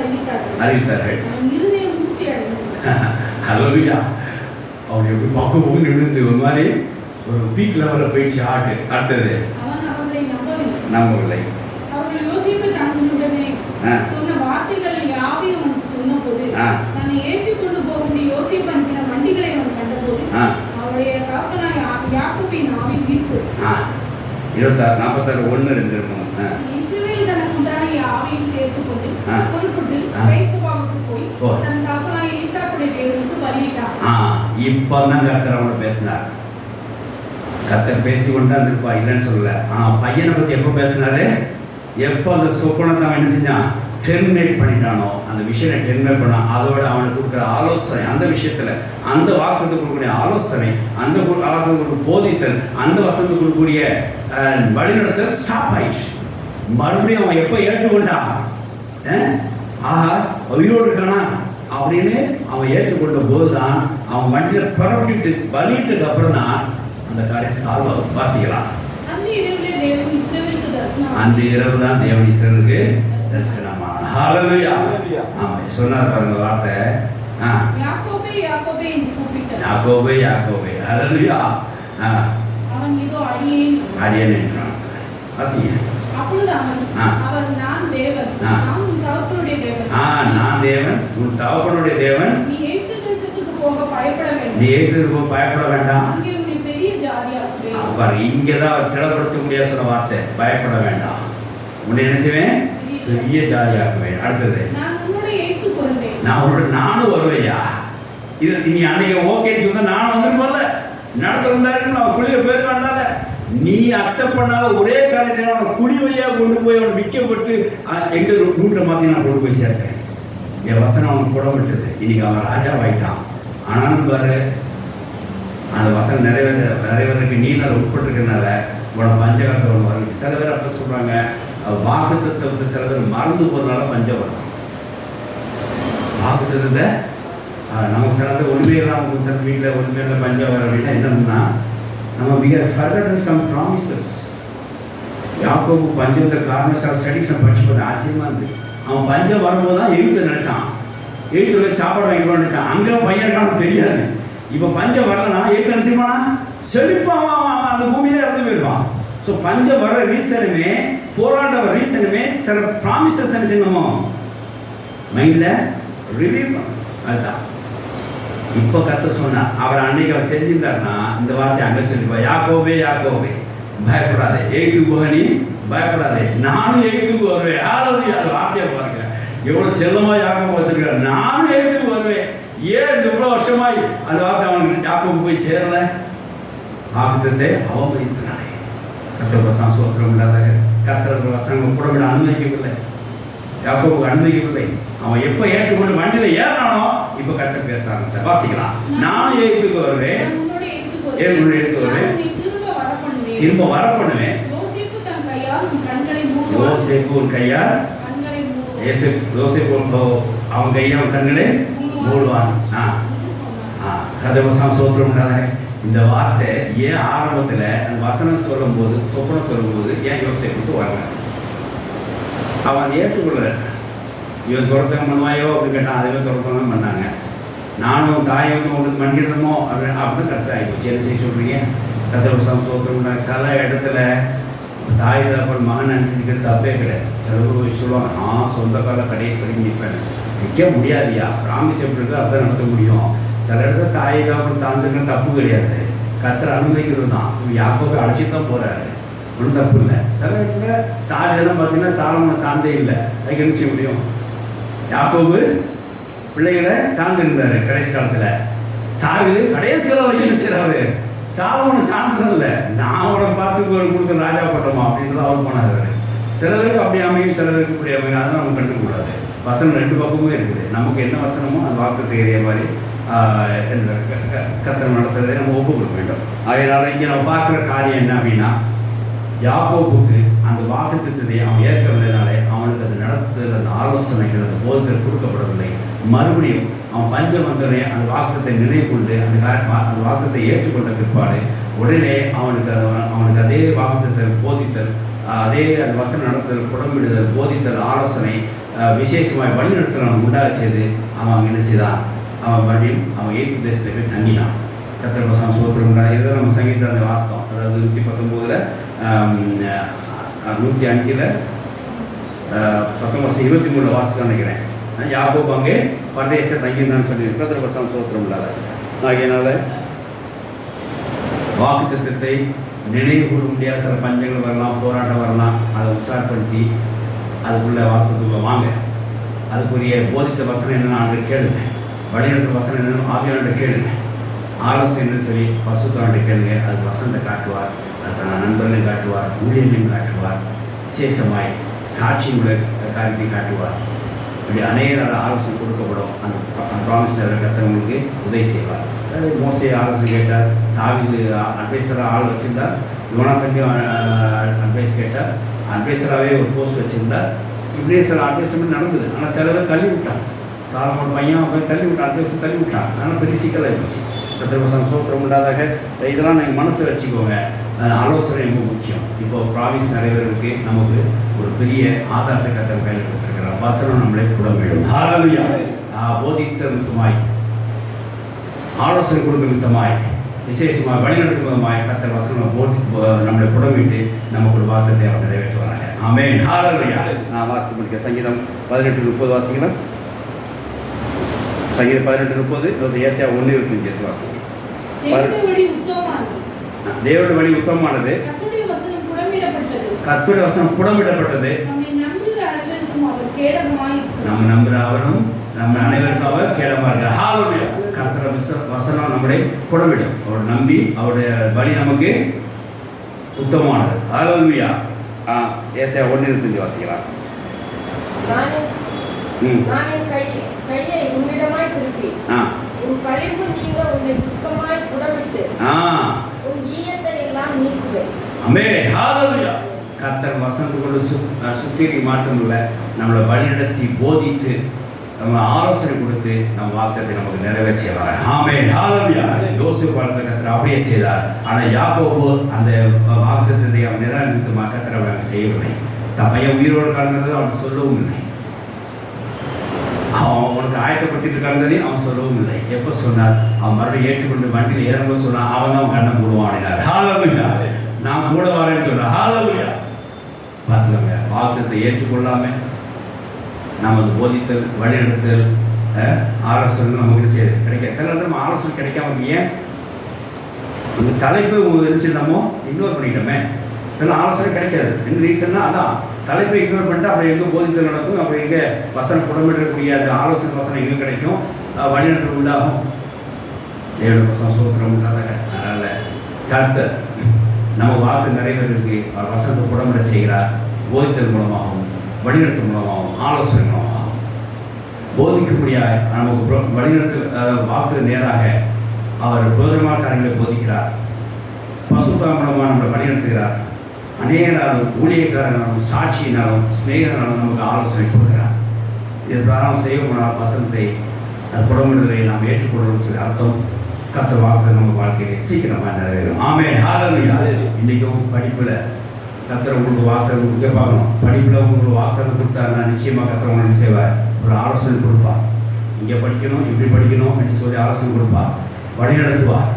அறிவித்தார்கள். அவன் இருதயம் மூச்சு அடைந்தது. ஹல்லேலூயா. அவன் எப்படி பார்க்க நின்று ஒரு மாதிரி ஒரு பீக் லெவலில் போயிடுச்சு ஆட்டு. அடுத்தது அவன் அவர்களை நம்பவில்லை. அவர்கள் யோசேப்பு தங்களுடனே சொன்ன வார்த்தைகள் யாவையும் அவனுக்கு சொன்னபோது தன்னை ஏற்றிக்கொண்டு போகும்படி யோசேப்பு அனுப்பின வண்டிகளை அவன் கண்டபோது அவருடைய தகப்பனார் யாக்கோபின் ஆவி உயிர்த்தது. 46:1-2 இஸ்ரவேல் தனக்கு உண்டான ஆவியை சேர்த்துக் கொண்டு புறப்பட்டு ரைசபாவுக்கு போய் தன் தகப்பனார் ஈசாக்குடைய தேவனுக்கு பலியிட்டார். இப்பதான் கர்த்தர் அவனோட பேசினார். கர்த்தர் பேசி கொண்டு தான் இருப்பா, இல்லைன்னு சொல்லல. ஆனால் பையனை பற்றி எப்போ பேசினாரு? எப்போ அந்த சொப்பனத்தை அவன் என்ன செஞ்சான்? டெர்மினேட் பண்ணிட்டானோ, அந்த விஷயத்தை டெர்மினேட் பண்ணான். அதோட அவனுக்கு கொடுக்குற ஆலோசனை, அந்த விஷயத்தில் அந்த வாசத்துக்கு கொடுக்கக்கூடிய ஆலோசனை, அந்த ஆலோசனை கொடுக்க போதித்தல், அந்த வசனத்துக்கு கொடுக்கக்கூடிய வழிநடத்தல் ஸ்டாப் ஆயிடுச்சு. மறுபடியும் அவன் எப்போ ஏற்றுக்கொண்டான்? ஆஹா உயிரோடு இருக்கானா அப்படின்னு அவன் ஏற்றுக்கொண்ட போது தான் அவன் வண்டியில் புறப்பட்டு பலிட்டுக்கு அப்புறம் தான் அந்த காரியம் சால்வ் வாசிக்கலாம். அந்த இரவு தான் தேவன் இஸ்ரவேலுக்கு தரிசனமான. ஹல்லேலூயா. ஆமா, சொன்னார் பாருங்க வார்த்தை. யாக்கோபே யாக்கோபே என்று கூப்பிட்டார். யாக்கோபே யாக்கோபே. ஹல்லேலூயா. அவன் இதோ அடியேன் அடியேன் என்றான். வாசிங்க. அப்பொழுது அவர் நான் தேவன், நான் உன் தகப்பனுடைய தேவன். நான் தேவன், உன் தகப்பனுடைய தேவன். நீ எகிப்து தேசத்துக்கு போக பயப்பட வேண்டாம். நீ எகிப்துக்கு போக பயப்பட வேண்டாம். அங்கே உன்னை பெரிய ஜாதியாக்குவேன். பாரு, இங்கே தான் திடப்படுத்த முடியாத சொன்ன வார்த்தை. பயப்பட வேண்டாம், உன்னை என்ன செய்வேன்? பெரிய ஜாதியாக்குவேன். அடுத்தது, நான் உன்னோட எகிப்துக்கு வருவேன். நான் உன்னோட நானும் வருவையா? இது நீ அன்னைக்கு ஓகேன்னு சொன்னா நானும் வந்துருப்போம்ல. நடத்திருந்தாருன்னு அவன் குழிய பேர் பண்ணாத. நீ அக்செப்ட் பண்ணாத ஒரே காரியத்தில் அவனை குடி வழியாக கொண்டு போய் அவனை விற்கப்பட்டு எங்க ரூட்டில் மாற்றி நான் கொண்டு போய் சேர்த்தேன். என் வசனம் அவனுக்கு போடப்பட்டது. இன்னைக்கு அவன் ராஜாவாயிட்டான். ஆனாலும் பாரு, அந்த வசனம் நிறைவேறதுக்கு நீ அதை உட்பட்டுருக்கனால உன பஞ்சகாலத்தை ஒன்று வரும். சில பேர் அப்போ சொல்கிறாங்க, வாக்குத்தத்தை வந்து சில பேர் மறந்து போகிறதுனால பஞ்சம் வரும். வாக்குத்தத்தை நமக்கு சில பேர் உண்மையெல்லாம் அவங்க வீட்டில் உண்மையில பஞ்சம் வர அப்படின்னா என்னன்னா, நம்ம we have forgotten some promises. யாக்கோபு பஞ்சத்தை காரணம் சில ஸ்டடிஸ் நம்ம படிச்சு பார்த்து ஆச்சரியமாக இருந்து, அவன் பஞ்சம் வரும்போது தான் எகிப்து நினச்சான். எகிப்தில் சாப்பாடு வாங்கிட்டு நினச்சான். அங்கே பையன் இருக்கான்னு தெரியாது. இப்போ பஞ்சம் வரலன்னா எகிப்து நினச்சிருப்பானா? செழிப்பான், அவன் அந்த பூமியிலே இறந்து போயிருப்பான். ஸோ பஞ்சம் வர ரீசனுமே, போராட்ட வர ரீசனுமே சில ப்ராமிசஸ் நினச்சிருந்தோமோ மைண்டில் ரிலீவ் பண்ணும். அதுதான் இப்போ கத்த சொன்னார். அவர் அன்னைக்கு அவர் செஞ்சிருந்தாருன்னா இந்த வார்த்தை அங்கே சொல்லிப்பா, யாக்கோபே யாக்கோபே பயப்படாதே, எகிப்துக்கு போக நீ பயப்படாதே, நானும் எகிப்துக்கு வருவேன். யாராவது வார்த்தையை பாருங்க, எவ்வளோ செல்லமாக யாக்கோபு வச்சிருக்காரு. நானும் எகிப்துக்கு வருவேன். ஏன் இந்த இவ்வளோ வருஷமாய் அந்த வார்த்தை அவனுக்கு யாக்கோபு போய் சேரல? வாக்குத்தத்தை அவமதித்தனாலே. கர்த்தர் வசனம் சோத்திரம் இல்லாத கர்த்தர் வசனம் கூட விட அனுமதிக்கவில்லை. யாக்கோபுக்கு அனுமதிக்கவில்லை. அவன் எப்போ ஏற்றுக்கொண்டு வண்டியில் ஏறினானோ இப்போ கர்த்தர் பேச ஆரம்பிச்சார். வாசிக்கலாம். நானும் எகிப்துக்கு வருவேன், என்னுடைய எடுத்து வருவேன், திரும்ப வர பண்ணுவேன். யோசேப்பு உன் கையால் அவன் கையை அவன் கண்களை மூடுவான். கர்த்தர் சோத்திரம் இல்லாத இந்த வார்த்தை ஏன் ஆரம்பத்தில் அந்த வசனம் சொல்லும்போது, சொப்பனம் சொல்லும்போது ஏன் யோசேப்புக்கு வரல? அவன் ஏற்றுக்கொள்ள, இவன் துரத்தம் பண்ணுவாயோ அப்படின்னு கேட்டான். அதுவே துரத்தம் பண்ணாங்க. நானும் தாயை வந்து உங்களுக்கு மன்னிடணுமோ அப்படின்னு கடைசி ஆகிப்போச்சு. என்ன செய்ய சொல்கிறீங்க? கர்த்தர் சோத்திரம். சில இடத்துல தாய் தகப்பன் மகன் அனுப்பிக்கிறது தப்பே கிடையாது. சில பேர் சொல்லுவாங்க, நான் சொந்த கால கடைசி வரைக்கும் நிற்பேன். நிற்க முடியாதியா, ப்ராமிஸ் எப்படி இருக்கோ அப்போ நடத்த முடியும். சில இடத்துல தாயை தகப்பன் தாழ்ந்துக்கிறது தப்பு கிடையாது, கர்த்தர் அனுமதிக்கிறது தான். யாக்கோபை அழைச்சி தான் போகிறாரு, ஒன்றும் தப்பு இல்லை. சில இடத்துல தாய் இதெல்லாம் பார்த்தீங்கன்னா சாலமோனை சார்ந்தே இல்லை. அதுக்கு என்ன செய்ய முடியும்? யாக்கோபு பிள்ளைகளை சார்ந்திருந்தாரு கடைசி காலத்தில். தாவி கடைசி காலம் வரைக்கும் என்ன செய்கிறாரு? சாலமோனை சார்ந்ததில்லை. நான் அவரை பார்த்து கொடுக்குற ராஜா பட்டமா அப்படின்னு தான் அவர் போனார். சிலருக்கு அப்படி அமையும், சிலருக்கு இப்படி அமையும். அதெல்லாம் நம்ம கண்டுக்கூடாது. வசனம் ரெண்டு பக்கமும் இருக்குது. நமக்கு என்ன வசனமோ அந்த வார்த்தை ஏறிய மாதிரி கர்த்தர் நடத்துறதை நம்ம ஒப்பு கொடுக்க வேண்டும். அதனால் இங்கே நம்ம பார்க்குற காரியம் என்ன அப்படின்னா, யாக்கோபுக்கு அந்த வாக்குத்தத்தத்தை அவன் ஏற்கவில்லைனாலே அவனுக்கு அது நடத்துதல், அந்த ஆலோசனைகள், அந்த போதத்தில் கொடுக்கப்படவில்லை. மறுபடியும் அவன் பஞ்சம் வந்தோடனே அந்த வாக்குத்தத்தை நினைவு கொண்டு அந்த வாக்குத்தத்தை ஏற்றுக்கொண்ட பிற்பாடு உடனே அவனுக்கு அதே வாக்குத்தத்தை போதித்தல், அதே அந்த வசனம் நடத்துதல், புடம்பிடுதல், போதித்தல், ஆலோசனை, விசேஷமாய் வழிநடத்தல் அவன் உண்டாக செய்து அவன் என்ன செய்தான்? அவன் மறுபடியும் அவன் எகிப்து தேசத்தில் போய் தங்கினான். கர்த்தர் வசனம் சோத்திரம் உண்டா. இதில் நம்ம சங்கீதத்தில் அந்த வாஸ்தவம், அதாவது 119 105 19 வாசம் நினைக்கிறேன். யாக்கோபு அங்கே பரதேச தங்கியிருந்தான்னு சொல்லி கர்த்தர் வசனம் சோத்திரம் இல்லாத. ஆகையினால வாக்குத்தத்தத்தை நினைவு கூற முடியாத சில பஞ்சங்கள் வரலாம், போராட்டம் வரலாம். அதை உற்சாகப்படுத்தி அதுக்குள்ளே வாக்குத்தத்துக்குள்ளே வாங்க. அதுக்குரிய போதித்த வசனம் என்னென்னு ஆண்டு கேளுங்க. வழிநடத்த வசனம் என்னென்னு ஆவியாண்டு கேளுங்க. ஆலோசனைன்னு சொல்லி பசுத்தோண்ட கேளுங்க. அது வசனத்தை காட்டுவார், அதுக்கான நண்பர்களையும் காட்டுவார், ஊழியர்களையும் காட்டுவார், விசேஷமாய் சாட்சியுடைய காரியத்தை காட்டுவார். இப்படி அநேகரோட ஆலோசனை கொடுக்கப்படும். அந்த ப்ராமிஸ் கர்த்தவங்களுக்கு உதவி செய்வார். மோசே ஆலோசனை கேட்டார், தாவீது அட்வைசராக ஆள் வச்சுருந்தார், யோனாத்தன்லையும் அட்வைஸ் கேட்டார், அட்வைசராகவே ஒரு போஸ்ட் வச்சுருந்தார். இப்படியே சில அட்வைஸ்மெண்ட் நடந்தது. ஆனால் சில பேர் தள்ளி விட்டான். சாலமோன் பையன் போய் தள்ளி விட்டான், அட்வைஸ் தள்ளி விட்டான். அதனால் பெரிய சிக்கலாக போச்சு. கர்த்தர் சோத்திரம் உண்டாதாக. இதெல்லாம் நீங்கள் மனசில் வச்சுக்கோங்க. ஆலோசனை ரொம்ப முக்கியம். இப்போ ப்ராமிஸ் நிறைவேறதுக்கு நமக்கு ஒரு பெரிய ஆதாரத்தை கர்த்தர் கையில் கொடுத்துருக்கிறார். வசனம் நம்மளை புடமிடும். ஹல்லேலூயா. போதித்த விதமாய், ஆலோசனை கொடுக்கும் விதமாய், விசேஷமாக வழிநடத்தும் விதமாய் கர்த்தர் வசனம் நம்மளை புடமிட்டு நமக்கு ஒரு வார்த்தையை அவர் நிறைவேற்றுவாங்க. ஆமென். ஹல்லேலூயா. நான் வாசித்து முடிக்க சங்கீதம் 18:30 வாசிக்கலாம். சங்கீதம் 18:30 ஏசாயா 1:25 வாசிங்க. தேவனுடைய வழி உத்தமமானது, கர்த்தருடைய வசனம் புடமிடப்பட்டது. நம்ம நம்புகிற அவரும் நம்ம அனைவருக்கும் அவர் கேடமா இருக்கார். ஹல்லேலூயா. கர்த்தருடைய வசனம் நம்முடைய புடமிடும். அவர் நம்பி அவருடைய வழி நமக்கு உத்தமமானது. ஹல்லேலூயா. ஏசாயா 1:25 வாசிக்கலாம். நான் என் கையை உன்னிடமாய் திருப்பி உன் கழிவு நீங்க உன்னை சுத்தமாய் புடமிட்டு உன் ஈயத்தை எல்லாம் நீக்குவேன். ஆமென். ஹல்லேலூயா. கர்த்தர் வசனத்துக்குள்ள சுத்திகரிக்க மாற்றம் இல்லை, நம்மளை வழிநடத்தி போதித்து நம்ம ஆலோசனை கொடுத்து நம்ம வார்த்தையை நமக்கு நிறைவேற்றி வர. ஆமென். ஹல்லேலூயா. யோசேப்பு வாழ்க்கையில் கர்த்தர் அப்படியே செய்தார். ஆனால் யாக்கோபு அந்த வார்த்தையை அவன் நிராகரித்து கர்த்தர் அவன் செய்யவில்லை. தன் பையன் உயிரோடு காண்கிறது அவன் சொல்லவும் இல்லை. அவனுக்கு ஆயத்தப்படுத்திட்டு இருக்காங்கிறதையும் அவன் சொல்லவும் இல்லை. எப்போ சொன்னார்? அவன் மறுபடியும் ஏற்றுக்கொண்டு வண்டியில் ஏறும்போது சொன்னான், அவன் தான் அவன் கண்ணை மூடுவான் அப்படின்னார். ஹல்லேலூயா. நான் கூட வரேன்னு சொன்னேன். ஹல்லேலூயா. பார்த்துக்கோங்க, வார்த்தையை ஏற்றுக்கொள்ளாமல் நமது போதித்தல், வழிநடத்தல், ஆலோசனை நமக்கு செய்யுது கிடைக்க. சில நம்ம ஆலோசனை கிடைக்காம ஏன் அந்த தலைப்பு நம்ம இக்னோர் பண்ணிட்டோமே. சில ஆலோசனை கிடைக்காது. என்ன ரீசன்னா அதான் தலைப்பை இக்னோர் பண்ணிட்டு அப்புறம் எங்கே போதித்தல் நடக்கும், அப்புறம் எங்கே வசனம் புடமிடக்கூடிய அந்த ஆலோசனை வசனம் எங்கே கிடைக்கும், வழிநடத்தல் உண்டாகும். தேவனுடைய வசனம் சோத்திரம் உண்டாதாக. அதனால் கர்த்தர் நம்ம வார்த்தை நிறைவேறதுக்கு அவர் வசனத்தை புடமிட செய்கிறார். போதித்தல் மூலமாகவும், வழிநடத்தல் மூலமாகவும், ஆலோசனை மூலமாகவும் போதிக்கக்கூடியாய் நமக்கு வழிநடத்தல் வார்த்தை நேராக அவர் போதனமான காரியங்களை போதிக்கிறார். பசுத்தாம் மூலமாக நம்மளை வழிநடத்துகிறார். அநேகராலும், ஊழியக்காரனாலும், சாட்சியினாலும், ஸ்நேகிதனாலும் நமக்கு ஆலோசனை கொடுக்கிறார். இது பிராரம் செய்யப்போனால் வசனத்தை அது புடமிடுதலை நாம் ஏற்றுக்கொள்ளணும்னு சொல்லி அர்த்தம். கர்த்தர் வார்த்தை நம்ம வாழ்க்கையை சீக்கிரமாக நிறைவேறும். ஆமென். ஹல்லேலூயா. இன்றைக்கும் படிப்பில் கர்த்தர் உங்களுக்கு வார்த்தை இங்கே பார்க்கணும். படிப்பில் உங்களுக்கு வார்த்தை கொடுத்தாருன்னா நிச்சயமாக கர்த்தர் உங்களுக்கு செய்வார். ஒரு ஆலோசனை கொடுப்பார். இங்கே படிக்கணும், இப்படி படிக்கணும் அப்படின்னு சொல்லி ஆலோசனை கொடுப்பார். வழி நடத்துவார்,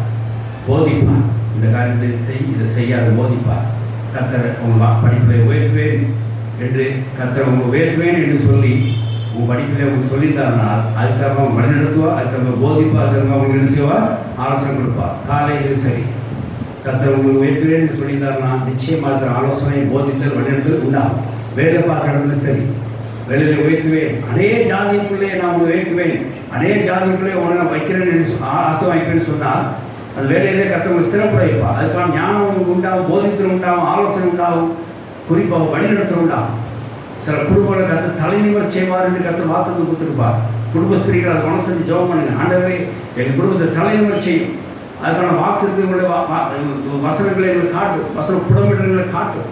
போதிப்பார். இந்த காரியத்தை இதை செய்யாத போதிப்பார். கர்த்தர் உங்கள் படிப்பில் உயர்த்துவேன் என்று கர்த்தர் உங்களை உயர்த்துவேன் என்று சொல்லி உங்கள் படிப்பில் உங்களுக்கு சொல்லியிருந்தாருனால் அது தவிர வழி நடத்துவார், அது தவிர போதிப்பார், அது தவிர உங்களுக்கு என்ன செய்வார்? ஆலோசனை கொடுப்பார். காலையில் சரி கர்த்தர் உங்களுக்கு உயர்த்துவேன் என்று சொல்லியிருந்தாருன்னா நிச்சயமாக ஆலோசனை, போதித்தல், வழிநடத்தல் உண்டாகும். வேலை பார்க்குற இடத்துல சரி, வேலையில் உயர்த்துவேன், அநேக ஜாதிக்குள்ளே நான் உங்களை உயர்த்துவேன், அநேக ஜாதிக்குள்ளே உன வைக்கிறேன்னு ஆசை வைக்கிறேன்னு சொன்னால் அது வேலையிலே கர்த்தர் ஸ்திரப்பட வைப்பா. அதுக்கான ஞானம் உங்களுக்கு உண்டாகும், போதித்தல் உண்டாகும், ஆலோசனை உண்டாகும், குறிப்பாக வழிநடத்தல் உண்டாகும். சில குடும்பங்களை கர்த்தர் தலைநிவர் செய்வார் என்று கர்த்தர் வார்த்தை கொடுத்துருப்பார். குடும்ப ஸ்திரீகள் அதை மனசு செஞ்சு ஜெபம் பண்ணுங்க. ஆண்டவரே எங்கள் குடும்பத்தை தலைநிவர் செய்யும். அதுக்கான வாக்குறுதிகளுடைய வசனங்களை எங்களுக்கு காட்டும், வசன புடமிடங்களை காட்டும்,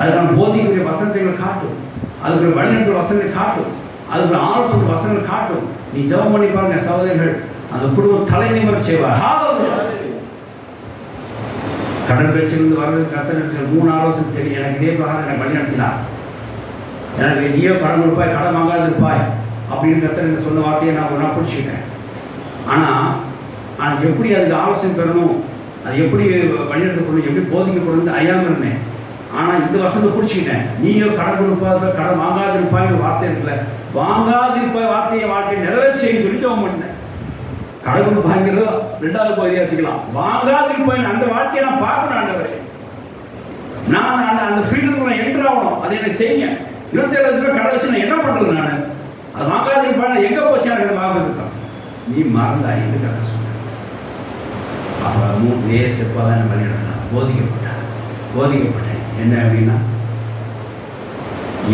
அதுக்கான போதிக்குரிய வசனத்தை எங்களுக்கு காட்டும், அதுக்குரிய வழிநடத்தல் வசனங்களை காட்டும், அதுக்குரிய ஆலோசனை வசனங்கள் காட்டும். நீ ஜெபம் பண்ணி பாருங்க சகோதரிகள், அந்த குடும்பம் தலைநிவர் செய்வார். கடன் பேசிலிருந்து வர்றதுக்கு கர்த்தர் 3 ஆலோசனை தெரியும். எனக்கு இதே பிரகாரம் என்னை வழி நடத்தினார். எனக்கு நீயோ கடன் கொடுப்பாய், கடன் வாங்காது இருப்பாய் அப்படின்னு கர்த்தர் என்ன சொன்ன வார்த்தையை நான் பிடிச்சிக்கிட்டேன். ஆனால் எப்படி அதுக்கு ஆலோசனை பெறணும், அது எப்படி வழிநடத்தப்படணும், எப்படி போதிக்கப்படணும் அறியாமல் இருந்தேன். ஆனால் இந்த வசனத்தை பிடிச்சிக்கிட்டேன். நீயோ கடன் கொடுப்பாத, கடன் வாங்காது இருப்பாய்னு வார்த்தை இருக்குல்ல, வாங்காது இருப்பாய் வார்த்தையை வாழ்க்கையை நிறைவேற்றின்னு சொல்லி ஜெபம் பண்ணேன். கடன் கொடுப்பாங்கிறது 2வது பகுதியாக வச்சுக்கலாம். வாங்காது இருப்பாய் அந்த வாழ்க்கையை நான் பார்க்கணும். ஆண்டவரே நான் அந்த ஃபீல்டுக்கு நான் என்ட்ரு ஆகணும். அதை என்ன செய்யுங்க. 27 லட்சம் கடை வச்சு நான் என்ன பண்ணுறது? நான் அது வாங்காது இருப்பாய் எங்கே போச்சு எனக்கு வாங்குறது தான். நீ மறந்தாய் என்று கதை சொன்னேன். அவன் 3 ஸ்டெப்பாக தான் என்ன வழி நடத்தினான். போதிக்கப்பட்டேன் என்ன அப்படின்னா,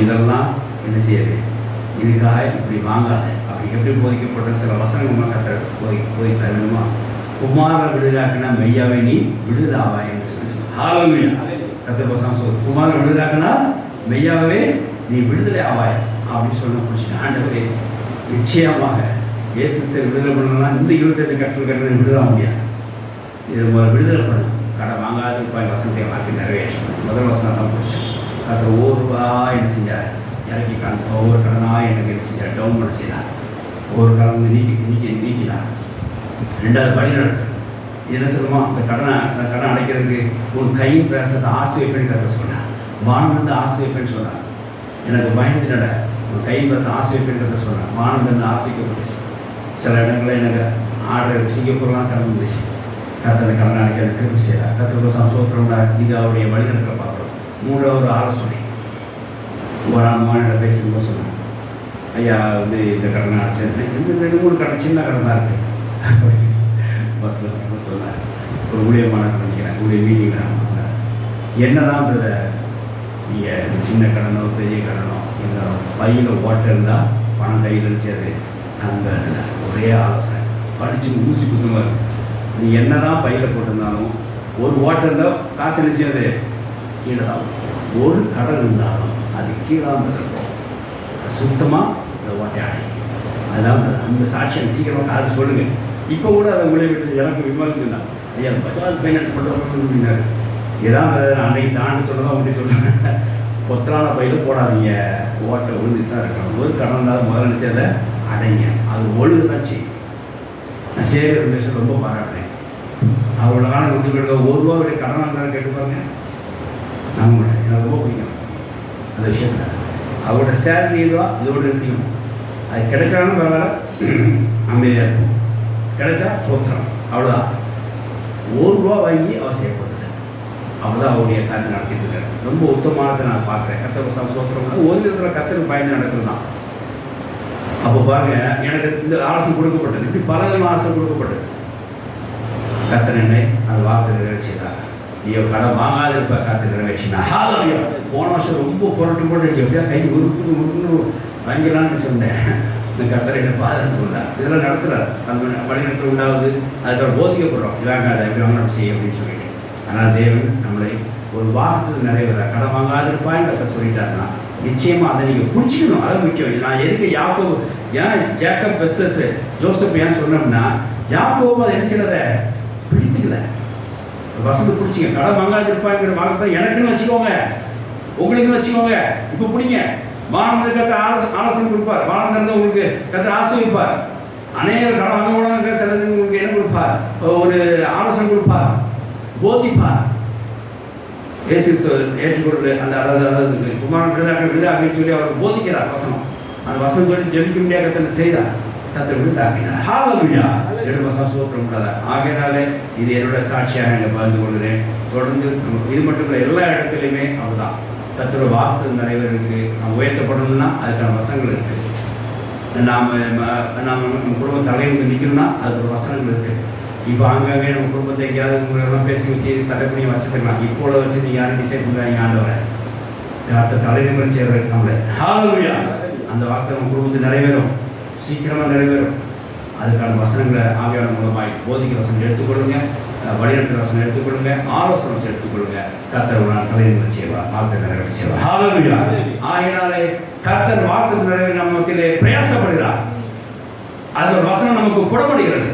இதெல்லாம் என்ன செய்யுது, இதுக்காக இப்படி வாங்காத. அப்படி எப்படி போதிக்கப்பட்ட சில வசனங்கள் கட்ட போதி தரணுமா, குமார விடுதலாக்குனா மெய்யாவே நீ விடுதலை ஆவாய் என்று சொல்லி ஹalleluya. கர்த்தர் வசனம் குமார விடுதலாக்குனா மெய்யாவே நீ விடுதலை ஆவாய் அப்படின்னு சொல்ல பிடிச்சி ஆண்டவரே நிச்சயமாக இயேசு விடுதலை பண்ணலாம். இந்த 25 கட்டளை விடுதலை ஆக முடியாது. இது விடுதலை பண்ணும். கடன் வாங்காத வசனத்தை வாக்கி நிறைவேற்றணும். முதல் வசனம் தான் பிடிச்சேன். கர்த்தர் ஒவ்வொருவா என்ன செஞ்சார், இறக்கி ஒவ்வொரு கடனாக எனக்கு என்ன செஞ்சார், டவுன் பண்ண செய்தார். ஒவ்வொரு கடன் நீக்கினார். 2வது வழி நடத்து. இது என்ன சொல்லுமா, அந்த கடன் அடைக்கிறதுக்கு உன் கையின் பிரயாசத்தை ஆசை வைப்பேன்னு கர்த்தர் சொன்னார். வானம் வந்து ஆசை வைப்பேன்னு சொன்னார். எனக்கு பயந்து நட, உன் கையின் பிரயாசம் ஆசை வைப்பேன்னு கர்த்தர் சொன்னார். வானம் வந்து ஆசைக்கப்பட்டுச்சு. சில இடங்களில் எனக்கு ஆர்டர் சிங்கப்பூர்லாம் கடன் வந்துச்சு. கர்த்தர் கடனை அடைக்க எனக்கு திரும்பி செய்தார். கர்த்தர் சோத்திரம்னா இது அவருடைய வழிநடத்தில் பார்க்குறோம். 3வது ஆலோசனை. ஒரு மாநில பேசும்போது சொன்னாங்க, ஐயா வந்து இந்த கடனை அடைச்சேன். இந்த 2-3 கடன் சின்ன கடன் தான் இருக்குது பஸ்ஸில் சொன்னார். ஒரு ஊழியமான நினைக்கிறேன், ஊழிய மீட்டிங்கில் சொன்னார், என்ன தான் நீங்கள் சின்ன கடனோ பெரிய கடனோ இருந்தாலும் பையில் ஓட்ட இருந்தால் பணம் கையில் இருந்துச்சு தங்காதுல. ஒரே ஆலோசனை படித்து ஊசி குத்துமா இருந்துச்சு. நீ என்ன தான் பையில் போட்டிருந்தாலும் ஒரு ஓட்டம் இருந்தால் காசு என்ன செய்யாது, கீழே தான். ஒரு கடன் இருந்தாலும் அது கீழே இருக்கும். அது சுத்தமாக இந்த ஓட்டை அடையும். அதுதான் அந்த சாட்சியை சீக்கிரமாக காது சொல்லுங்கள். இப்போ கூட அதை விளைவிட்டு எனக்கு விமலுக்குன்னா, ஐயா பஜாஜ் ஃபைனான்ஸ் பண்ணுறாரு ஏதாவது அன்னைக்கு தாண்டி சொல்லதான் அப்படி சொல்கிறாங்க. கொத்தலான பையில் போடாதீங்க, ஓட்டை விழுந்துட்டு தான் இருக்கணும். ஒரு கடன் இருந்தாலும் முதல்ல செய்த அடைங்க. அது ஒழுங்கு தான் செய்யும். நான் சேகர் பேச ரொம்ப பாராட்டுறேன். அவ்வளோ காலம் விட்டு கொடுக்க ₹1 கடன் வாங்கினாலும் கேட்டுப்பாங்க. நம்ப மாட்டேன். எனக்கு ரொம்ப பிடிக்கும் அந்த விஷயத்தில். அவரோட சேலரி இதுவாக இதோடு நிறுத்திக்கணும். அது கிடைச்சாலும் பரவாயில்ல, அமைதியாக இருக்கும். கிடைச்சா சோத்திரம், அவ்வளோதான். ₹1 வாங்கி அவர் செய்யப்படுது. அவ்வளோதான் அவருடைய காரியம் நடத்திட்டு இருக்காரு. ரொம்ப உத்தமானதை நான் பார்க்குறேன். கர்த்தர் சோத்திரம்னா ஒரு விதத்தில் கர்த்தருக்கு பயந்து நடக்கிறது தான். அப்போ பாருங்க, எனக்கு இந்த ஆலோசனை கொடுக்கப்பட்டது. இப்படி பல விதமான ஆலோசனை கொடுக்கப்பட்டது. கர்த்தர் என்னை அந்த வார்த்தை நிறைவேற்றினார். நீ கடன் வாங்காத இருப்ப, கர்த்தர் நிறைவேற்றினா. போன வருஷம் ரொம்ப போட்டு எப்படியா கை உருட்டு வாங்கிடலான்னு சொன்னேன். இந்த கர்த்தர் என்னை பாதுகாத்து கொண்டார். இதெல்லாம் நடத்துகிறார். அந்த வழிநடத்தல் உண்டாகுது. அதுக்காக போதிக்கப்படுறோம். இதாங்க அதை எப்படி வாங்க நம்ம செய்ய அப்படின்னு சொல்லிட்டு. ஆனால் தேவன் நம்மளை ஒரு வார்த்தை நிறைவேற கடன் வாங்காதிருப்பான்னு கர்த்தர் சொல்லிட்டாருன்னா நிச்சயமாக அதை நீங்கள் பிடிச்சிக்கணும். அது முக்கியம். நான் எதுக்கு யாக்கோபு ஏன் ஜேக்கப் பெஸ்ஸஸ் ஜோசப் ஏன் சொன்னோம்னா, யாக்கோபு அதை என்ன செய்யறத பிடித்துக்கல. வசந்து பிடிச்சிங்க. கடன் வாங்காதிருப்பாங்கிற வார்த்தை எனக்குன்னு வச்சுக்கோங்க, உங்களுக்குன்னு வச்சுக்கோங்க. இப்போ பிடிங்க. வானத்துக்கு கர்த்தர் ஆலோசனை கொடுப்பார். வானம் திறந்து உங்களுக்கு கர்த்தர் ஆசீர்வதிப்பார். அநேக கடன் வாங்க கூட சிலது உங்களுக்கு என்ன கொடுப்பார், ஒரு ஆலோசனை கொடுப்பார், போதிப்பார். ஏற்றுக்கொண்டு அந்த அதாவது குமாரன் விடுதலாக சொல்லி அவருக்கு போதிக்கிறார் வசனம். அந்த வசனம் சொல்லி ஜெபிக்க முடியாத கர்த்தர் செய்தார். கர்த்தர் விடுதலாக்கினார். ஹalleluya. சோத்திரம் உள்ளதா. ஆகையினாலே இது என்னோட சாட்சியாக நான் பகிர்ந்து கொள்கிறேன். தொடர்ந்து இது மட்டும் இல்லை, எல்லா இடத்துலையுமே அவ்வளோதான். கர்த்தரோட வார்த்தை நிறைவேறதுக்கு நம்ம உயர்த்தப்படணும்னா அதுக்கான வசனங்கள் இருக்குது. நம்ம குடும்ப தலையிலிருந்து நிற்கணும்னா அதுக்கு ஒரு வசனங்கள் இருக்குது. இப்போ அங்கங்கே நம்ம குடும்பத்தை எங்கேயாவது உங்களெல்லாம் பேசி வச்சு தடைப்பணியை வச்சுக்கலாம். இப்போல வச்சு நீங்கள் யாரும் டிசைட் பண்ணுறாங்க ஆண்டவரை அடுத்த தலைநிமிரம் செய்கிற நம்மளை. ஹalleluya. அந்த வார்த்தை நம்ம குடும்பத்தை நிறைவேறும், சீக்கிரமாக நிறைவேறும். அதுக்கான வசனங்களை ஆவியான மூலமாய் போதிக்க வசனம் எடுத்துக்கொள்ளுங்க, வழிநடத்த வசனம் எடுத்துக்கொள்ளுங்க, ஆலோசனை வசனம் எடுத்துக்கொள்ளுங்க. கர்த்தர் ஒரு நாள் தலைநிமிரம் செய்வார், வார்த்தை நிறைவேற்றி செய்வார். ஹalleluya. ஆகையினாலே கர்த்தர் வார்த்தை நிறைவேற நம்ம மத்தியிலே பிரயாசப்படுகிறார். அது ஒரு வசனம் நமக்கு புடப்படுகிறது.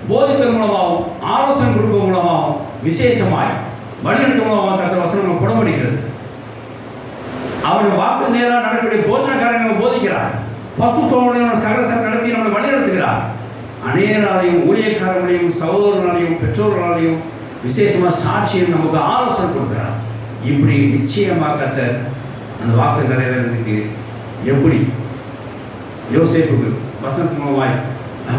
போதித்தல் மூலமாகவும் ஆலோசனை கொடுப்பது மூலமாகவும் விசேஷமாய் வழிநடத்த மூலமாக கர்த்தர் வசனம் நமக்கு புடப்படுகிறது. அவருடைய வார்த்தை நேராக நடக்கக்கூடிய போதன காரியங்களை போதிக்கிறார். பசுத்தோடைய சகல நடத்தி நம்மளை வழிநடத்துகிறார். அநேகராலையும் ஊழியக்காரர்களையும் சகோதரர்களாலையும் பெற்றோர்களாலையும் விசேஷமாக சாட்சியம் நமக்கு ஆலோசனை கொடுக்கிறார். இப்படி நிச்சயமாக கர்த்தர் அந்த வார்த்தை நிறைவேறதுக்கு எப்படி யோசேப்புக்கு வசனத்து மூலமாய்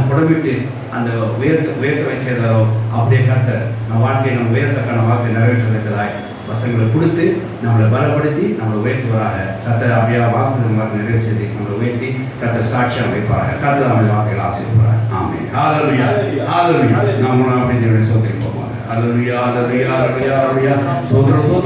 புடமிட்டு அந்த உயர்த்தவை செய்தாரோ அப்படியே கர்த்தர் நம்ம வாழ்க்கையை நம்ம உயர்த்தக்கான வார்த்தை நிறைவேற்றுவதற்காய் வசனங்களை கொடுத்து நம்மளை பலப்படுத்தி நம்மளை உயர்த்துவராக கர்த்தர் அப்படியே வார்த்தை நம்ம நிறைவு செய்து நம்மளை உயர்த்தி கர்த்தர் சாட்சியாக வைப்பாராக. கர்த்தர் நம்மளை வார்த்தைகள் ஆசீர்வதிப்பாராக. ஆமென். ஹalleluya. ஹalleluya. நாம் அப்படி சோதரிப்போம். அல்லேலூயா அல்லேலூயா அல்லேலூயா அல்லேலூயா. ஸ்தோத்திரம் ஸ்தோத்திரம்.